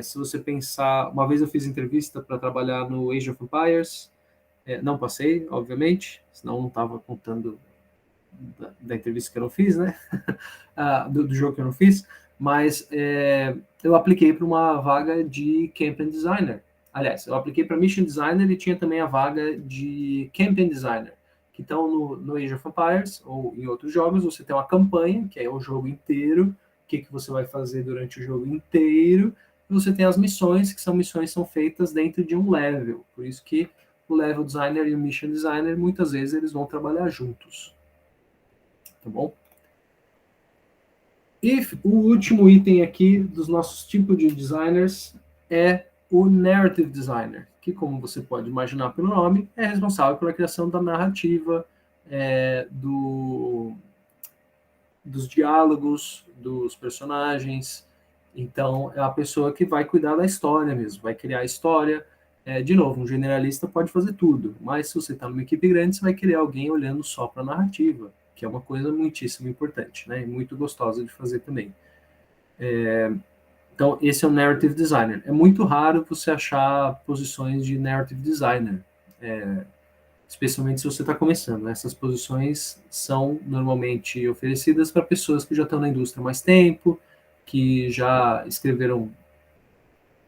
Se você pensar... Uma vez eu fiz entrevista para trabalhar no Age of Empires, não passei, obviamente, senão não estava contando da entrevista que eu não fiz, né? do jogo que eu não fiz, mas eu apliquei para uma vaga de campaign designer. Aliás, eu apliquei para mission designer e tinha também a vaga de campaign designer. Então, no Age of Empires ou em outros jogos, você tem uma campanha, que é o jogo inteiro, o que você vai fazer durante o jogo inteiro, e você tem as missões, que são missões que são feitas dentro de um level. Por isso que o level designer e o mission designer, muitas vezes, eles vão trabalhar juntos. Tá bom? E o último item aqui dos nossos tipos de designers é o narrative designer, que, como você pode imaginar pelo nome, é responsável pela criação da narrativa, dos diálogos, dos personagens. Então, é a pessoa que vai cuidar da história mesmo, vai criar a história. De novo, um generalista pode fazer tudo, mas se você está numa equipe grande, você vai querer alguém olhando só para a narrativa, que é uma coisa muitíssimo importante, né? E muito gostosa de fazer também. Então, esse é o narrative designer. É muito raro você achar posições de narrative designer. especialmente se você está começando. Essas posições são normalmente oferecidas para pessoas que já estão na indústria há mais tempo, que já escreveram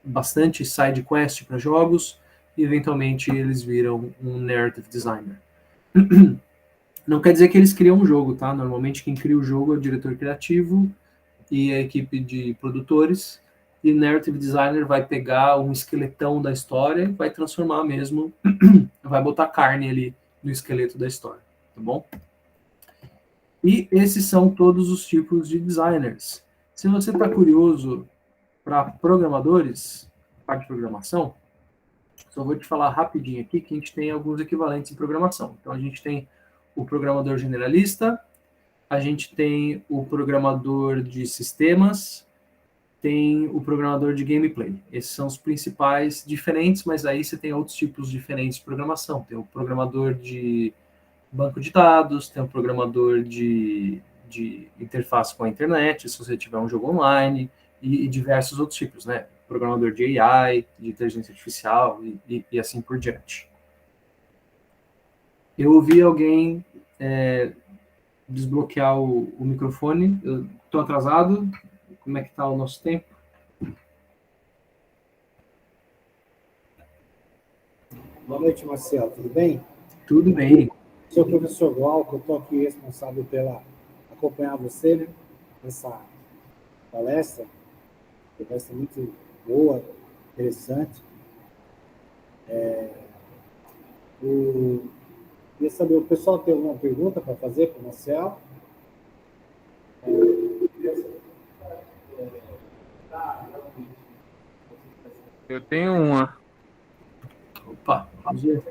bastante side quest para jogos, e eventualmente eles viram um narrative designer. Não quer dizer que eles criam um jogo, tá? Normalmente quem cria o jogo é o diretor criativo e a equipe de produtores, e narrative designer vai pegar um esqueletão da história e vai transformar mesmo, vai botar carne ali no esqueleto da história, tá bom? E esses são todos os tipos de designers. Se você está curioso para programadores, parte de programação, só vou te falar rapidinho aqui que a gente tem alguns equivalentes em programação. Então, a gente tem o programador generalista, a gente tem o programador de sistemas, tem o programador de gameplay. Esses são os principais diferentes, mas aí você tem outros tipos diferentes de programação. Tem o programador de banco de dados, tem o programador de interface com a internet, se você tiver um jogo online, e diversos outros tipos, né? Programador de AI, de inteligência artificial e assim por diante. Eu ouvi alguém desbloquear o microfone. Eu estou atrasado? Como é que está o nosso tempo? Boa noite, Marcelo. Tudo bem? Tudo bem. Sou o professor Glauco, eu estou aqui responsável pela acompanhar você, né, nessa palestra. Palestra muito boa, interessante. Queria saber, o pessoal tem alguma pergunta para fazer para o Marcelo? Eu tenho uma. Opa, vamos ver.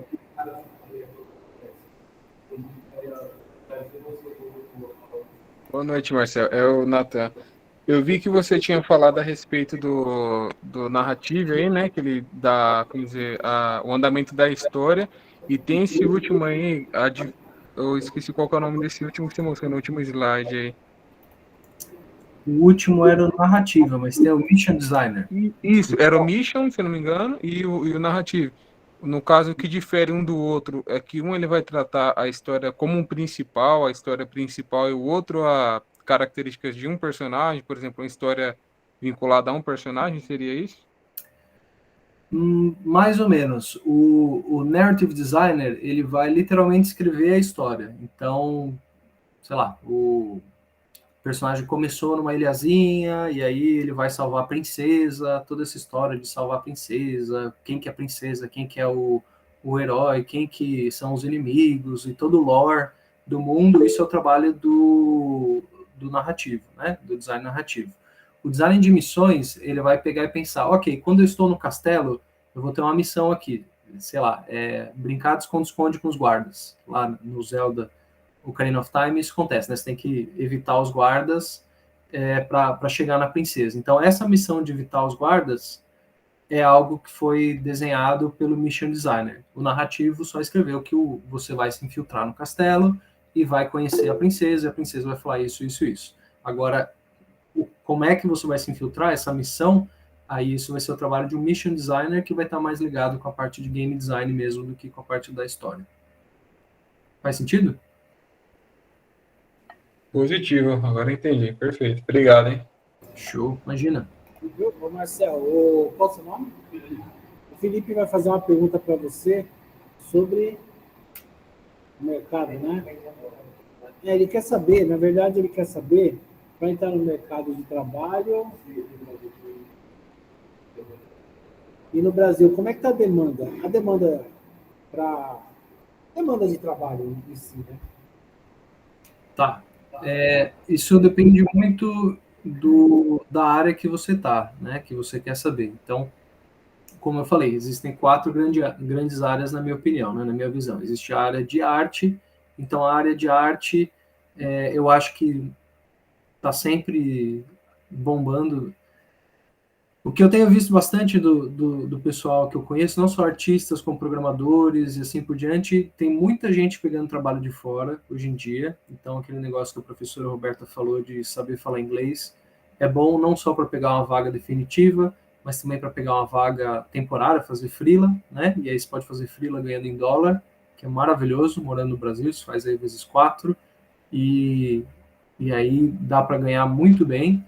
Boa noite, Marcelo. É o Nathan. Eu vi que você tinha falado a respeito do narrativo aí, né? Que ele dá, como dizer, o andamento da história. E tem esse último aí, eu esqueci qual que é o nome desse último que você mostrou no último slide aí. O último era o narrativa, mas tem o mission designer. Isso, era o mission, se eu não me engano, e o narrativo. No caso, o que difere um do outro é que um ele vai tratar a história como um principal, a história principal, e o outro a características de um personagem, por exemplo, uma história vinculada a um personagem, seria isso? Mais ou menos. O narrative designer, ele vai literalmente escrever a história. Então, sei lá, o personagem começou numa ilhazinha e aí ele vai salvar a princesa, toda essa história de salvar a princesa, quem que é a princesa, quem que é o herói, quem que são os inimigos e todo o lore do mundo, isso é o trabalho do narrativo, né? Do design narrativo. O design de missões, ele vai pegar e pensar, ok, quando eu estou no castelo, eu vou ter uma missão aqui, sei lá, brincar de esconde-esconde com os guardas, lá no Zelda Ocarina of Time, isso acontece, né? Você tem que evitar os guardas para chegar na princesa. Então, essa missão de evitar os guardas é algo que foi desenhado pelo mission designer. O narrativo só escreveu que você vai se infiltrar no castelo e vai conhecer a princesa, e a princesa vai falar isso, isso, isso. Agora, como é que você vai se infiltrar, essa missão, aí isso vai ser o trabalho de um mission designer que vai estar mais ligado com a parte de game design mesmo do que com a parte da história. Faz sentido? Positivo, agora entendi. Perfeito. Obrigado, hein? Show, imagina. Ô, Marcelo, qual é o seu nome? O Felipe vai fazer uma pergunta para você sobre o mercado, né? Ele quer saber, na verdade, ele quer saber, para entrar no mercado de trabalho e no Brasil, como é que está a demanda? A demanda demanda de trabalho em si, né? Tá. Isso depende muito da área que você está, né? Que você quer saber. Então, como eu falei, existem 4 grandes áreas, na minha opinião, né, na minha visão. Existe a área de arte. Então, a área de arte, eu acho que está sempre bombando. O que eu tenho visto bastante do pessoal que eu conheço, não só artistas, como programadores e assim por diante, tem muita gente pegando trabalho de fora hoje em dia. Então, aquele negócio que a professora Roberta falou de saber falar inglês é bom não só para pegar uma vaga definitiva, mas também para pegar uma vaga temporária, fazer freela, né? E aí você pode fazer freela ganhando em dólar. que é maravilhoso, morando no Brasil, isso faz aí vezes 4, e aí dá para ganhar muito bem.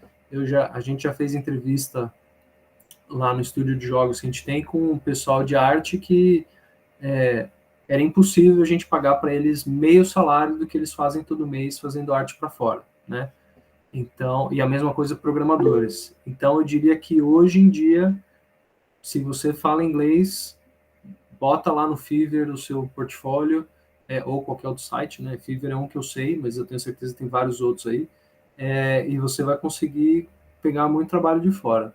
A gente já fez entrevista lá no estúdio de jogos que a gente tem com o pessoal de arte que era impossível a gente pagar para eles meio salário do que eles fazem todo mês fazendo arte para fora, né? Então, e a mesma coisa programadores. Então, eu diria que hoje em dia, se você fala inglês, bota lá no Fiverr o seu portfólio, ou qualquer outro site, né? Fiverr é um que eu sei, mas eu tenho certeza que tem vários outros aí, e você vai conseguir pegar muito trabalho de fora.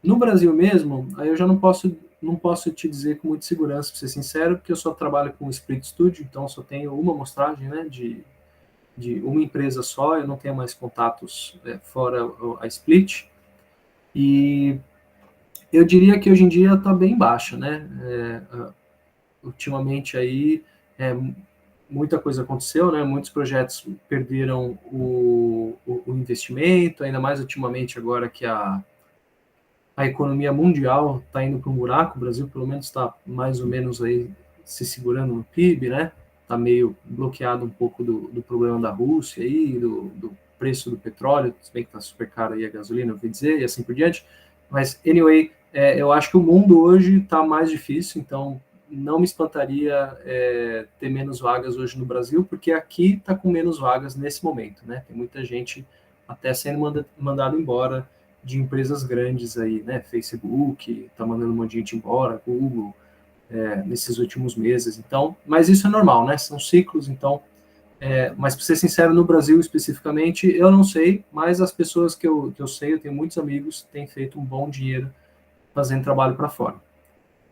No Brasil mesmo, aí eu já não posso te dizer com muita segurança, para ser sincero, porque eu só trabalho com o Split Studio, então só tenho uma amostragem, né, de uma empresa só, eu não tenho mais contatos fora a Split, e eu diria que hoje em dia está bem baixa, né? Ultimamente aí muita coisa aconteceu, né? Muitos projetos perderam o investimento, ainda mais ultimamente agora que a economia mundial está indo para um buraco, o Brasil pelo menos está mais ou menos aí se segurando no PIB, né? Está meio bloqueado um pouco do problema da Rússia aí, do preço do petróleo, se bem que está super caro aí a gasolina, eu ouvi dizer, e assim por diante. Mas, anyway, eu acho que o mundo hoje está mais difícil, então não me espantaria ter menos vagas hoje no Brasil, porque aqui está com menos vagas nesse momento, né? Tem muita gente até sendo mandado embora de empresas grandes aí, né? Facebook está mandando um monte de gente embora, Google, nesses últimos meses. Então, mas isso é normal, né? São ciclos, então. Mas para ser sincero, no Brasil especificamente, eu não sei, mas as pessoas que eu sei, eu tenho muitos amigos, têm feito um bom dinheiro fazendo trabalho para fora.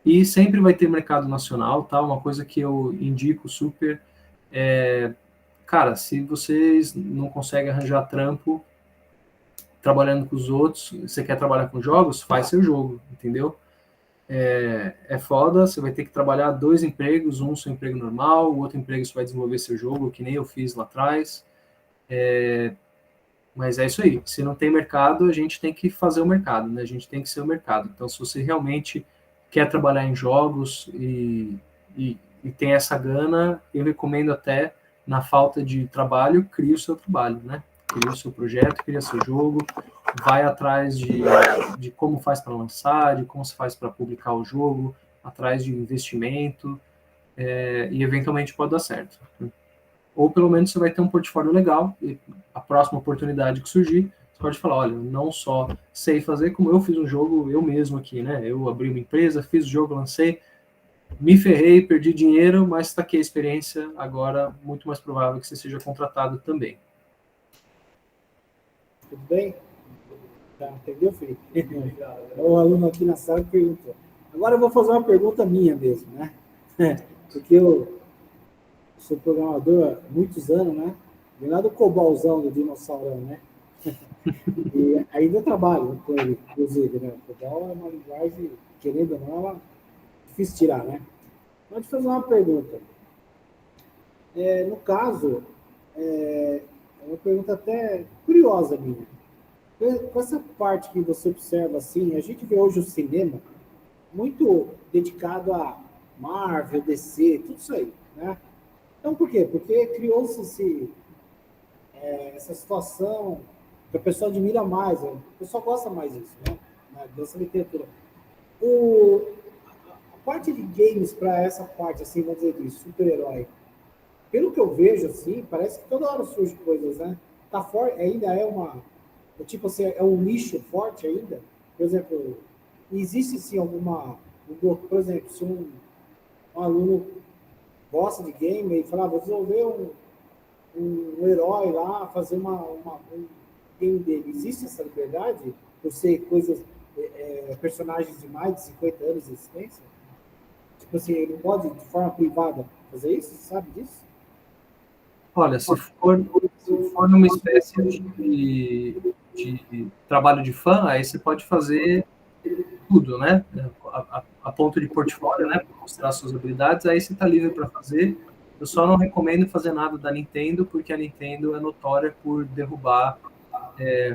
E sempre vai ter mercado nacional, tá? Uma coisa que eu indico super cara, se vocês não conseguem arranjar trampo trabalhando com os outros, você quer trabalhar com jogos, faz seu jogo, entendeu? É foda, você vai ter que trabalhar 2 empregos, um seu emprego normal, o outro emprego você vai desenvolver seu jogo, que nem eu fiz lá atrás. Mas é isso aí, se não tem mercado, a gente tem que fazer o mercado, né? A gente tem que ser o mercado. Então, se você realmente quer trabalhar em jogos e tem essa gana, eu recomendo até, na falta de trabalho, crie o seu trabalho, né? Cria o seu projeto, cria seu jogo, vai atrás de como faz para lançar, de como se faz para publicar o jogo, atrás de investimento, e eventualmente pode dar certo. Ou pelo menos você vai ter um portfólio legal, e a próxima oportunidade que surgir, você pode falar, olha, não só sei fazer, como eu fiz um jogo eu mesmo aqui, né? Eu abri uma empresa, fiz o jogo, lancei, me ferrei, perdi dinheiro, mas está aqui a experiência, agora muito mais provável que você seja contratado também. Tudo bem? Tá, entendeu, Felipe? O aluno aqui na sala perguntou. Agora eu vou fazer uma pergunta minha mesmo, né? Porque eu sou programador há muitos anos, né? Vem lá do cobolzão, do dinossauro, né? E ainda trabalho com ele, inclusive, né? O cobol é uma linguagem, querendo ou não, ela é difícil tirar, né? Pode fazer uma pergunta. No caso, é uma pergunta até curiosa minha. Com essa parte que você observa, assim, a gente vê hoje o cinema muito dedicado a Marvel, DC, tudo isso aí, né? Então, por quê? Porque criou-se essa situação que a pessoa admira mais, o pessoal gosta mais disso, né? Dessa literatura. A parte de games para essa parte, assim, vamos dizer, de super-herói, pelo que eu vejo, assim, parece que toda hora surge coisas, né? Tá forte, ainda tipo assim, é um nicho forte ainda. Por exemplo, existe, sim, por exemplo, se um aluno gosta de game e fala, vou desenvolver um herói lá, fazer um game dele. Existe essa liberdade por ser personagens de mais de 50 anos de existência? Tipo assim, ele pode, de forma privada, fazer isso? Você sabe disso? Olha, se for numa espécie de trabalho de fã, aí você pode fazer tudo, né? A ponto de portfólio, né? Para mostrar suas habilidades, aí você está livre para fazer. Eu só não recomendo fazer nada da Nintendo, porque a Nintendo é notória por derrubar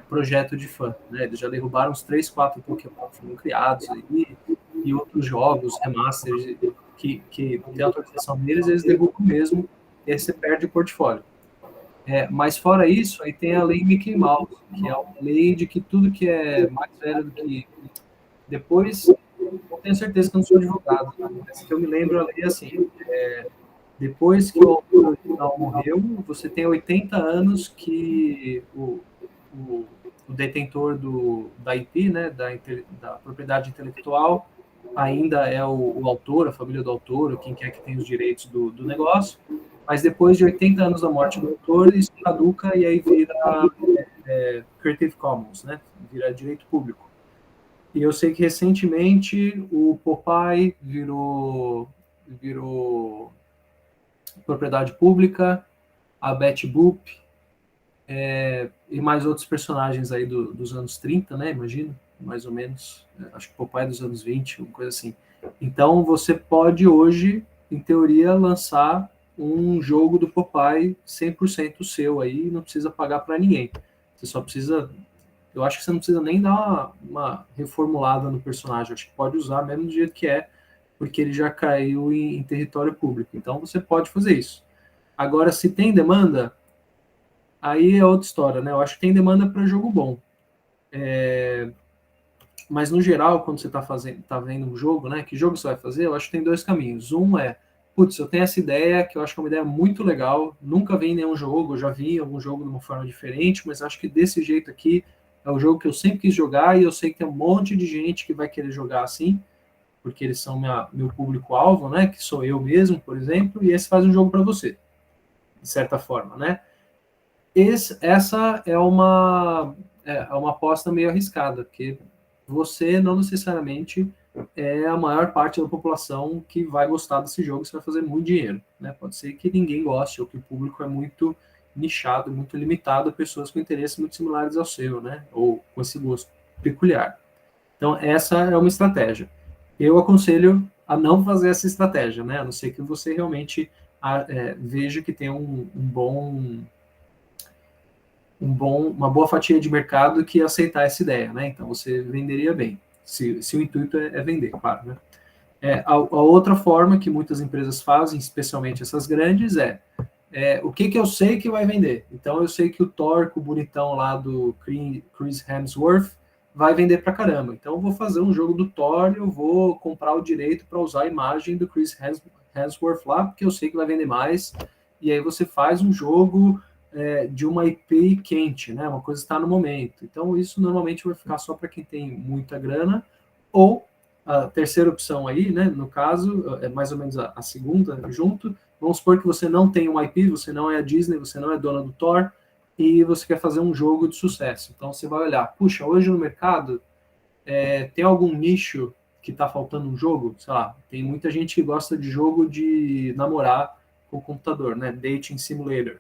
projeto de fã, né? Eles já derrubaram uns 3, 4 Pokémon que foram criados aí, e outros jogos, remasters, que tem autorização deles, eles derrubam mesmo, e aí você perde o portfólio. Mas fora isso, aí tem a lei Mickey Mouse, que é a lei de que tudo que é mais velho do que... Depois, eu tenho certeza que eu não sou advogado, mas que eu me lembro, a lei é assim, depois que o autor original morreu, você tem 80 anos que o detentor da IP, né, da propriedade intelectual, ainda é o autor, a família do autor, ou quem quer que tenha os direitos do negócio, mas depois de 80 anos da morte do autor, isso caduca e aí vira Creative Commons, né, vira direito público. E eu sei que recentemente o Popeye virou propriedade pública, a Betty Boop, e mais outros personagens aí dos anos 30, né, imagino, mais ou menos, acho que Popeye dos anos 20, uma coisa assim. Então, você pode hoje, em teoria, lançar um jogo do Popeye 100% seu aí, não precisa pagar para ninguém. Você só precisa... Eu acho que você não precisa nem dar uma reformulada no personagem, acho que pode usar mesmo do jeito que é, porque ele já caiu em território público. Então, você pode fazer isso. Agora, se tem demanda, aí é outra história, né? Eu acho que tem demanda para jogo bom. Mas, no geral, quando você tá vendo um jogo, né? Que jogo você vai fazer? Eu acho que tem dois caminhos. Um é, putz, eu tenho essa ideia, que eu acho que é uma ideia muito legal, nunca vi em nenhum jogo, eu já vi em algum jogo de uma forma diferente, mas acho que desse jeito aqui é o jogo que eu sempre quis jogar e eu sei que tem um monte de gente que vai querer jogar assim, porque eles são meu público-alvo, né? Que sou eu mesmo, por exemplo, e esse faz um jogo para você, de certa forma, né? Essa é uma aposta meio arriscada, porque você não necessariamente é a maior parte da população que vai gostar desse jogo, você vai fazer muito dinheiro, né? Pode ser que ninguém goste, ou que o público é muito nichado, muito limitado a pessoas com interesses muito similares ao seu, né? Ou com esse gosto peculiar. Então, essa é uma estratégia. Eu aconselho a não fazer essa estratégia, né? A não ser que você realmente veja que tem uma boa fatia de mercado que aceitar essa ideia, né? Então, você venderia bem, se o intuito é vender, claro, né? A outra forma que muitas empresas fazem, especialmente essas grandes, o que eu sei que vai vender. Então, eu sei que o Thor, o bonitão lá do Chris Hemsworth, vai vender pra caramba. Então, eu vou fazer um jogo do Thor, eu vou comprar o direito para usar a imagem do Chris Hemsworth lá, porque eu sei que vai vender mais. E aí você faz um jogo de uma IP quente, né? Uma coisa que está no momento. Então, isso normalmente vai ficar só para quem tem muita grana, ou a terceira opção aí, né? No caso, é mais ou menos a segunda junto. Vamos supor que você não tem um IP, você não é a Disney, você não é dona do Thor, e você quer fazer um jogo de sucesso. Então, você vai olhar, puxa, hoje no mercado tem algum nicho que está faltando um jogo? Sei lá, tem muita gente que gosta de jogo de namorar com o computador, né? Dating Simulator.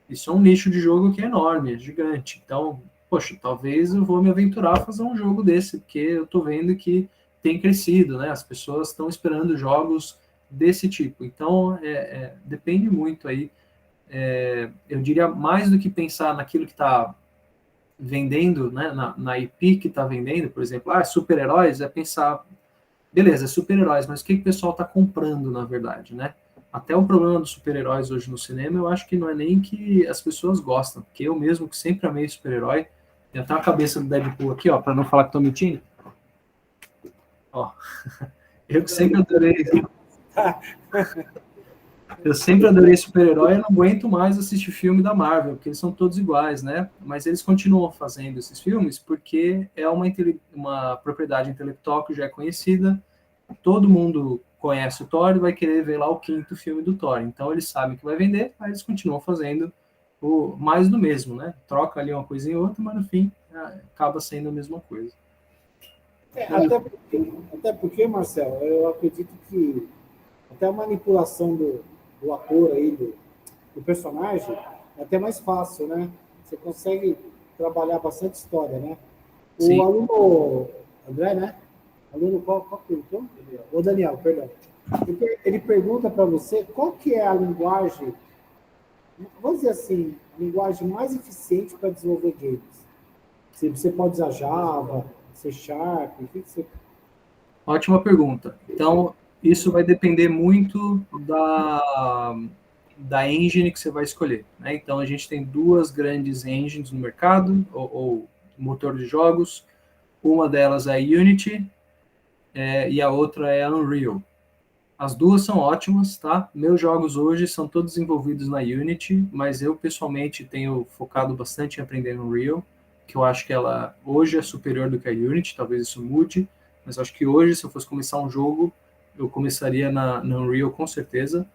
Isso é um nicho de jogo que é enorme, é gigante. Então, poxa, talvez eu vou me aventurar a fazer um jogo desse, porque eu estou vendo que tem crescido, né? As pessoas estão esperando jogos desse tipo. Então, depende muito aí. Eu diria, mais do que pensar naquilo que está vendendo, né? Na IP que está vendendo, por exemplo, super-heróis, é pensar, beleza, super-heróis, mas o que o pessoal está comprando, na verdade, né? Até o problema dos super-heróis hoje no cinema, eu acho que não é nem que as pessoas gostam, porque eu mesmo, que sempre amei super-herói, tem até a cabeça do Deadpool aqui, ó, para não falar que tô mentindo. Ó, eu que sempre adorei... Eu sempre adorei super-herói e não aguento mais assistir filme da Marvel, porque eles são todos iguais, né? Mas eles continuam fazendo esses filmes porque é uma propriedade intelectual que já é conhecida, todo mundo conhece o Thor e vai querer ver lá o 5º filme do Thor. Então eles sabem que vai vender, aí eles continuam fazendo mais do mesmo, né? Troca ali uma coisa em outra, mas no fim acaba sendo a mesma coisa. Até porque, Marcelo, eu acredito que até a manipulação do ator aí, do personagem, é até mais fácil, né? Você consegue trabalhar bastante história, né? Sim. O aluno André, né? Aluno qual perguntou? O Daniel, perdão. Ele pergunta para você qual que é a linguagem, vamos dizer assim, a linguagem mais eficiente para desenvolver games. Se você pode usar Java, C Sharp, o que você... Ótima pergunta. Então, Isso vai depender muito da engine que você vai escolher, né? Então, a gente tem duas grandes engines no mercado, ou motor de jogos. Uma delas é a Unity, e a outra é a Unreal. As duas são ótimas, tá? Meus jogos hoje são todos desenvolvidos na Unity, mas eu, pessoalmente, tenho focado bastante em aprender no Unreal, que eu acho que ela hoje é superior do que a Unity, talvez isso mude, mas acho que hoje, se eu fosse começar um jogo, eu começaria na Unreal com certeza.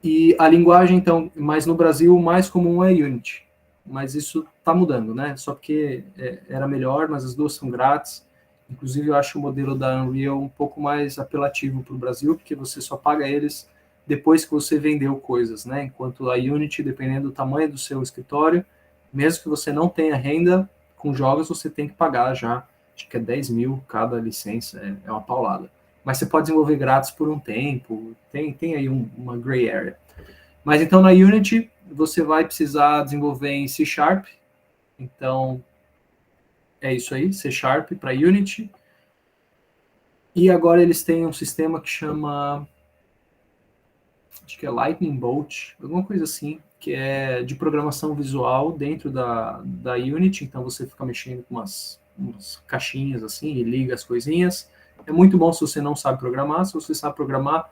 E a linguagem, então, mas no Brasil, o mais comum é Unity. Mas isso está mudando, né? Só porque era melhor, mas as duas são grátis. Inclusive, eu acho o modelo da Unreal um pouco mais apelativo para o Brasil, porque você só paga eles depois que você vendeu coisas, né? Enquanto a Unity, dependendo do tamanho do seu escritório, mesmo que você não tenha renda com jogos, você tem que pagar já, acho que é 10 mil cada licença, é uma paulada. Mas você pode desenvolver grátis por um tempo, tem aí uma gray area. Mas então na Unity você vai precisar desenvolver em C#, então é isso aí, C# para Unity. E agora eles têm um sistema que chama, acho que é Lightning Bolt, alguma coisa assim, que é de programação visual dentro da Unity, então você fica mexendo com umas caixinhas assim e liga as coisinhas. É muito bom se você não sabe programar, se você sabe programar,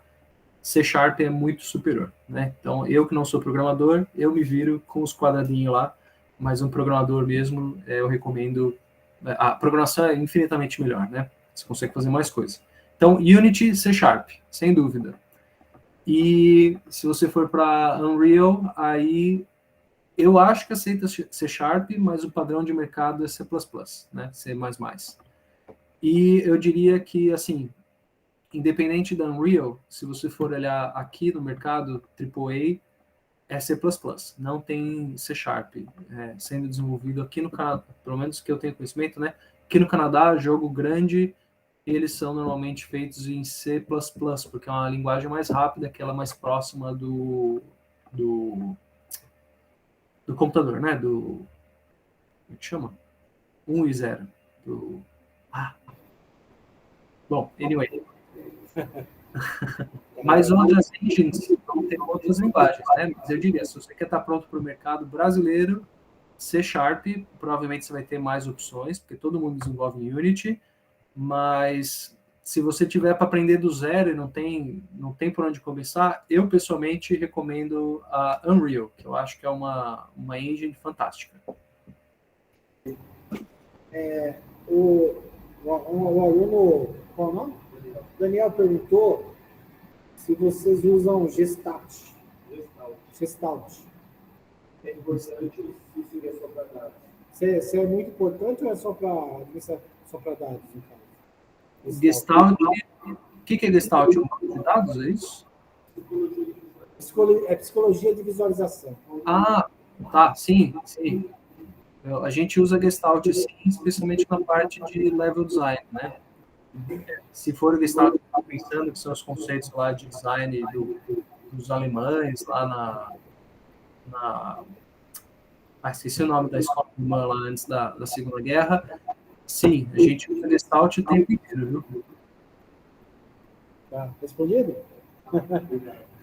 C# é muito superior, né? Então, eu que não sou programador, eu me viro com os quadradinhos lá, mas um programador mesmo, eu recomendo. A programação é infinitamente melhor, né? Você consegue fazer mais coisas. Então, Unity, C#, sem dúvida. E se você for para Unreal, aí eu acho que aceita C#, mas o padrão de mercado é C++, né? C++. E eu diria que, assim, independente da Unreal, se você for olhar aqui no mercado AAA, é C++, não tem C#, sendo desenvolvido aqui no Canadá, pelo menos que eu tenho conhecimento, né? Aqui no Canadá, jogo grande, eles são normalmente feitos em C++, porque é uma linguagem mais rápida, que ela é mais próxima do computador, né? Como é que chama? 1 e 0. Bom, anyway. Mas outras engines vão ter outras linguagens, né? Mas eu diria, se você quer estar pronto para o mercado brasileiro, C#, provavelmente você vai ter mais opções, porque todo mundo desenvolve em Unity, mas se você tiver para aprender do zero e não tem por onde começar, eu pessoalmente recomendo a Unreal, que eu acho que é uma engine fantástica. O aluno, qual é o nome? Daniel perguntou se vocês usam Gestalt. É importante se seria só para dados. Se é muito importante ou é só para dados? Então? Gestalt, o que é Gestalt? Um banco de dados, é isso? É psicologia de visualização. Ah, tá, sim. A gente usa Gestalt, sim, especialmente na parte de level design, né? Se for o Gestalt, eu estava pensando que são os conceitos lá de design dos alemães, lá esqueci o nome da escola alemã lá antes da Segunda Guerra. Sim, a gente usa Gestalt o tempo inteiro, viu? Tá respondido?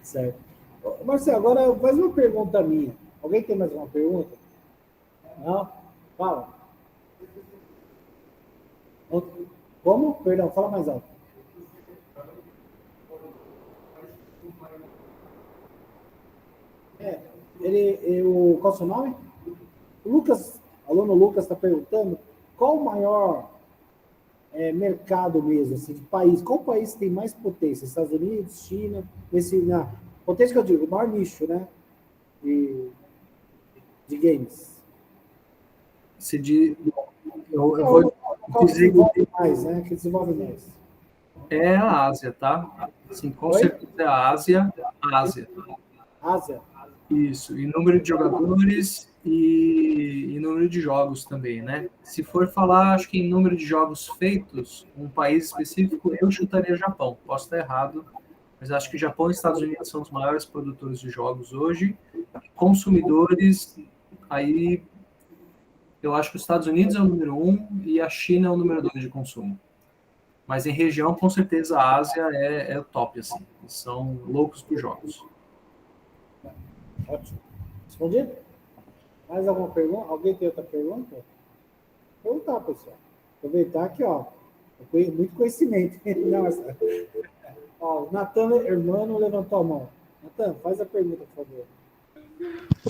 Certo. Marcelo, agora faz uma pergunta minha. Alguém tem mais uma pergunta? Não? Fala. Como? Perdão, fala mais alto. Qual é o seu nome? O aluno Lucas está perguntando qual o maior mercado mesmo, assim, de país. Qual país tem mais potência? Estados Unidos, China? Potência que eu digo, o maior nicho, né? De games. Eu vou dizer que mais, né? Que desenvolve mais. É a Ásia, tá? Sim, com certeza é a Ásia. Ásia? Isso, e número de jogadores e número de jogos também, né? Se for falar, acho que em número de jogos feitos, um país específico, eu chutaria Japão. Posso estar errado, mas acho que Japão e Estados Unidos são os maiores produtores de jogos hoje. Consumidores, aí eu acho que os Estados Unidos é o número 1 e a China é o número 2 de consumo. Mas em região, com certeza, a Ásia é o top, assim. Eles são loucos por jogos. Ótimo. Respondido? Mais alguma pergunta? Alguém tem outra pergunta? Perguntar, pessoal. Aproveitar aqui, ó. Muito conhecimento. Não, ó, o Natan Hermano levantou a mão. Natan, faz a pergunta, por favor.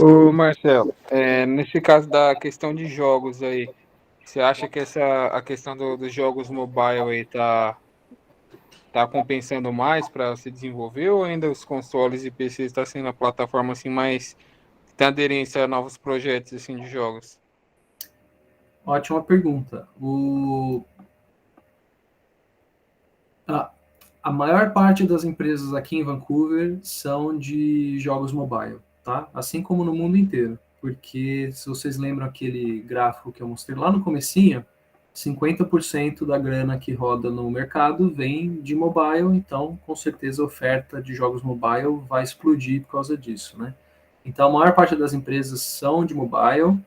Ô, Marcelo, nesse caso da questão de jogos aí, você acha que a questão dos jogos mobile aí tá compensando mais para se desenvolver ou ainda os consoles e PCs está sendo a plataforma assim mais que tem aderência a novos projetos assim de jogos? Ótima pergunta. A maior parte das empresas aqui em Vancouver são de jogos mobile, tá? Assim como no mundo inteiro. Porque, se vocês lembram aquele gráfico que eu mostrei lá no comecinho, 50% da grana que roda no mercado vem de mobile, então, com certeza, a oferta de jogos mobile vai explodir por causa disso, né? Então, a maior parte das empresas são de mobile.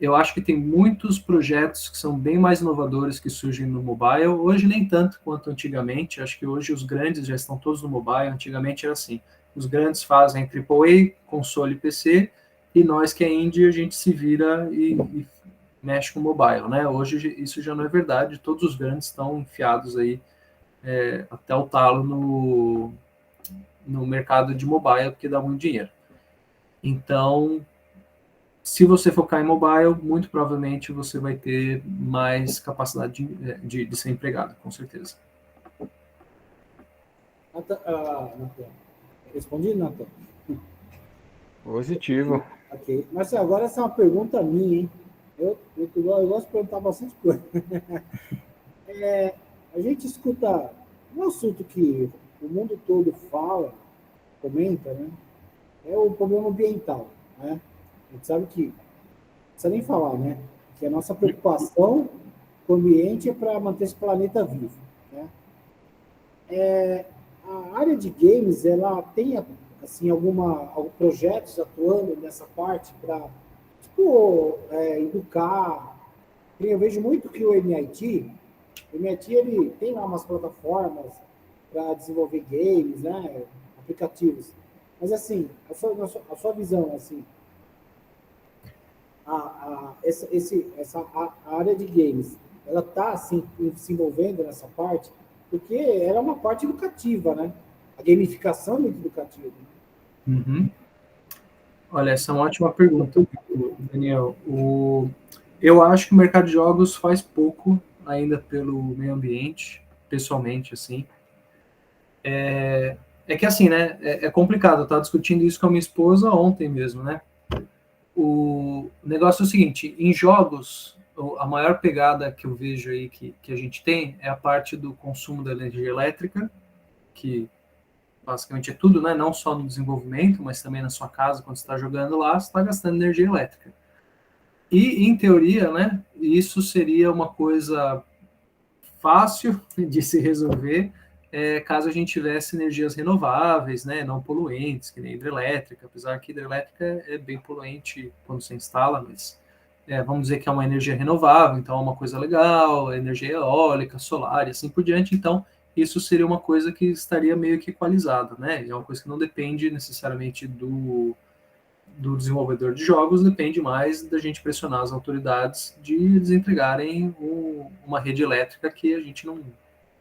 Eu acho que tem muitos projetos que são bem mais inovadores que surgem no mobile. Hoje nem tanto quanto antigamente. Acho que hoje os grandes já estão todos no mobile. Antigamente era assim. Os grandes fazem AAA, console e PC, e nós que é indie, a gente se vira e mexe com mobile, né? Hoje isso já não é verdade. Todos os grandes estão enfiados aí até o talo no mercado de mobile, porque dá muito dinheiro. Então, se você focar em mobile, muito provavelmente você vai ter mais capacidade de ser empregado, com certeza. Natan. Respondi, Natan? Positivo. Ok. Mas agora essa é uma pergunta minha, hein? Eu gosto de perguntar bastante coisa. A gente escuta um assunto que o mundo todo fala, comenta, né? É o problema ambiental, né? A gente sabe que, não precisa nem falar, né? Que a nossa preocupação com o ambiente é para manter esse planeta vivo, né? A área de games, ela tem, assim, alguns projetos atuando nessa parte para, tipo, educar. Eu vejo muito que o MIT, ele tem lá umas plataformas para desenvolver games, né? Aplicativos. Mas, assim, a sua visão, assim, essa área de games, ela está assim, se envolvendo nessa parte, porque ela é uma parte educativa, né? A gamificação é muito educativa. Uhum. Olha, essa é uma ótima pergunta, Daniel. Eu acho que o mercado de jogos faz pouco ainda pelo meio ambiente, pessoalmente, assim. É que assim, né? É complicado. Eu estava discutindo isso com a minha esposa ontem mesmo, né? O negócio é o seguinte: em jogos, a maior pegada que eu vejo aí que a gente tem é a parte do consumo da energia elétrica, que basicamente é tudo, né? Não só no desenvolvimento, mas também na sua casa, quando você está jogando lá, você está gastando energia elétrica. E, em teoria, né, isso seria uma coisa fácil de se resolver caso a gente tivesse energias renováveis, né, não poluentes, que nem hidrelétrica, apesar que hidrelétrica é bem poluente quando se instala, mas vamos dizer que é uma energia renovável, então é uma coisa legal, energia eólica, solar e assim por diante, então isso seria uma coisa que estaria meio que equalizada, né, é uma coisa que não depende necessariamente do desenvolvedor de jogos, depende mais da gente pressionar as autoridades de eles entregarem uma rede elétrica que a gente não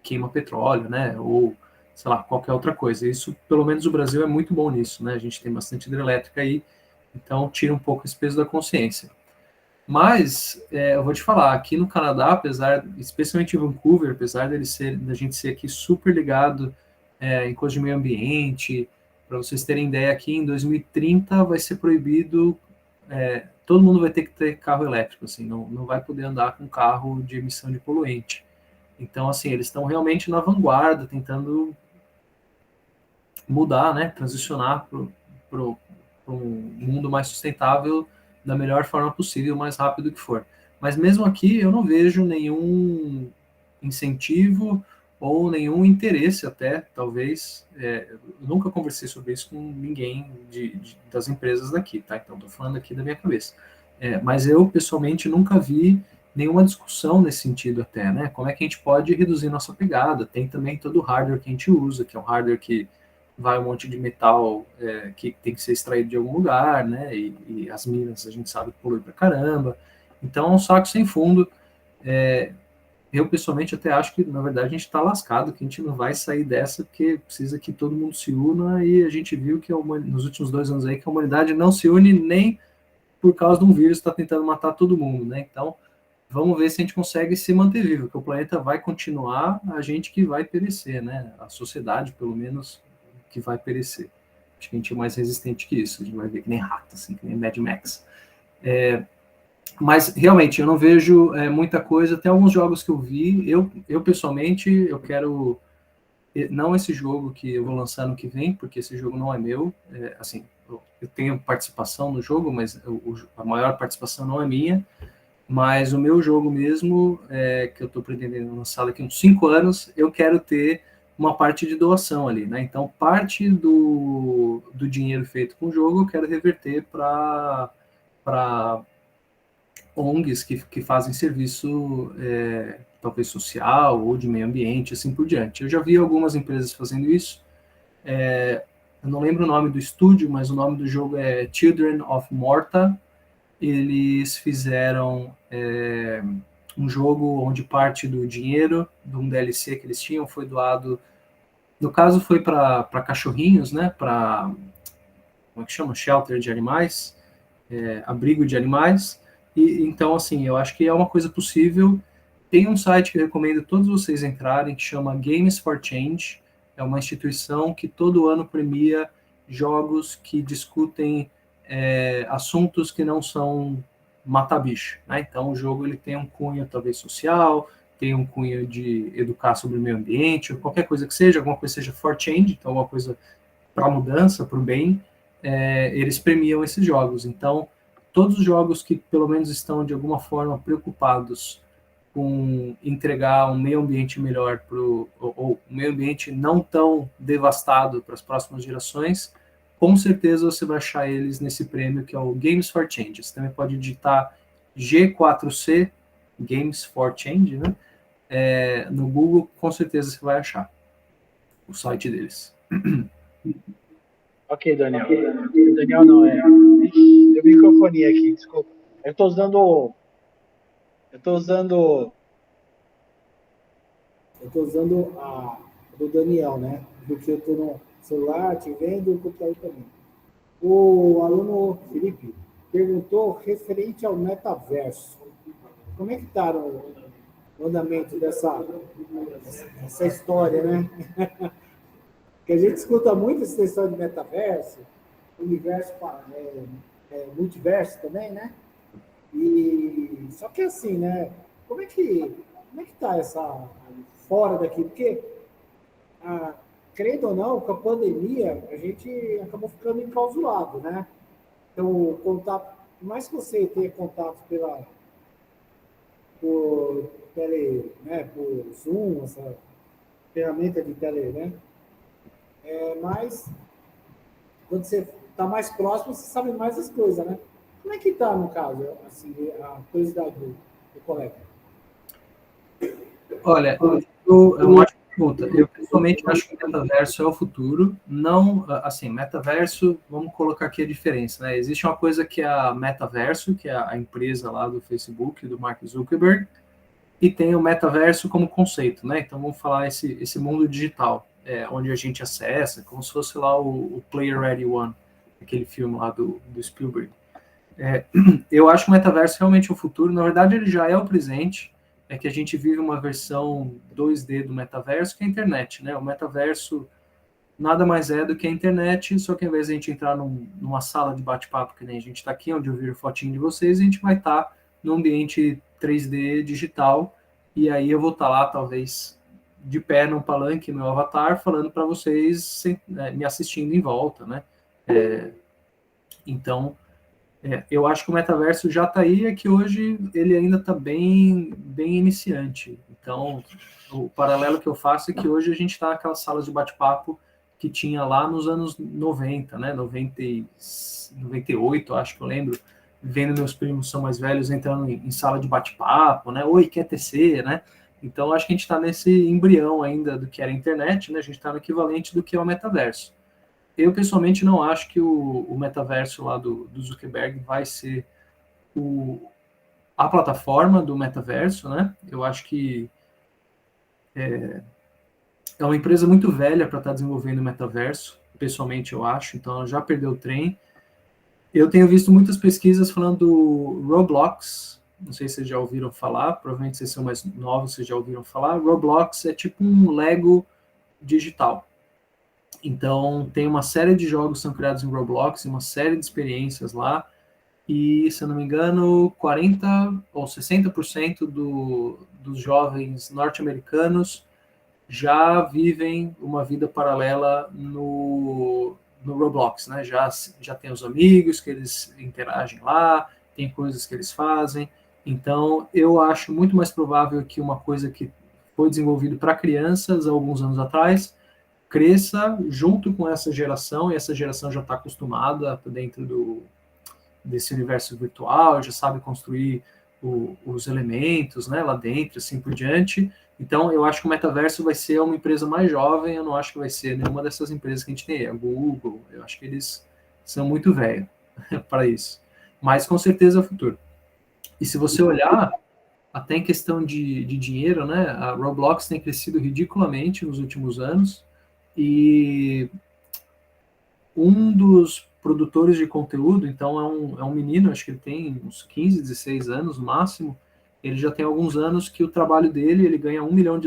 queima petróleo, né? Ou, sei lá, qualquer outra coisa. Isso, pelo menos o Brasil é muito bom nisso, né? A gente tem bastante hidrelétrica aí, então tira um pouco esse peso da consciência. Mas, eu vou te falar, aqui no Canadá, especialmente em Vancouver, apesar da gente ser aqui super ligado em coisas de meio ambiente, para vocês terem ideia, aqui em 2030 vai ser proibido, todo mundo vai ter que ter carro elétrico, assim, não vai poder andar com carro de emissão de poluente. Então, assim, eles estão realmente na vanguarda, tentando mudar, né, transicionar para um mundo mais sustentável da melhor forma possível, o mais rápido que for. Mas mesmo aqui eu não vejo nenhum incentivo ou nenhum interesse até, talvez, eu nunca conversei sobre isso com ninguém das empresas daqui, tá? Então estou falando aqui da minha cabeça. Mas eu, pessoalmente, nunca vi nenhuma discussão nesse sentido até, né? Como é que a gente pode reduzir nossa pegada? Tem também todo o hardware que a gente usa, que é um hardware que vai um monte de metal que tem que ser extraído de algum lugar, né? E as minas a gente sabe que polui pra caramba. Então é um saco sem fundo. Eu, pessoalmente, até acho que, na verdade, a gente está lascado, que a gente não vai sair dessa, porque precisa que todo mundo se una, e a gente viu que nos últimos 2 anos aí que a humanidade não se une nem por causa de um vírus que está tentando matar todo mundo, né? Então, vamos ver se a gente consegue se manter vivo, porque o planeta vai continuar, a gente que vai perecer, né? A sociedade, pelo menos, que vai perecer. Acho que a gente é mais resistente que isso, a gente vai ver que nem rato, assim, que nem Mad Max. Mas, realmente, eu não vejo muita coisa. Tem alguns jogos que eu vi. Eu pessoalmente, eu quero... Não esse jogo que eu vou lançar no que vem, porque esse jogo não é meu. Assim, eu tenho participação no jogo, mas a maior participação não é minha. Mas o meu jogo mesmo, que eu estou pretendendo lançar daqui uns 5 anos, eu quero ter uma parte de doação ali, né? Então, parte do dinheiro feito com o jogo, eu quero reverter para ONGs que fazem serviço, talvez social ou de meio ambiente, assim por diante. Eu já vi algumas empresas fazendo isso. Eu não lembro o nome do estúdio, mas o nome do jogo é Children of Morta. Eles fizeram um jogo onde parte do dinheiro de um DLC que eles tinham foi doado. No caso, foi para cachorrinhos, né? Para, como é que chama? Shelter de animais, abrigo de animais. E então, assim, eu acho que é uma coisa possível. Tem um site que eu recomendo todos vocês entrarem, que chama Games for Change. É uma instituição que todo ano premia jogos que discutem assuntos que não são mata-bicho, né? Então, o jogo ele tem um cunho, talvez, social, tem um cunho de educar sobre o meio ambiente, ou qualquer coisa que seja, alguma coisa seja for change, então alguma coisa para mudança, para o bem, eles premiam esses jogos. Então, todos os jogos que pelo menos estão de alguma forma preocupados com entregar um meio ambiente melhor ou um meio ambiente não tão devastado para as próximas gerações, com certeza você vai achar eles nesse prêmio que é o Games for Change. Você também pode digitar G4C, Games for Change, né? No Google, com certeza você vai achar o site deles. Ok, Daniel. Daniel não, Ixi, deu microfonia aqui, desculpa. Eu tô usando a do Daniel, né? Porque eu tô no celular, te vendo, o computador também. O aluno Felipe perguntou referente ao metaverso. Como é que está o andamento dessa história, né? Que a gente escuta muito essa história de metaverso, universo, multiverso também, né? E só que assim, né? Como é que está essa fora daqui? Porque, crendo ou não, com a pandemia, a gente acabou ficando enclausurado, né? Então, o contato, por mais que você tenha contato por tele, né? Por Zoom, essa ferramenta de tele, né? Mas quando você está mais próximo, você sabe mais as coisas, né? Como é que está, no caso, assim, a curiosidade do colega? Olha, é uma ótima pergunta. Eu, pessoalmente, acho que o metaverso é o futuro. Não, assim, metaverso, vamos colocar aqui a diferença, né? Existe uma coisa que é a metaverso, que é a empresa lá do Facebook, do Mark Zuckerberg, e tem o metaverso como conceito, né? Então, vamos falar esse mundo digital, onde a gente acessa, como se fosse lá o Player Ready One, aquele filme lá do Spielberg. Eu acho que o metaverso realmente é o futuro. Na verdade, ele já é o presente. É que a gente vive uma versão 2D do metaverso, que é a internet, né? O metaverso nada mais é do que a internet, só que ao invés de a gente entrar numa sala de bate-papo, que nem a gente está aqui, onde eu viro fotinho de vocês, a gente vai estar num ambiente 3D digital, e aí eu vou estar lá, talvez, de pé num palanque, meu avatar, falando para vocês, me assistindo em volta, né? Então, eu acho que o metaverso já está aí, é que hoje ele ainda está bem iniciante. Então, o paralelo que eu faço é que hoje a gente está naquelas salas de bate-papo que tinha lá nos anos 90, né? 98, acho que eu lembro, vendo meus primos são mais velhos entrando em sala de bate-papo, né? Oi, quer TC, né? Então, acho que a gente está nesse embrião ainda do que era a internet, né? A gente está no equivalente do que é o metaverso. Eu, pessoalmente, não acho que o metaverso lá do Zuckerberg vai ser a plataforma do metaverso, né? Eu acho que é uma empresa muito velha para estar desenvolvendo o metaverso, pessoalmente eu acho, então ela já perdeu o trem. Eu tenho visto muitas pesquisas falando do Roblox, não sei se vocês já ouviram falar, provavelmente vocês são mais novos, vocês já ouviram falar. Roblox é tipo um Lego digital. Então, tem uma série de jogos que são criados em Roblox, uma série de experiências lá, e, se eu não me engano, 40% ou 60% dos jovens norte-americanos já vivem uma vida paralela no Roblox, né? Já tem os amigos que eles interagem lá, tem coisas que eles fazem. Então, eu acho muito mais provável que uma coisa que foi desenvolvida para crianças há alguns anos atrás cresça junto com essa geração, e essa geração já está acostumada dentro desse universo virtual, já sabe construir os elementos, né, lá dentro, assim por diante. Então, eu acho que o metaverso vai ser uma empresa mais jovem, eu não acho que vai ser nenhuma dessas empresas que a gente tem aí, a Google, eu acho que eles são muito velhos para isso. Mas, com certeza, é o futuro. E se você olhar, até em questão de dinheiro, né, a Roblox tem crescido ridiculamente nos últimos anos, e um dos produtores de conteúdo, então é um menino, acho que ele tem uns 15, 16 anos no máximo, ele já tem alguns anos que o trabalho dele, ele ganha $1 milhão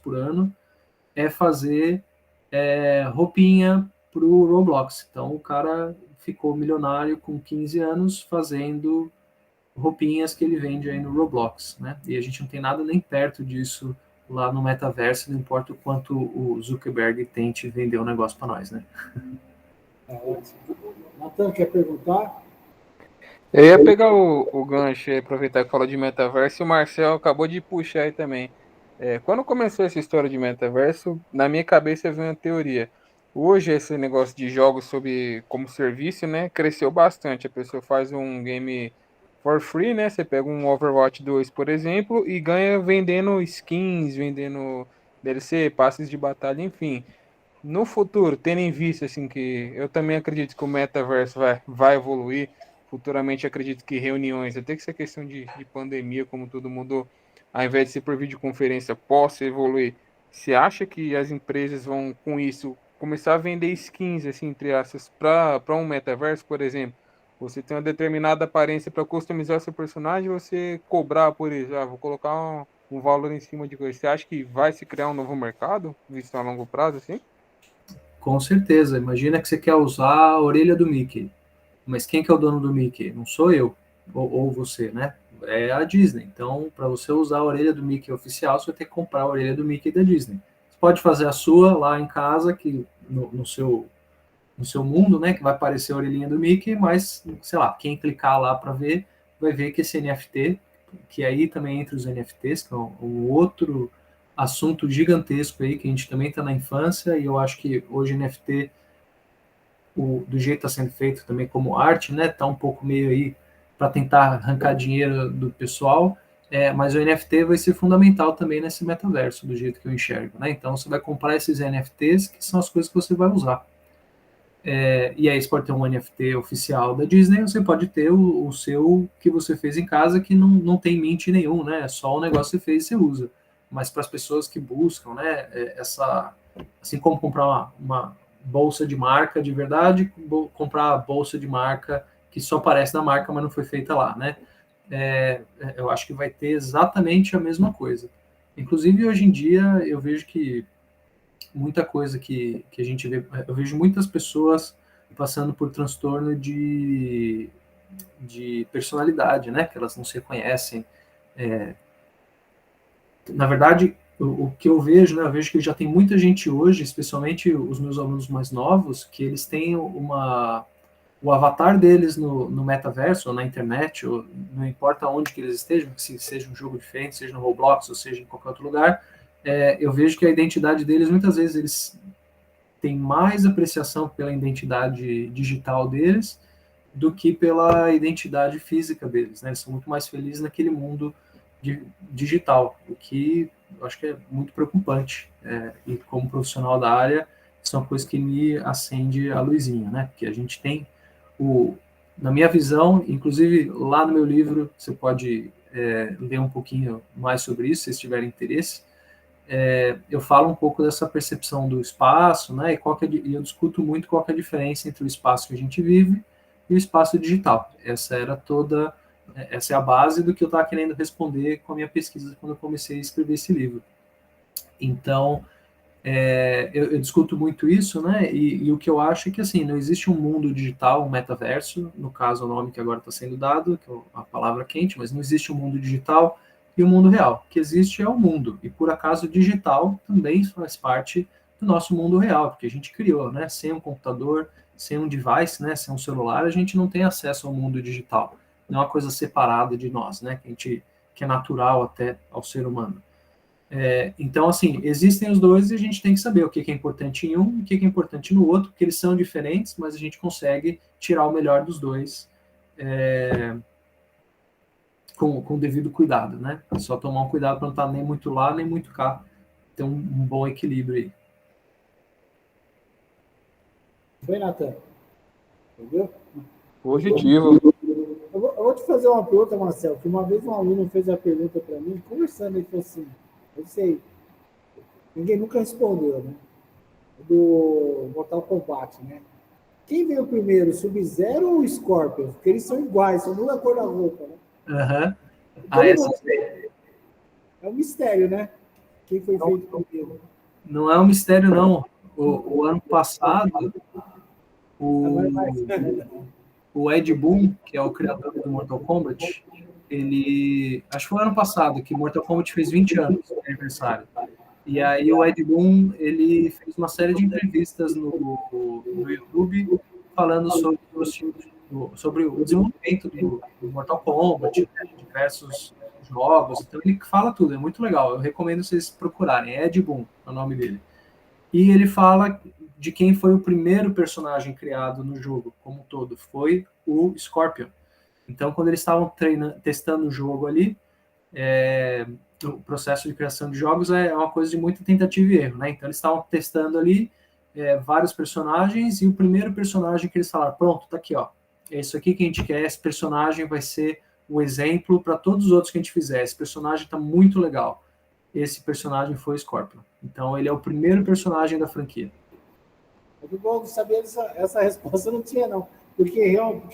por ano, é fazer roupinha para o Roblox. Então o cara ficou milionário com 15 anos fazendo roupinhas que ele vende aí no Roblox, né? E a gente não tem nada nem perto disso lá no metaverso, não importa o quanto o Zuckerberg tente vender o negócio para nós, né? Natan, quer perguntar? Eu ia pegar o gancho e aproveitar que falou de metaverso, e o Marcel acabou de puxar aí também. Quando começou essa história de metaverso, na minha cabeça veio uma teoria. Hoje, esse negócio de jogos como serviço, né, cresceu bastante. A pessoa faz um game for free, né? Você pega um Overwatch 2, por exemplo, e ganha vendendo skins, vendendo DLC, passes de batalha, enfim. No futuro, tendo em vista assim que eu também acredito que o metaverso vai evoluir, futuramente acredito que reuniões, até que essa questão de pandemia, como todo mundo, ao invés de ser por videoconferência, possa evoluir. Você acha que as empresas vão, com isso, começar a vender skins, assim, entre aspas, para um metaverso, por exemplo? Você tem uma determinada aparência para customizar seu personagem, você cobrar por isso, vou colocar um valor em cima de coisa. Você acha que vai se criar um novo mercado, visto a longo prazo, assim? Com certeza. Imagina que você quer usar a orelha do Mickey. Mas quem que é o dono do Mickey? Não sou eu, ou você, né? É a Disney. Então, para você usar a orelha do Mickey oficial, você vai ter que comprar a orelha do Mickey da Disney. Você pode fazer a sua lá em casa, que no seu mundo, né? Que vai aparecer a orelhinha do Mickey, mas, sei lá, quem clicar lá para ver, vai ver que esse NFT, que aí também entre os NFTs, que é um outro assunto gigantesco aí, que a gente também está na infância, e eu acho que hoje NFT, do jeito que está sendo feito também como arte, né, tá um pouco meio aí para tentar arrancar dinheiro do pessoal, mas o NFT vai ser fundamental também nesse metaverso, do jeito que eu enxergo, né? Então você vai comprar esses NFTs, que são as coisas que você vai usar. E aí você pode ter um NFT oficial da Disney, ou você pode ter o seu que você fez em casa, que não tem mint nenhum, né? É só um negócio que você fez e você usa. Mas para as pessoas que buscam, né, assim como comprar uma bolsa de marca de verdade, comprar a bolsa de marca que só aparece na marca, mas não foi feita lá, né? Eu acho que vai ter exatamente a mesma coisa. Inclusive, hoje em dia, eu vejo que muita coisa que a gente vê, eu vejo muitas pessoas passando por transtorno de personalidade, né? Que elas não se reconhecem. Na verdade, o que eu vejo, né? Eu vejo que já tem muita gente hoje, especialmente os meus alunos mais novos, que eles têm o avatar deles no metaverso, ou na internet, ou não importa onde que eles estejam, se seja um jogo diferente, seja no Roblox, ou seja em qualquer outro lugar, eu vejo que a identidade deles, muitas vezes, eles têm mais apreciação pela identidade digital deles, do que pela identidade física deles, né? Eles são muito mais felizes naquele mundo digital, o que eu acho que é muito preocupante. E como profissional da área, são coisas que me acende a luzinha, né? Porque a gente tem na minha visão, inclusive lá no meu livro, você pode ler um pouquinho mais sobre isso, se vocês tiverem interesse. Eu falo um pouco dessa percepção do espaço, né? E eu discuto muito qual que é a diferença entre o espaço que a gente vive e o espaço digital. Essa é a base do que eu estava querendo responder com a minha pesquisa quando eu comecei a escrever esse livro. Então, eu discuto muito isso, né? E o que eu acho é que, assim, não existe um mundo digital, um metaverso, no caso, o nome que agora está sendo dado, que é a palavra quente, mas não existe um mundo digital e o mundo real. O que existe é o mundo. E, por acaso, o digital também faz parte do nosso mundo real, porque a gente criou, né? Sem um computador, sem um device, né? Sem um celular, a gente não tem acesso ao mundo digital. Não é uma coisa separada de nós, né? Que é natural até ao ser humano. Então, assim, existem os dois e a gente tem que saber o que é importante em um e o que é importante no outro, porque eles são diferentes, mas a gente consegue tirar o melhor dos dois com o devido cuidado, né? Só tomar um cuidado para não estar nem muito lá, nem muito cá. Ter um bom equilíbrio aí. Foi, Natan? Entendeu? Positivo. Eu vou te fazer uma pergunta, Marcelo, que uma vez um aluno fez a pergunta para mim, conversando, ele falou assim, eu sei, ninguém nunca respondeu, né? Do Mortal Kombat, né? Quem veio primeiro, Sub-Zero ou Scorpion? Porque eles são iguais, são muda a cor da roupa, né? Uhum. É um mistério, né? Quem foi feito primeiro? Não é um mistério, não. O ano passado, o Ed Boon, que é o criador do Mortal Kombat, acho que foi o ano passado que Mortal Kombat fez 20 anos de aniversário. E aí o Ed Boon, ele fez uma série de entrevistas no YouTube falando sobre o desenvolvimento do Mortal Kombat, né, diversos jogos. Então ele fala tudo, é muito legal. Eu recomendo vocês procurarem. Ed Boon é o nome dele. E ele fala de quem foi o primeiro personagem criado no jogo como um todo. Foi o Scorpion. Então, quando eles estavam testando o jogo ali, o processo de criação de jogos é uma coisa de muita tentativa e erro, né? Então, eles estavam testando ali vários personagens e o primeiro personagem que eles falaram, pronto, tá aqui, ó. É isso aqui que a gente quer, esse personagem vai ser o exemplo para todos os outros que a gente fizer. Esse personagem está muito legal. Esse personagem foi o Scorpion. Então, ele é o primeiro personagem da franquia. Muito bom saber essa resposta, não tinha, não. Porque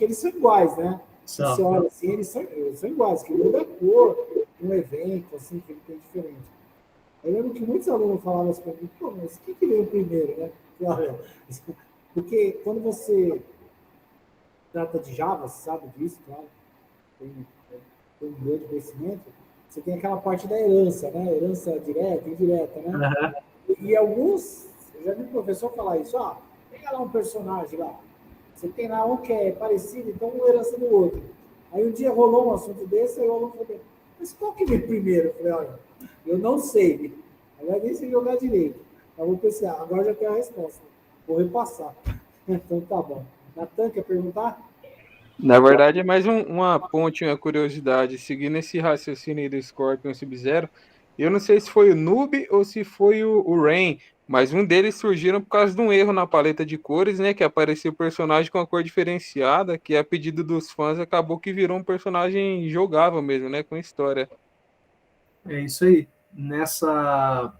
eles são iguais, né? Você olha assim, eles são iguais, que muda a cor, um evento, assim, que ele tem diferente. Eu lembro que muitos alunos falavam assim, pô, mas quem que veio primeiro, né? Porque quando você trata de Java, você sabe disso, claro, tem um grande conhecimento, você tem aquela parte da herança, né? Herança direta, indireta, né? Uhum. E alguns, eu já vi o professor falar isso, pega lá um personagem lá, você tem lá um que é parecido, então uma herança do outro. Aí um dia rolou um assunto desse, aí o aluno falou, mas qual que veio primeiro? Eu falei, olha, eu não sei. Agora nem sei jogar direito. Eu vou pensar, agora já tenho a resposta. Vou repassar. Então tá bom. Natan, quer perguntar? Na verdade, é mais uma ponte, uma curiosidade. Seguindo esse raciocínio aí do Scorpion e Sub-Zero, eu não sei se foi o Noob ou se foi o Rain, mas um deles surgiram por causa de um erro na paleta de cores, né? Que apareceu o personagem com a cor diferenciada, que a pedido dos fãs acabou que virou um personagem jogável mesmo, né? Com história. É isso aí. Nessa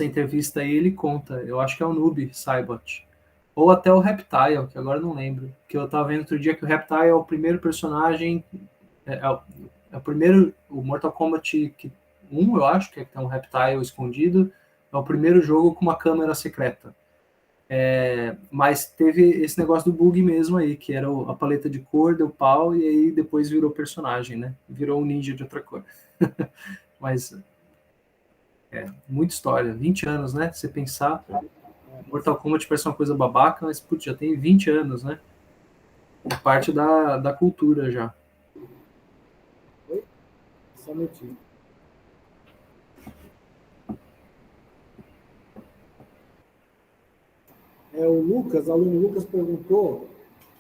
entrevista aí ele conta, eu acho que é o Noob Saibot, ou até o Reptile, que agora eu não lembro, que eu tava vendo outro dia que o Reptile é o primeiro personagem, o primeiro, o Mortal Kombat 1, eu acho, que tem um Reptile escondido, é o primeiro jogo com uma câmera secreta. Mas teve esse negócio do bug mesmo aí, que era a paleta de cor, deu pau, e aí depois virou personagem, né? Virou um ninja de outra cor. Mas muita história, 20 anos, né? Você pensar, Mortal Kombat parece uma coisa babaca, mas putz, já tem 20 anos, né? É parte da cultura já. Oi? Só um minutinho. O Lucas, o aluno Lucas perguntou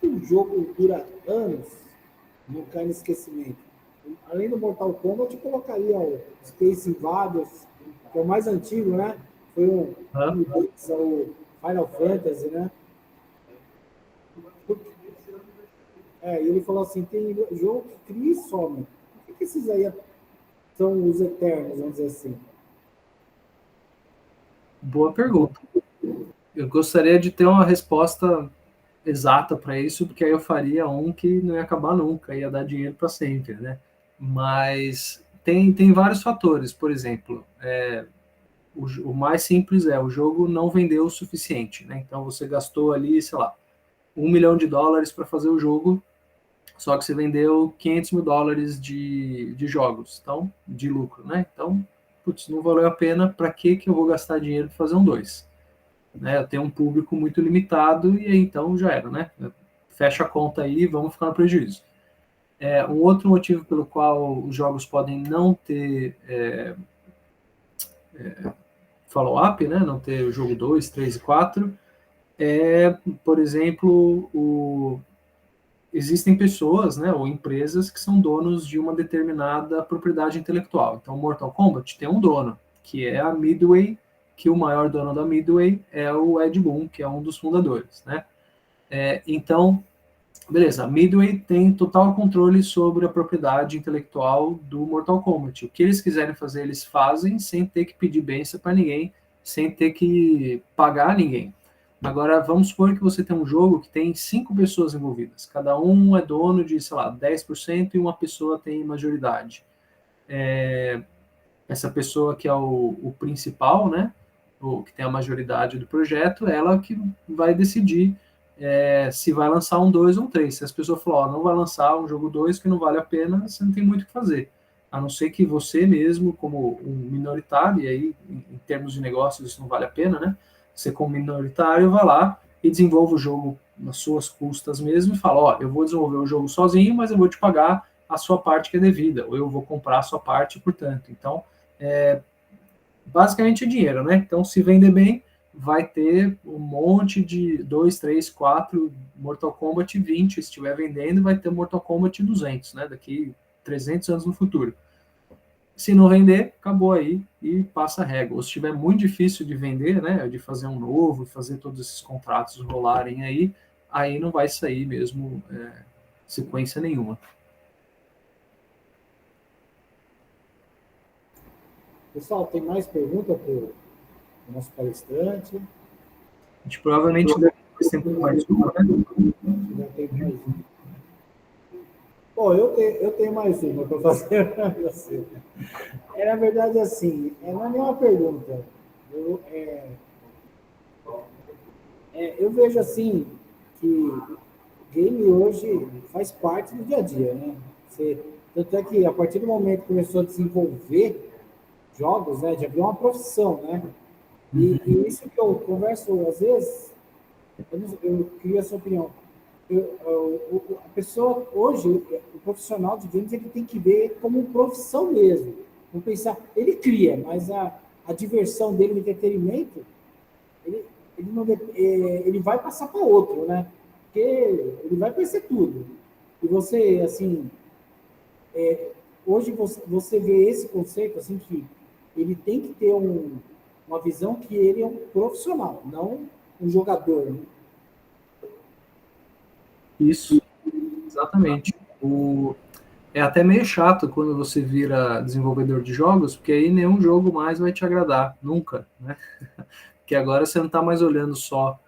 que o jogo dura anos, não cai no esquecimento? Além do Mortal Kombat, eu colocaria o Space Invaders, que é o mais antigo, né? Foi o Final Fantasy, né? Ele falou assim, tem jogo que cria e some. Por que esses aí são os eternos, vamos dizer assim? Boa pergunta. Eu gostaria de ter uma resposta exata para isso, porque aí eu faria um que não ia acabar nunca, ia dar dinheiro para sempre, né? Mas tem vários fatores. Por exemplo, o mais simples o jogo não vendeu o suficiente, né? Então você gastou ali, sei lá, $1 milhão para fazer o jogo, só que você vendeu $500 mil de jogos, então, de lucro, né? Então, putz, não valeu a pena, para que eu vou gastar dinheiro para fazer um 2? Né? Eu tenho um público muito limitado e aí então já era, né? Fecha a conta aí, vamos ficar no prejuízo. Um outro motivo pelo qual os jogos podem não ter follow-up, né? Não ter o jogo 2, 3 e 4, por exemplo, existem pessoas, né, ou empresas que são donos de uma determinada propriedade intelectual. Então, Mortal Kombat tem um dono, que é a Midway, que o maior dono da Midway é o Ed Boon, que é um dos fundadores, né? Então, beleza, a Midway tem total controle sobre a propriedade intelectual do Mortal Kombat. O que eles quiserem fazer, eles fazem, sem ter que pedir bênção para ninguém, sem ter que pagar ninguém. Agora, vamos supor que você tem um jogo que tem 5 pessoas envolvidas. Cada um é dono de, sei lá, 10% e uma pessoa tem majoridade. Essa pessoa que é o principal, né, o que tem a majoridade do projeto, ela que vai decidir se vai lançar um 2 ou um 3. Se as pessoas falarem, não vai lançar um jogo 2 que não vale a pena, você não tem muito o que fazer. A não ser que você mesmo, como um minoritário, e aí, em termos de negócios, isso não vale a pena, né? Você, como minoritário, vai lá e desenvolve o jogo nas suas custas mesmo e fala, eu vou desenvolver o jogo sozinho, mas eu vou te pagar a sua parte que é devida, ou eu vou comprar a sua parte, portanto. Então, basicamente é dinheiro, né? Então, se vender bem, vai ter um monte de 2, 3, 4 Mortal Kombat 20, se estiver vendendo, vai ter Mortal Kombat 200, né? Daqui 300 anos no futuro. Se não vender, acabou aí e passa a régua. Ou se estiver muito difícil de vender, né, de fazer um novo, fazer todos esses contratos rolarem aí não vai sair mesmo sequência nenhuma. Pessoal, tem mais pergunta para o nosso palestrante? A gente provavelmente deve ter sempre mais uma, né? Já tem mais uma. Bom, eu tenho mais uma para fazer para você. Na verdade, assim, não é nenhuma pergunta. Eu vejo, assim, que game hoje faz parte do dia a dia, né? Tanto é que, a partir do momento que começou a desenvolver jogos, né, já virou uma profissão, né? E isso que eu converso, às vezes, eu queria a sua opinião. A pessoa, hoje, o profissional de games, ele tem que ver como profissão mesmo. Vamos pensar, ele cria, mas a diversão dele, o entretenimento, ele vai passar para outro, né? Porque ele vai conhecer tudo. E você, assim, hoje você vê esse conceito, assim, que ele tem que ter uma visão que ele é um profissional, não um jogador, né? Isso, exatamente. É até meio chato quando você vira desenvolvedor de jogos, porque aí nenhum jogo mais vai te agradar, nunca, né? Porque agora você não está mais olhando só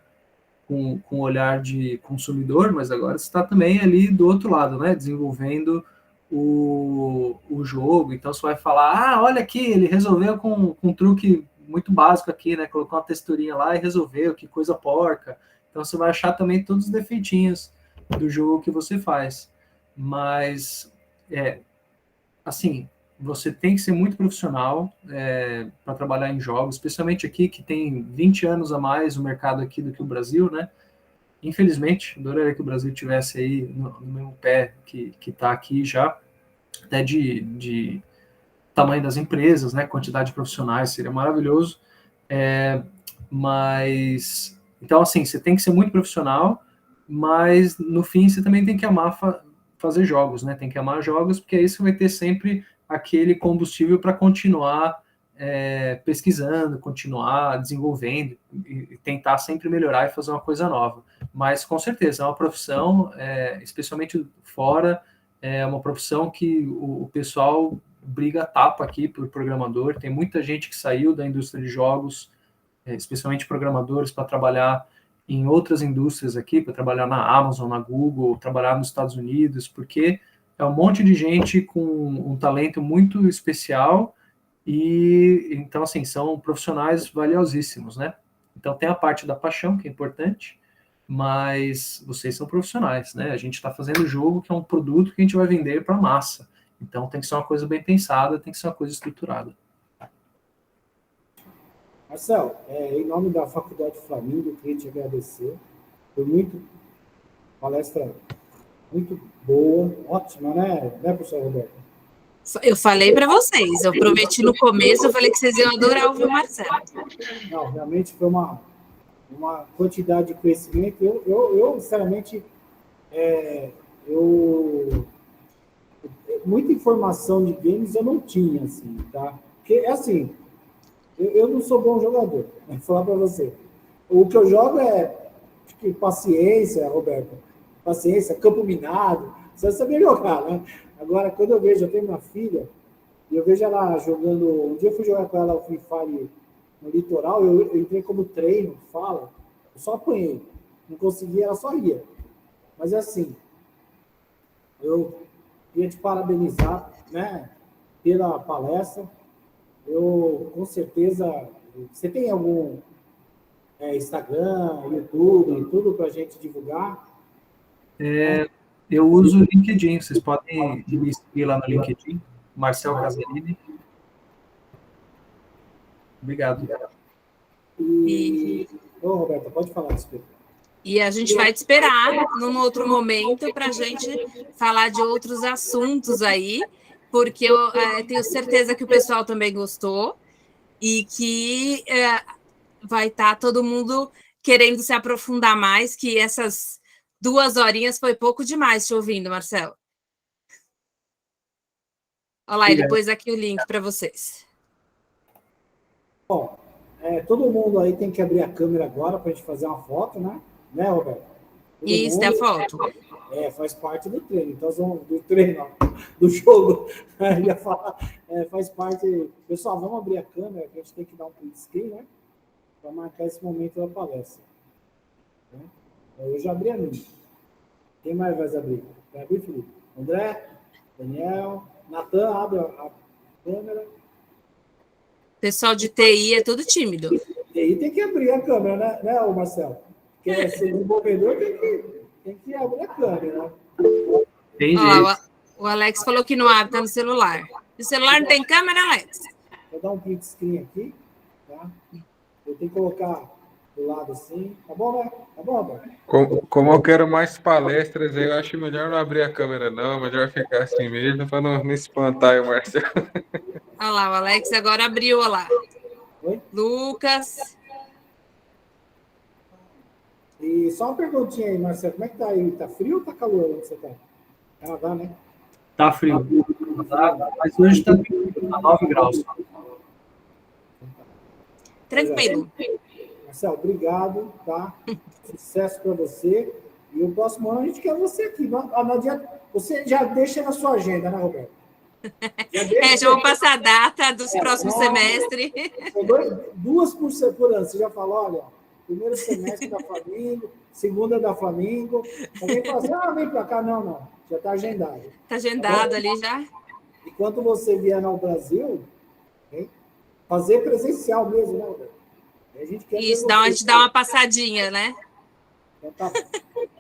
com o olhar de consumidor, mas agora você está também ali do outro lado, né? Desenvolvendo o jogo. Então você vai falar, olha aqui, ele resolveu com um truque muito básico aqui, né? Colocou uma texturinha lá e resolveu, que coisa porca. Então você vai achar também todos os defeitinhos do jogo que você faz. Mas, assim, você tem que ser muito profissional para trabalhar em jogos, especialmente aqui, que tem 20 anos a mais o mercado aqui do que o Brasil, né? Infelizmente, adoraria que o Brasil tivesse aí no mesmo pé que está aqui já, até de tamanho das empresas, né? Quantidade de profissionais, seria maravilhoso. Mas, então, assim, você tem que ser muito profissional, mas no fim você também tem que amar fazer jogos, né? Tem que amar jogos, porque aí você vai ter sempre aquele combustível para continuar pesquisando, continuar desenvolvendo e tentar sempre melhorar e fazer uma coisa nova. Mas com certeza é uma profissão, especialmente fora, é uma profissão que o pessoal briga a tapa aqui por programador. Tem muita gente que saiu da indústria de jogos, especialmente programadores, para trabalhar em outras indústrias aqui, para trabalhar na Amazon, na Google, trabalhar nos Estados Unidos, porque é um monte de gente com um talento muito especial e, então, assim, são profissionais valiosíssimos, né? Então, tem a parte da paixão, que é importante, mas vocês são profissionais, né? A gente está fazendo jogo que é um produto que a gente vai vender para a massa. Então, tem que ser uma coisa bem pensada, tem que ser uma coisa estruturada. Marcel, em nome da Faculdade Flamingo, eu queria te agradecer. Foi palestra muito boa, ótima, né, professor Roberto? Eu falei para vocês, eu prometi no começo, eu falei que vocês iam adorar ouvir o Marcelo. Não, realmente foi uma quantidade de conhecimento. Eu sinceramente, muita informação de games eu não tinha, assim, tá? Porque, assim, eu não sou bom jogador, vou falar para você. O que eu jogo paciência, Roberto. Paciência, campo minado. Você saber jogar, né? Agora, quando eu tenho uma filha, e eu vejo ela jogando... Um dia eu fui jogar com ela o Free Fire no litoral, eu entrei como treino, eu só apanhei. Não conseguia, ela só ia. Mas, assim, eu queria te parabenizar, né, pela palestra. Eu, com certeza... Você tem algum Instagram, YouTube, tudo para a gente divulgar? Eu uso o LinkedIn, vocês podem me seguir lá no LinkedIn, Marcel Casarini. Obrigado. Roberta, pode falar, desculpa. E a gente vai te esperar num outro momento para a gente falar de outros assuntos aí, porque eu tenho certeza que o pessoal também gostou e que vai estar todo mundo querendo se aprofundar mais, que essas 2 horinhas foi pouco demais te ouvindo, Marcelo. Olha lá, ele pôs aqui o link para vocês. Bom, todo mundo aí tem que abrir a câmera agora para a gente fazer uma foto, né? Né, Roberto? Isso, é a foto. Faz parte do treino. Então, do treino, do jogo. Ia falar, faz parte... Pessoal, vamos abrir a câmera, que a gente tem que dar um print screen, né? Para marcar esse momento da palestra. Eu já abri a minha. Quem mais vai abrir? Vai abrir, Felipe? André? Daniel? Natan, abre a câmera. Pessoal de TI é tudo tímido. TI tem que abrir a câmera, né, Marcelo? Porque ser desenvolvedor tem que abrir a câmera, né? O Alex falou que não abre, tá no celular. O celular não tem câmera, Alex? Vou dar um print screen aqui, tá? Eu tenho que colocar do lado assim. Tá bom, né? Tá bom, Roberto? Como eu quero mais palestras, eu acho melhor não abrir a câmera, não. Melhor ficar assim mesmo, para não espantar o Marcelo. Olha lá, o Alex agora abriu, olha lá. Oi? Lucas. E só uma perguntinha aí, Marcelo. Como é que tá aí? Tá frio ou tá calor onde você tá? Canadá, né? Tá frio. Mas hoje tá 9 graus. Tranquilo. Marcelo, obrigado, tá? Sucesso para você. E o próximo ano a gente quer você aqui. Não adianta, você já deixa na sua agenda, né, Roberto? Já vou passar a data dos próximos semestres. 2 por ano. Você já falou, olha, primeiro semestre da Flamengo, segunda da Flamengo. Alguém fala assim, vem para cá. Não. Já está agendado. Está agendado ali já? E quando você vier ao Brasil, fazer presencial mesmo, né, Roberto? A gente quer isso, a gente dá uma passadinha, né? Então, tá.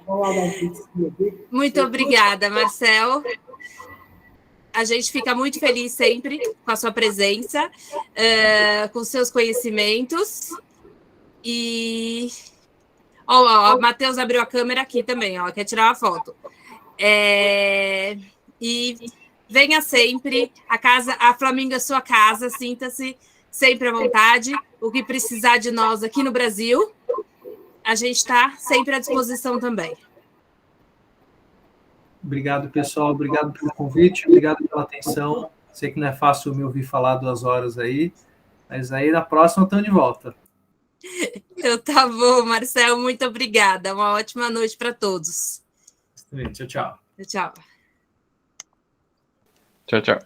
Vamos lá dar um pixinho aqui. Muito obrigada, Marcel. A gente fica muito feliz sempre com a sua presença, com seus conhecimentos. E o Matheus abriu a câmera aqui também, quer tirar uma foto. E venha sempre, a Flamingo é sua casa, sinta-se sempre à vontade. O que precisar de nós aqui no Brasil, a gente está sempre à disposição também. Obrigado, pessoal. Obrigado pelo convite, obrigado pela atenção. Sei que não é fácil me ouvir falar 2 horas aí, mas aí na próxima estamos de volta. Então tá bom, Marcel, muito obrigada. Uma ótima noite para todos. Tchau, tchau. Tchau. Tchau, tchau.